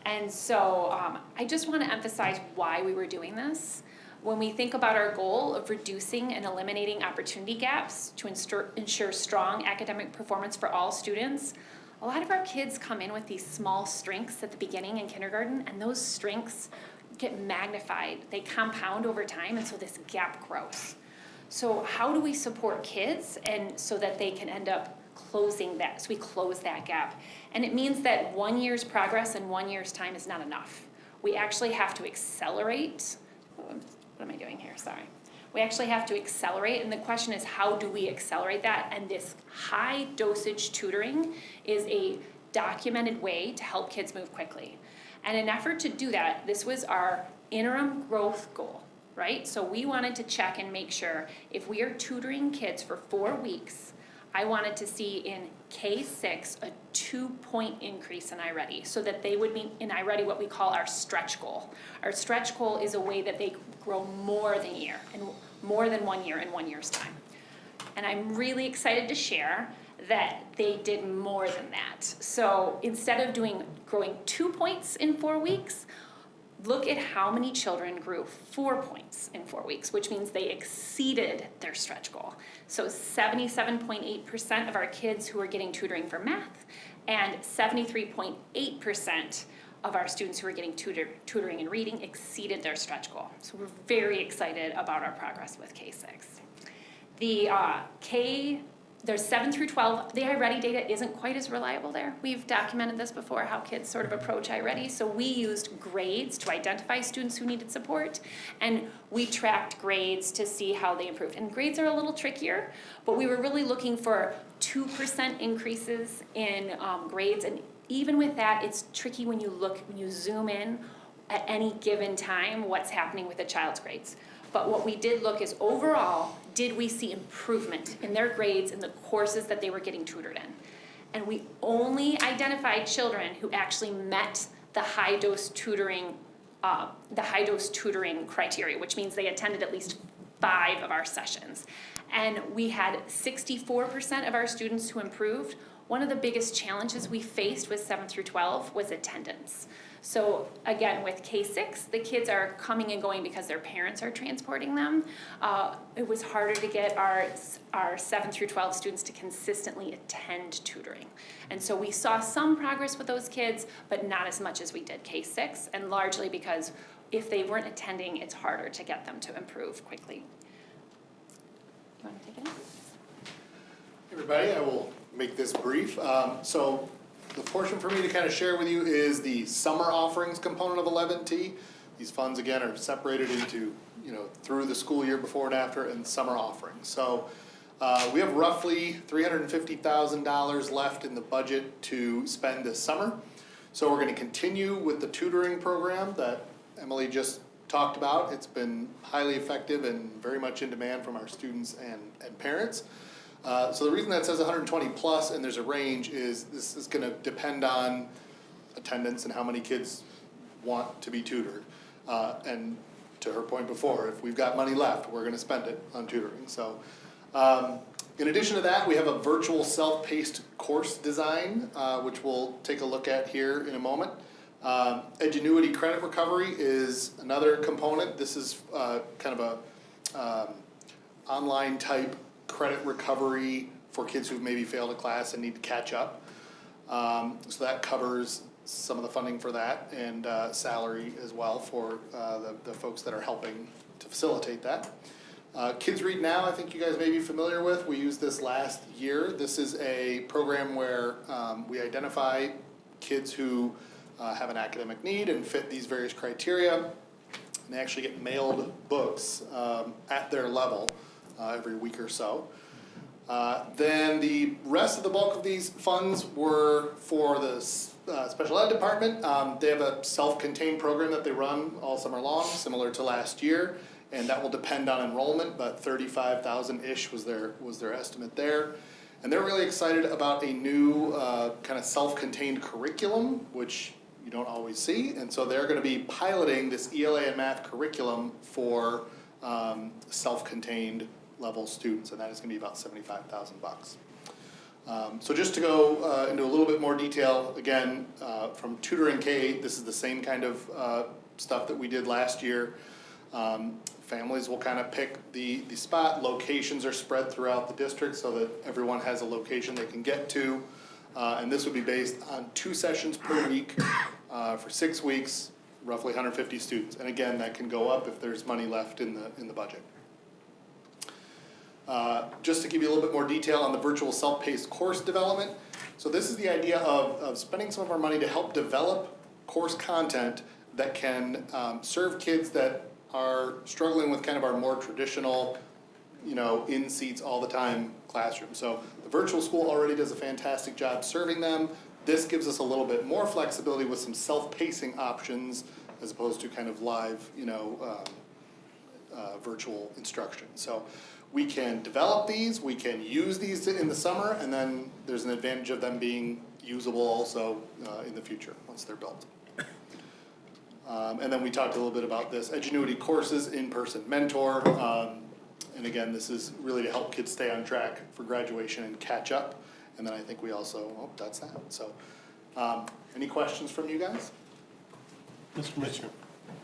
And so I just want to emphasize why we were doing this. when we think about our goal of reducing and eliminating opportunity gaps to ensure strong academic performance for all students, a lot of our kids come in with these small strengths at the beginning in kindergarten, and those strengths get magnified. They compound over time, and so this gap grows. So how do we support kids and so that they can end up closing that, so we close that gap? And it means that 1 year's progress in 1 year's time is not enough. We actually have to accelerate. What am I doing here? Sorry. We actually have to accelerate, and the question is, how do we accelerate that? And this high dosage tutoring is a documented way to help kids move quickly. And in an effort to do that, this was our interim growth goal, right? So we wanted to check and make sure if we are tutoring kids for 4 weeks, I wanted to see in K6 a 2-point increase in iReady, so that they would be in iReady what we call our stretch goal. Our stretch goal is a way that they grow more than 1 year in 1 year's time. And I'm really excited to share that they did more than that. So instead of growing 2 points in 4 weeks, look at how many children grew 4 points in 4 weeks, which means they exceeded their stretch goal. So 77.8% of our kids who are getting tutoring for math, and 73.8% of our students who are getting tutoring in reading exceeded their stretch goal. So we're very excited about our progress with K6. There's 7 through 12, the iReady data isn't quite as reliable there. We've documented this before, how kids sort of approach iReady. So we used grades to identify students who needed support, and we tracked grades to see how they improved. And grades are a little trickier, but we were really looking for 2% increases in grades. And even with that, it's tricky when you zoom in at any given time, what's happening with a child's grades. But what we did look is overall, did we see improvement in their grades in the courses that they were getting tutored in? And we only identified children who actually met the high dose tutoring criteria, which means they attended at least 5 of our sessions. And we had 64% of our students who improved. One of the biggest challenges we faced with 7 through 12 was attendance. So again, with K6, the kids are coming and going because their parents are transporting them. It was harder to get our 7 through 12 students to consistently attend tutoring. And so we saw some progress with those kids, but not as much as we did K6, and largely because if they weren't attending, it's harder to get them to improve quickly. You want to take it? Everybody, I will make this brief. So the portion for me to kind of share with you is the summer offerings component of 11T. These funds, again, are separated into, through the school year before and after, and summer offerings. So we have roughly $350,000 left in the budget to spend this summer. So we're going to continue with the tutoring program that Emily just talked about. It's been highly effective and very much in demand from our students and parents. So the reason that says 120 plus and there's a range is this is going to depend on attendance and how many kids want to be tutored. And to her point before, if we've got money left, we're going to spend it on tutoring. So in addition to that, we have a virtual self-paced course design, which we'll take a look at here in a moment. Edgenuity credit recovery is another component. This is kind of a online type credit recovery for kids who've maybe failed a class and need to catch up. So that covers some of the funding for that, and salary as well for the folks that are helping to facilitate that. Kids Read Now, I think you guys may be familiar with. We used this last year. This is a program where we identify kids who have an academic need and fit these various criteria, and they actually get mailed books at their level every week or so. Then the rest of the bulk of these funds were for the special ed department. They have a self-contained program that they run all summer long, similar to last year, and that will depend on enrollment, but 35,000-ish was their estimate there. And they're really excited about a new kind of self-contained curriculum, which you don't always see, and so they're going to be piloting this ELA and math curriculum for self-contained level students, and that is going to be about $75,000. So just to go into a little bit more detail, again, from tutoring K-8, this is the same kind of stuff that we did last year. families will kind of pick the spot. Locations are spread throughout the district so that everyone has a location they can get to. And this would be based on 2 sessions per week for 6 weeks, roughly 150 students. And again, that can go up if there's money left in the budget. Just to give you a little bit more detail on the virtual self-paced course development. So this is the idea of spending some of our money to help develop course content that can serve kids that are struggling with kind of our more traditional, in seats all the time classroom. So the virtual school already does a fantastic job serving them. This gives us a little bit more flexibility with some self-pacing options as opposed to kind of live, virtual instruction. So we can develop these, we can use these in the summer, and then there's an advantage of them being usable also in the future once they're built. And then we talked a little bit about this, Edgenuity courses, in-person mentor. And again, this is really to help kids stay on track for graduation and catch up. And then I think we also, that's that. So, any questions from you guys? Mr. Mitchell.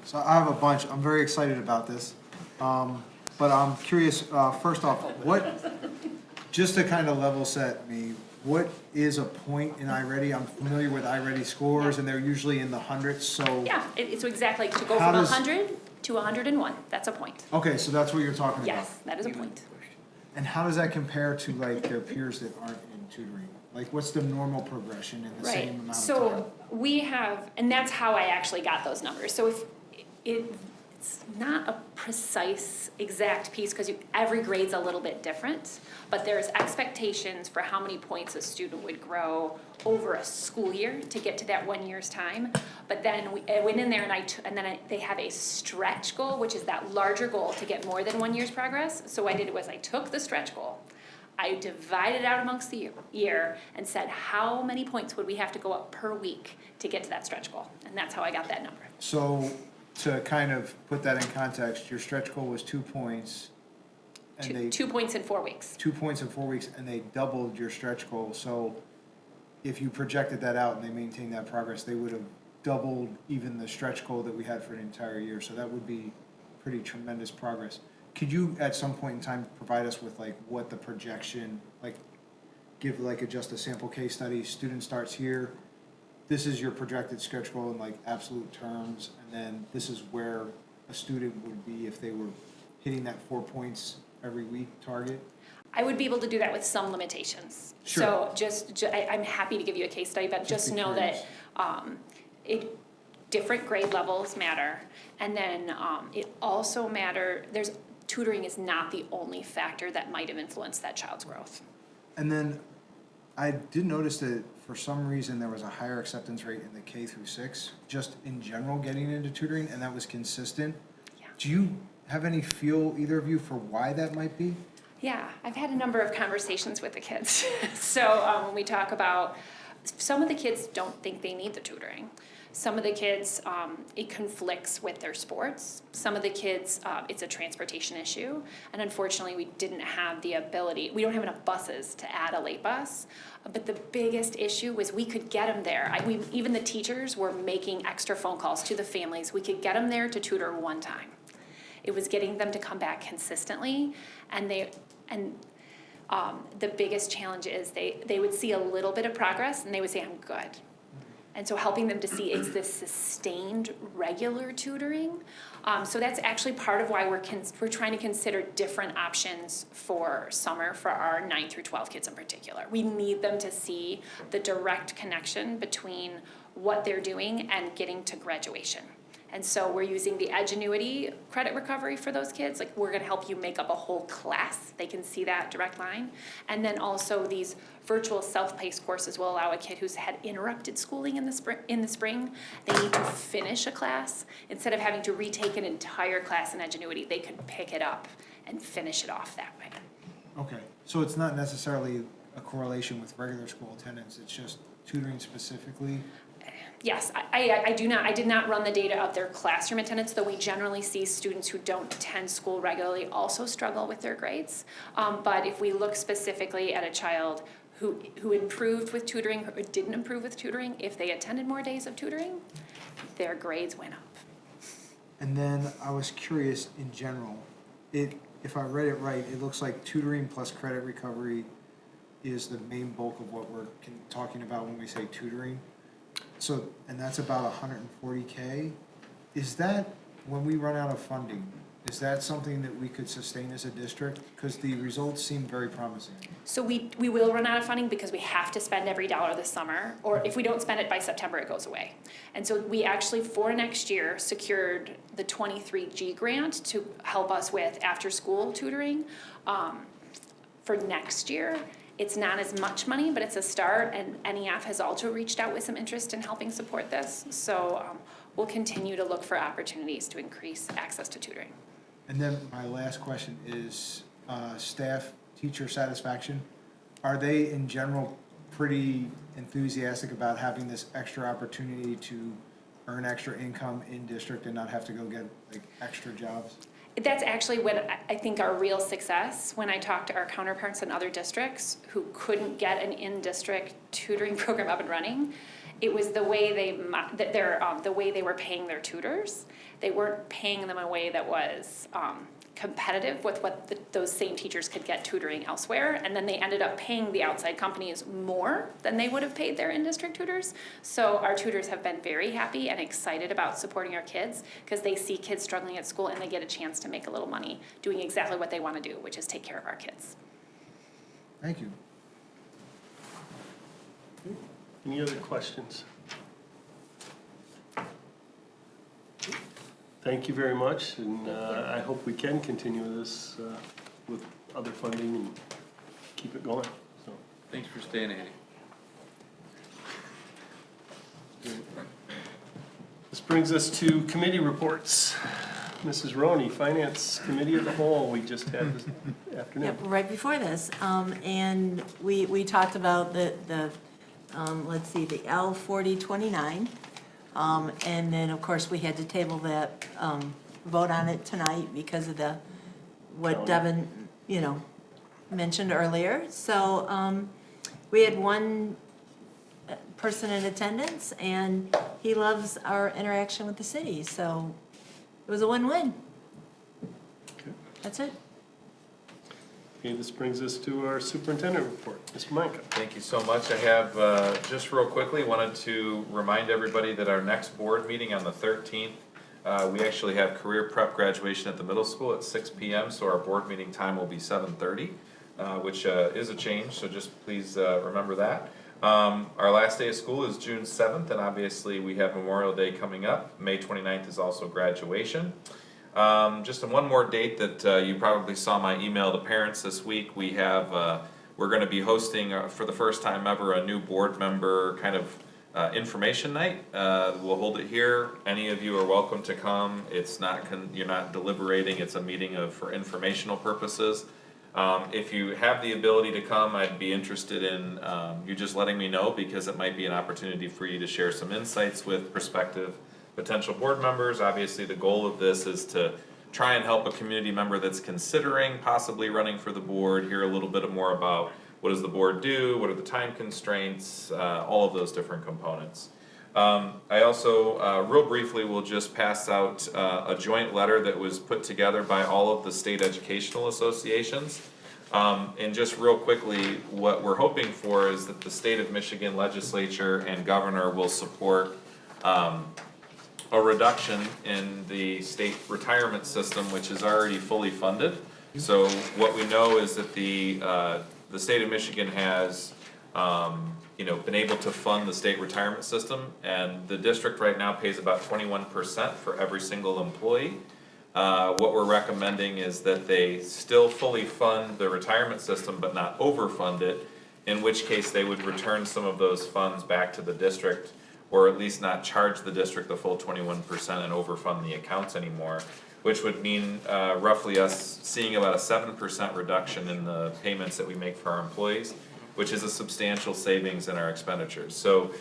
So I have a bunch. I'm very excited about this. But I'm curious, first off, just to kind of level set me, what is a point in iReady? I'm familiar with iReady scores, and they're usually in the hundreds, so. Yeah, it's exactly to go How from does- 100 to 101, that's a point. Okay, so that's what you're talking about? Yes, that is a point. And how does that compare to like their peers that aren't in tutoring? Like, what's the normal progression in the same amount of time? So we have, and that's how I actually got those numbers. So if it's not a precise exact piece because every grade's a little bit different, but there's expectations for how many points a student would grow over a school year to get to that 1 year's time. But then I went in there and they have a stretch goal, which is that larger goal to get more than 1 year's progress. So what I did was I took the stretch goal, I divided out amongst the year and said how many points would we have to go up per week to get to that stretch goal. And that's how I got that number. So, to kind of put that in context, your stretch goal was 2 points. And 2 points in 4 weeks. 2 points in 4 weeks, and they doubled your stretch goal. So if you projected that out and they maintained that progress, they would have doubled even the stretch goal that we had for an entire year. So that would be pretty tremendous progress. Could you, at some point in time, provide us with like what the projection, like give like just a sample case study, student starts here, this is your projected stretch goal in like absolute terms, and then this is where a student would be if they were hitting that 4 points every week target? I would be able to do that with some limitations. Sure. So I'm happy to give you a case study, but just know that different grade levels matter. And then it also tutoring is not the only factor that might have influenced that child's growth. And then I did notice that for some reason there was a higher acceptance rate in the K through 6, just in general getting into tutoring, and that was consistent. Yeah. Do you have any feel, either of you, for why that might be? Yeah, I've had a number of conversations with the kids. So when we talk about, some of the kids don't think they need the tutoring. Some of the kids, it conflicts with their sports. Some of the kids, it's a transportation issue. And unfortunately, we didn't have the ability, we don't have enough buses to add a late bus. But the biggest issue was we could get them there. Even the teachers were making extra phone calls to the families. We could get them there to tutor one time. It was getting them to come back consistently, and the biggest challenge is they would see a little bit of progress and they would say, I'm good. And so helping them to see it's this sustained regular tutoring. So that's actually part of why we're trying to consider different options for summer for our 9 through 12 kids in particular. We need them to see the direct connection between what they're doing and getting to graduation. And so we're using the Edgenuity credit recovery for those kids. Like, we're gonna help you make up a whole class. They can see that direct line. And then also these virtual self-paced courses will allow a kid who's had interrupted schooling in the spring, they need to finish a class. Instead of having to retake an entire class in Edgenuity, they could pick it up and finish it off that way. Okay, so it's not necessarily a correlation with regular school attendance, it's just tutoring specifically? Yes, I did not run the data of their classroom attendance, though we generally see students who don't attend school regularly also struggle with their grades. But if we look specifically at a child who improved with tutoring or didn't improve with tutoring, if they attended more days of tutoring, their grades went up. And then I was curious in general, if I read it right, it looks like tutoring plus credit recovery is the main bulk of what we're talking about when we say tutoring. So, and that's about 140K. Is that, when we run out of funding, is that something that we could sustain as a district? Because the results seem very promising. So we will run out of funding because we have to spend every dollar this summer, or if we don't spend it by September, it goes away. And so we actually, for next year, secured the 23G grant to help us with after-school tutoring. For next year, it's not as much money, but it's a start, and NEF has also reached out with some interest in helping support this. So we'll continue to look for opportunities to increase access to tutoring. And then my last question is, staff, teacher satisfaction. Are they in general pretty enthusiastic about having this extra opportunity to earn extra income in district and not have to go get like extra jobs? That's actually what I think our real success, when I talk to our counterparts in other districts who couldn't get an in-district tutoring program up and running, it was the way the way they were paying their tutors. They weren't paying them in a way that was competitive with what those same teachers could get tutoring elsewhere, and then they ended up paying the outside companies more than they would have paid their in-district tutors. So our tutors have been very happy and excited about supporting our kids because they see kids struggling at school and they get a chance to make a little money doing exactly what they want to do, which is take care of our kids. Thank you. Any other questions? Thank you very much, and I hope we can continue this with other funding and keep it going, so. Thanks for staying, Andy. This brings us to committee reports. Mrs. Roney, Finance Committee of the Whole, we just had this afternoon. Yep, right before this, and we talked about the let's see, the L 4029. And then, of course, we had to table that, vote on it tonight because of what Devin, mentioned earlier. So, we had one person in attendance and he loves our interaction with the city, so it was a win-win. Okay. That's it. Okay, this brings us to our superintendent report. Mr. Micah. Thank you so much. I have, just real quickly, wanted to remind everybody that our next board meeting on the 13th, we actually have career prep graduation at the middle school at 6 p.m., so our board meeting time will be 7:30, which is a change, so just please remember that. Our last day of school is June 7th, and obviously we have Memorial Day coming up. May 29th is also graduation. Just one more date that you probably saw my email to parents this week. We have we're going to be hosting for the first time ever a new board member kind of information night. We'll hold it here. Any of you are welcome to come. It's not you're not deliberating. It's a meeting for informational purposes. If you have the ability to come, I'd be interested in you just letting me know, because it might be an opportunity for you to share some insights with prospective potential board members. Obviously, the goal of this is to try and help a community member that's considering possibly running for the board hear a little bit more about what does the board do, what are the time constraints, all of those different components. I also, real briefly, will just pass out a joint letter that was put together by all of the state educational associations. And just real quickly, what we're hoping for is that the state of Michigan legislature and governor will support a reduction in the state retirement system, which is already fully funded. So what we know is that the state of Michigan has been able to fund the state retirement system, and the district right now pays about 21% for every single employee. What we're recommending is that they still fully fund the retirement system but not overfund it, in which case they would return some of those funds back to the district, or at least not charge the district the full 21% and overfund the accounts anymore, which would mean roughly us seeing about a 7% reduction in the payments that we make for our employees, which is a substantial savings in our expenditures. So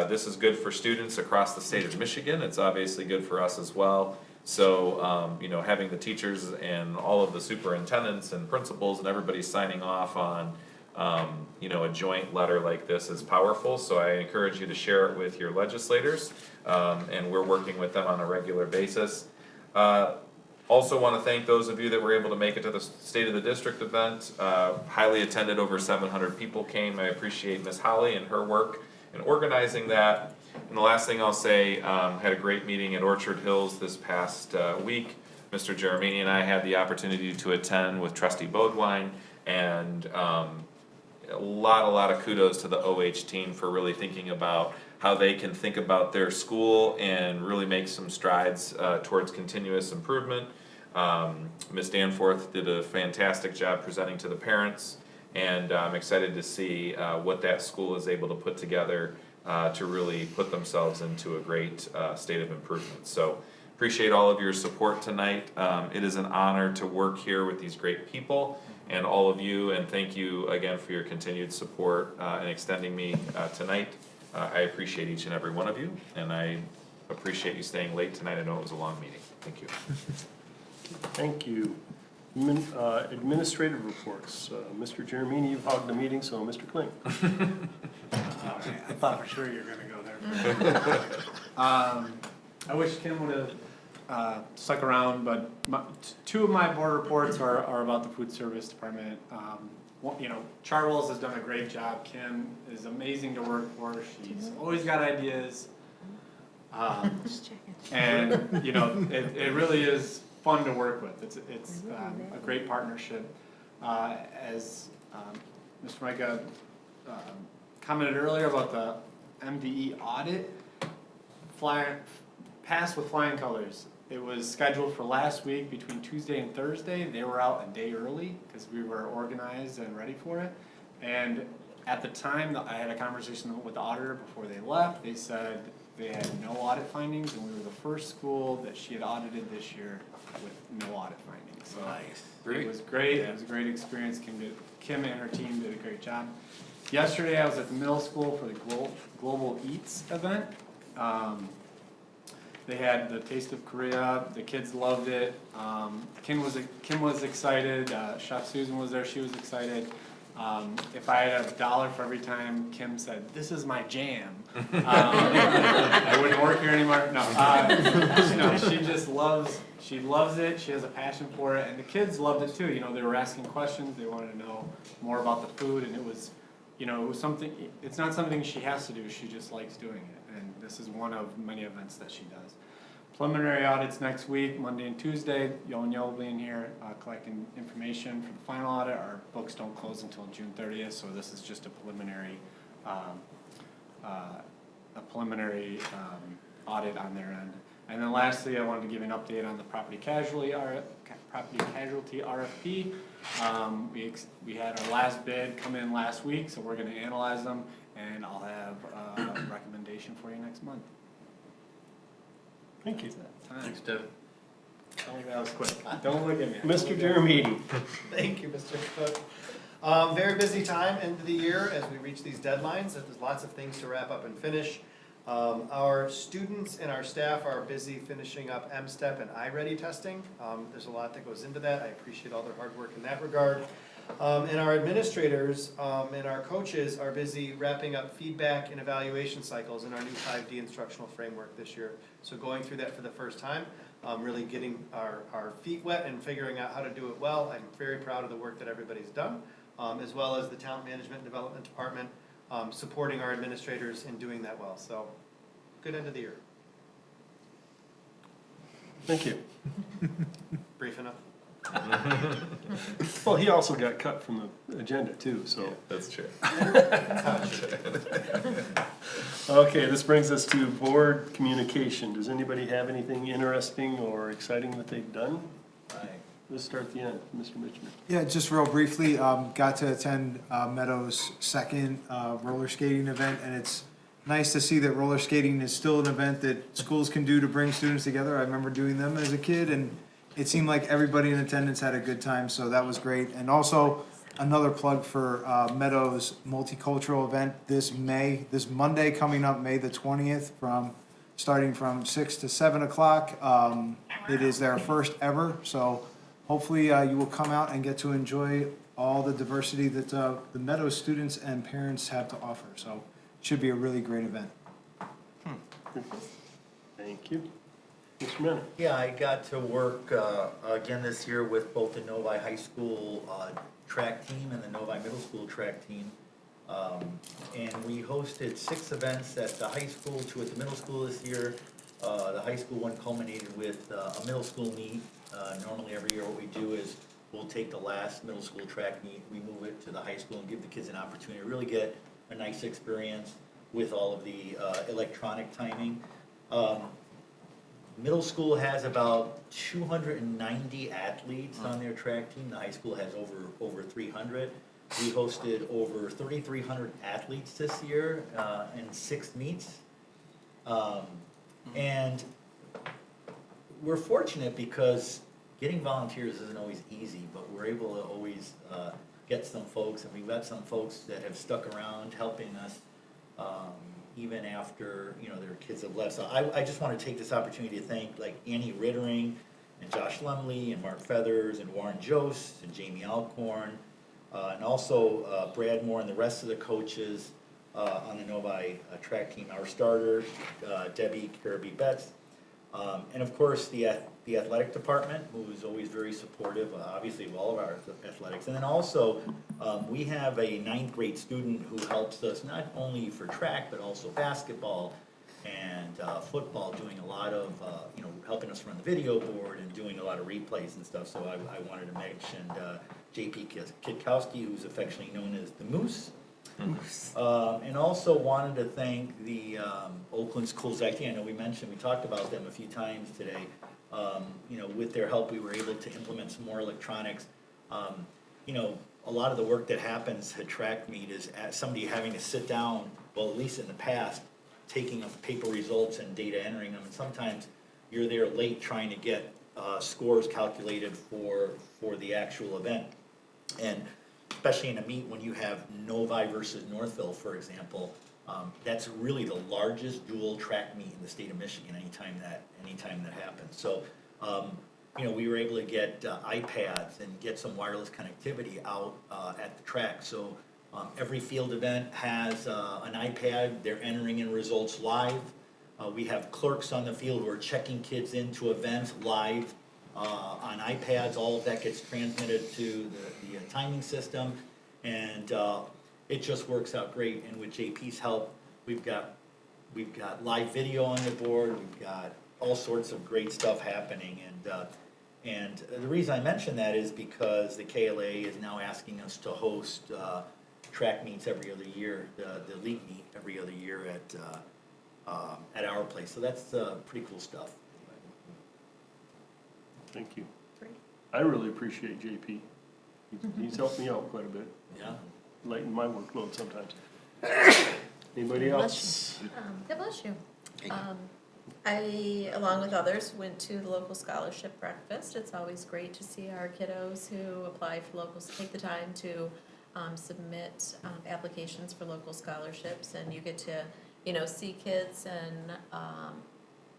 this is good for students across the state of Michigan. It's obviously good for us as well. So having the teachers and all of the superintendents and principals and everybody signing off on a joint letter like this is powerful. So I encourage you to share it with your legislators, and we're working with them on a regular basis. Also want to thank those of you that were able to make it to the State of the District event. Highly attended, over 700 people came. I appreciate Miss Holly and her work in organizing that. And the last thing I'll say, had a great meeting at Orchard Hills this past week. Mr. Jeremini and I had the opportunity to attend with Trustee Bodwine, and a lot of kudos to the OH team for really thinking about how they can think about their school and really make some strides towards continuous improvement. Ms. Danforth did a fantastic job presenting to the parents, and I'm excited to see what that school is able to put together to really put themselves into a great state of improvement. So appreciate all of your support tonight. It is an honor to work here with these great people and all of you, and thank you again for your continued support and extending me tonight. I appreciate each and every one of you, and I appreciate you staying late tonight. I know it was a long meeting. Thank you. Thank you. Administrative reports. Mr. Jeremini, you've hogged the meeting, so Mr. Kling. I thought for sure you were gonna go there. I wish Kim would have stuck around, but two of my board reports are about the food service department. Charles has done a great job. Kim is amazing to work for. She's always got ideas. And, it really is fun to work with. It's a great partnership. As Mr. Micah commented earlier about the MDE audit, passed with flying colors. It was scheduled for last week between Tuesday and Thursday. They were out a day early because we were organized and ready for it. And at the time, I had a conversation with the auditor before they left. They said they had no audit findings, and we were the first school that she had audited this year with no audit findings. So nice. It was great. It was a great experience. Kim and her team did a great job. Yesterday, I was at the middle school for the Global Eats event. They had the Taste of Korea. The kids loved it. Kim was excited. Chef Susan was there. She was excited. If I had $1 for every time Kim said, "This is my jam," I wouldn't work here anymore. No, she just loves it. She has a passion for it, and the kids loved it too. They were asking questions. They wanted to know more about the food, and it was something. It's not something she has to do. She just likes doing it, and this is one of many events that she does. Preliminary audits next week, Monday and Tuesday. Yo and Yo will be in here collecting information for the final audit. Our books don't close until June 30th, so this is just a preliminary audit on their end. And then lastly, I wanted to give an update on the property casualty RFP. We had our last bid come in last week, so we're going to analyze them, and I'll have a recommendation for you next month. Thank you. Thanks, Deb. Tell me that was quick. Don't look at me. Mr. Jeremini. Thank you, Mr. Cook. Very busy time end of the year as we reach these deadlines. There's lots of things to wrap up and finish. Our students and our staff are busy finishing up MSTEP and iReady testing. There's a lot that goes into that. I appreciate all their hard work in that regard. And our administrators and our coaches are busy wrapping up feedback and evaluation cycles in our new 5D instructional framework this year. So going through that for the first time, really getting our feet wet and figuring out how to do it well. I'm very proud of the work that everybody's done, as well as the Talent Management and Development Department supporting our administrators in doing that well. So good end of the year. Thank you. Brief enough. Well, he also got cut from the agenda too, so. Yeah, that's true. Okay, this brings us to board communication. Does anybody have anything interesting or exciting that they've done? Let's start at the end, Mr. Mitchell. Yeah, just real briefly, got to attend Meadows' second roller skating event, and it's nice to see that roller skating is still an event that schools can do to bring students together. I remember doing them as a kid, and it seemed like everybody in attendance had a good time, so that was great. And also, another plug for Meadows' multicultural event this Monday coming up, May the 20th, starting from 6 to 7 o'clock. It is their first ever, so hopefully you will come out and get to enjoy all the diversity that the Meadows students and parents have to offer. So it should be a really great event. Thank you. Mr. Menna? Yeah, I got to work again this year with both the Novi High School track team and the Novi Middle School track team. And we hosted 6 events at the high school, 2 at the middle school this year. The high school one culminated with a middle school meet. Normally every year what we do is we'll take the last middle school track meet, we move it to the high school and give the kids an opportunity to really get a nice experience with all of the electronic timing. Middle school has about 290 athletes on their track team. The high school has over 300. We hosted over 3,300 athletes this year in 6 meets. And we're fortunate because getting volunteers isn't always easy, but we're able to always get some folks, and we've got some folks that have stuck around helping us even after, you know, their kids have left. So I just want to take this opportunity to thank like Annie Rittering and Josh Lumley and Mark Feathers and Warren Jost and Jamie Alcorn, and also Brad Moore and the rest of the coaches on the Novi track team, our starter, Debbie Kirby Betts, and of course the athletic department, who is always very supportive, obviously of all of our athletics. And then also, we have a 9th grade student who helps us not only for track, but also basketball and football, doing a lot of, you know, helping us run the video board and doing a lot of replays and stuff. So I wanted to mention JP Kitkowski, who's affectionately known as the Moose. And also wanted to thank the Oakland Schools IT. I know we talked about them a few times today. You know, with their help, we were able to implement some more electronics. You know, a lot of the work that happens at track meet is somebody having to sit down, well, at least in the past, taking up paper results and data entering them. And sometimes you're there late trying to get scores calculated for the actual event. And especially in a meet when you have Novi versus Northville, for example, that's really the largest dual track meet in the state of Michigan anytime that happens. So, you know, we were able to get iPads and get some wireless connectivity out at the track. So every field event has an iPad. They're entering in results live. We have clerks on the field who are checking kids into events live on iPads. All of that gets transmitted to the timing system, and it just works out great. And with JP's help, we've got live video on the board. We've got all sorts of great stuff happening. And the reason I mention that is because the KLA is now asking us to host track meets every other year, the league meet every other year at our place. So that's pretty cool stuff. Thank you. I really appreciate JP. He's helped me out quite a bit. Yeah. Lighten my workload sometimes. Anybody else? God bless you. I, along with others, went to the local scholarship breakfast. It's always great to see our kiddos who apply for locals take the time to submit applications for local scholarships, and you get to, you know, see kids and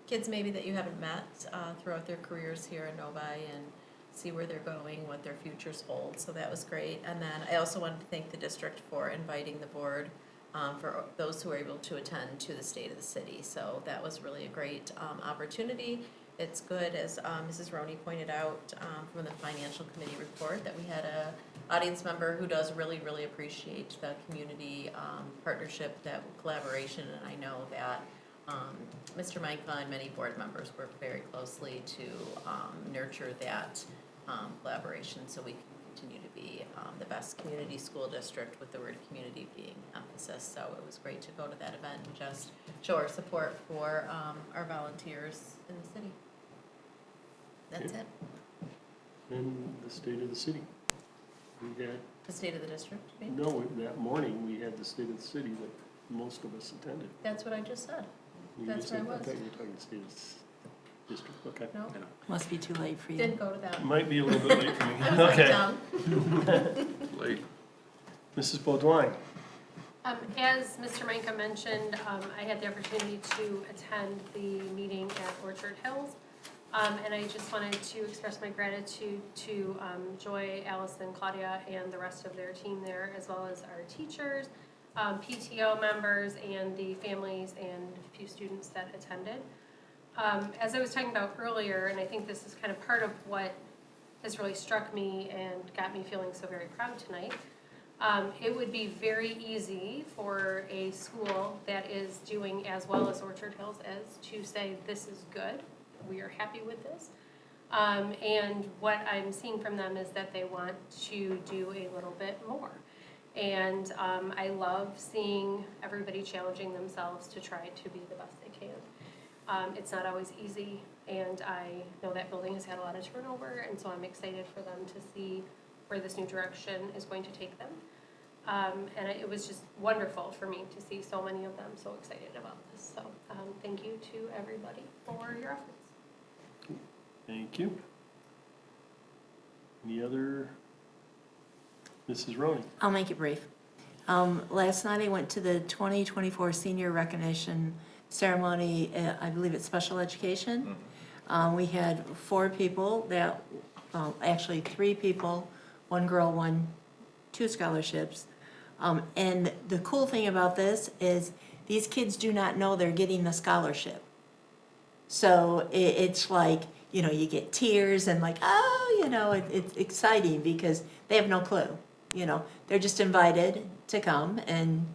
kids maybe that you haven't met throughout their careers here in Novi, and see where they're going, what their futures hold. So that was great. And then I also wanted to thank the district for inviting the board for those who were able to attend to the State of the City. So that was really a great opportunity. It's good, as Mrs. Roney pointed out from the Financial Committee report, that we had a audience member who does really, really appreciate the community partnership, that collaboration, and I know that Mr. Micah and many board members work very closely to nurture that collaboration, so we can continue to be the best community school district, with the word community being emphasis. So it was great to go to that event and just show our support for our volunteers in the city. That's it. And the State of the City. We had, The State of the District, you mean? no, that morning we had the State of the City that most of us attended. That's what I just said. You That's just where I said- was. thought you were talking State of the District, okay. No, Must be too late for you. didn't go to that. Might be a little bit late for me. I was Okay. dumb. Late. Mrs. Baudouin. As Mr. Minka mentioned, I had the opportunity to attend the meeting at Orchard Hills. And I just wanted to express my gratitude to Joy, Allison, Claudia, and the rest of their team there, as well as our teachers, PTO members, and the families and few students that attended. As I was talking about earlier, and I think this is kind of part of what has really struck me and got me feeling so very proud tonight, it would be very easy for a school that is doing as well as Orchard Hills is to say, this is good, we are happy with this. And what I'm seeing from them is that they want to do a little bit more. And I love seeing everybody challenging themselves to try to be the best they can. It's not always easy, and I know that building has had a lot of turnover, and so I'm excited for them to see where this new direction is going to take them. And it was just wonderful for me to see so many of them so excited about this. So thank you to everybody for your efforts. Thank you. Any other? Mrs. Roney? I'll make it brief. Last night I went to the 2024 senior recognition ceremony, I believe it's special education. We had 4 people that, actually 3 people, 1 girl, 2 scholarships. And the cool thing about this is these kids do not know they're getting the scholarship. So it's like, you know, you get tears and like, oh, you know, it's exciting because they have no clue. You know, they're just invited to come and,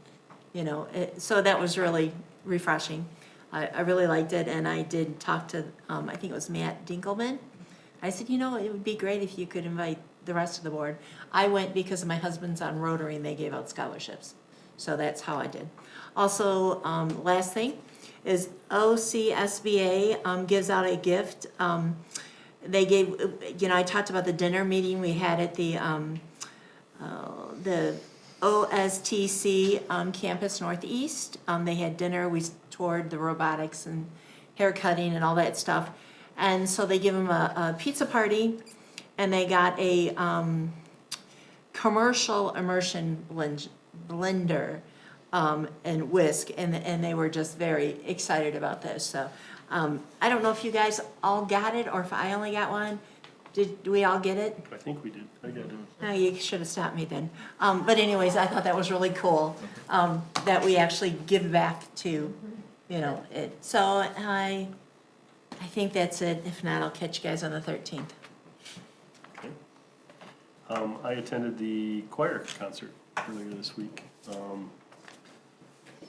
you know, so that was really refreshing. I really liked it, and I did talk to, I think it was Matt Dinkelman. I said, you know, it would be great if you could invite the rest of the board. I went because my husband's on Rotary and they gave out scholarships. So that's how I did. Also, last thing is OCSBA gives out a gift. They gave, you know, I talked about the dinner meeting we had at the OSTC Campus Northeast. They had dinner, we toured the robotics and hair cutting and all that stuff. And so they give them a pizza party, and they got a commercial immersion blender and whisk, and they were just very excited about this. So I don't know if you guys all got it or if I only got one. Did we all get it? I think we did. I got it. No, you should have stopped me then. But anyways, I thought that was really cool, that we actually give back to, you know, it. So I think that's it. If not, I'll catch you guys on the 13th. Okay. I attended the choir concert earlier this week.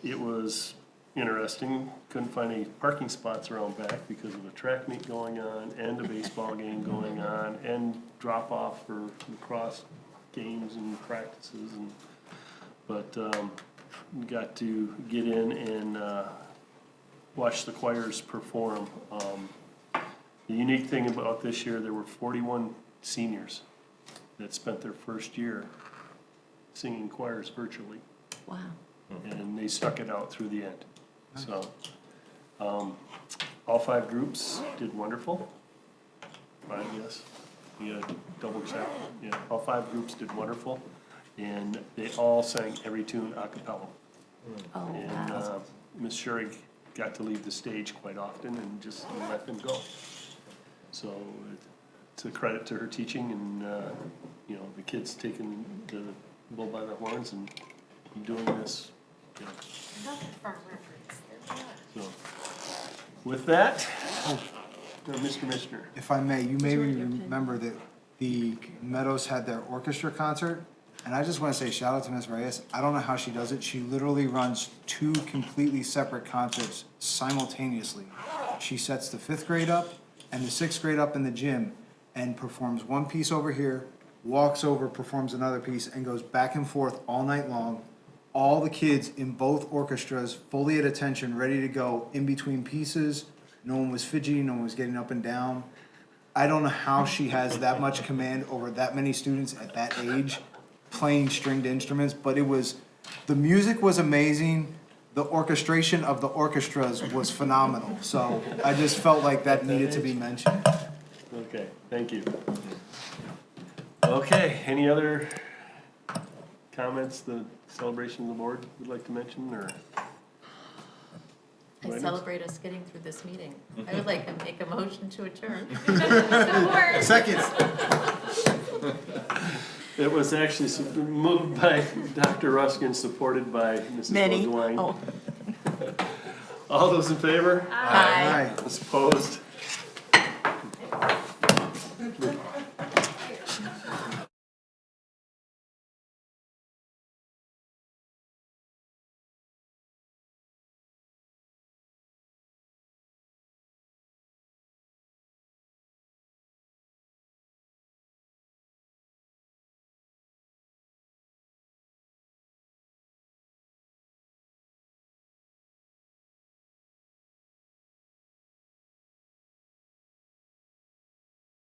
It was interesting. Couldn't find any parking spots around back because of a track meet going on and a baseball game going on and drop off for lacrosse games and practices. But got to get in and watch the choirs perform. The unique thing about this year, there were 41 seniors that spent their first year singing choirs virtually. Wow. And they stuck it out through the end. So, all 5 groups did wonderful. 5, yes. You gotta double check. Yeah, all 5 groups did wonderful. And they all sang every tune a cappella. Oh, And wow. Ms. Schurig got to leave the stage quite often and just let them go. So it's a credit to her teaching and, you know, the kids taking the bull by the horns and doing this. You know. So, with that, Mr. Commissioner. If I may, you may remember that the Meadows had their orchestra concert, and I just want to say shout out to Ms. Reyes. I don't know how she does it. She literally runs 2 completely separate concerts simultaneously. She sets the 5th grade up and the 6th grade up in the gym and performs one piece over here, walks over, performs another piece, and goes back and forth all night long. All the kids in both orchestras fully at attention, ready to go in between pieces. No one was fidgeting, no one was getting up and down. I don't know how she has that much command over that many students at that age playing stringed instruments, but the music was amazing. The orchestration of the orchestras was phenomenal. So I just felt like that needed to be mentioned. Okay, thank you. Okay, any other comments the celebration of the board would like to mention, or? I celebrate us getting through this meeting. I would like to make a motion to adjourn. Second. It was actually moved by Dr. Ruskin, supported by Mrs. Minnie. Bodwine. Oh. All those in favor? Aye. Those opposed?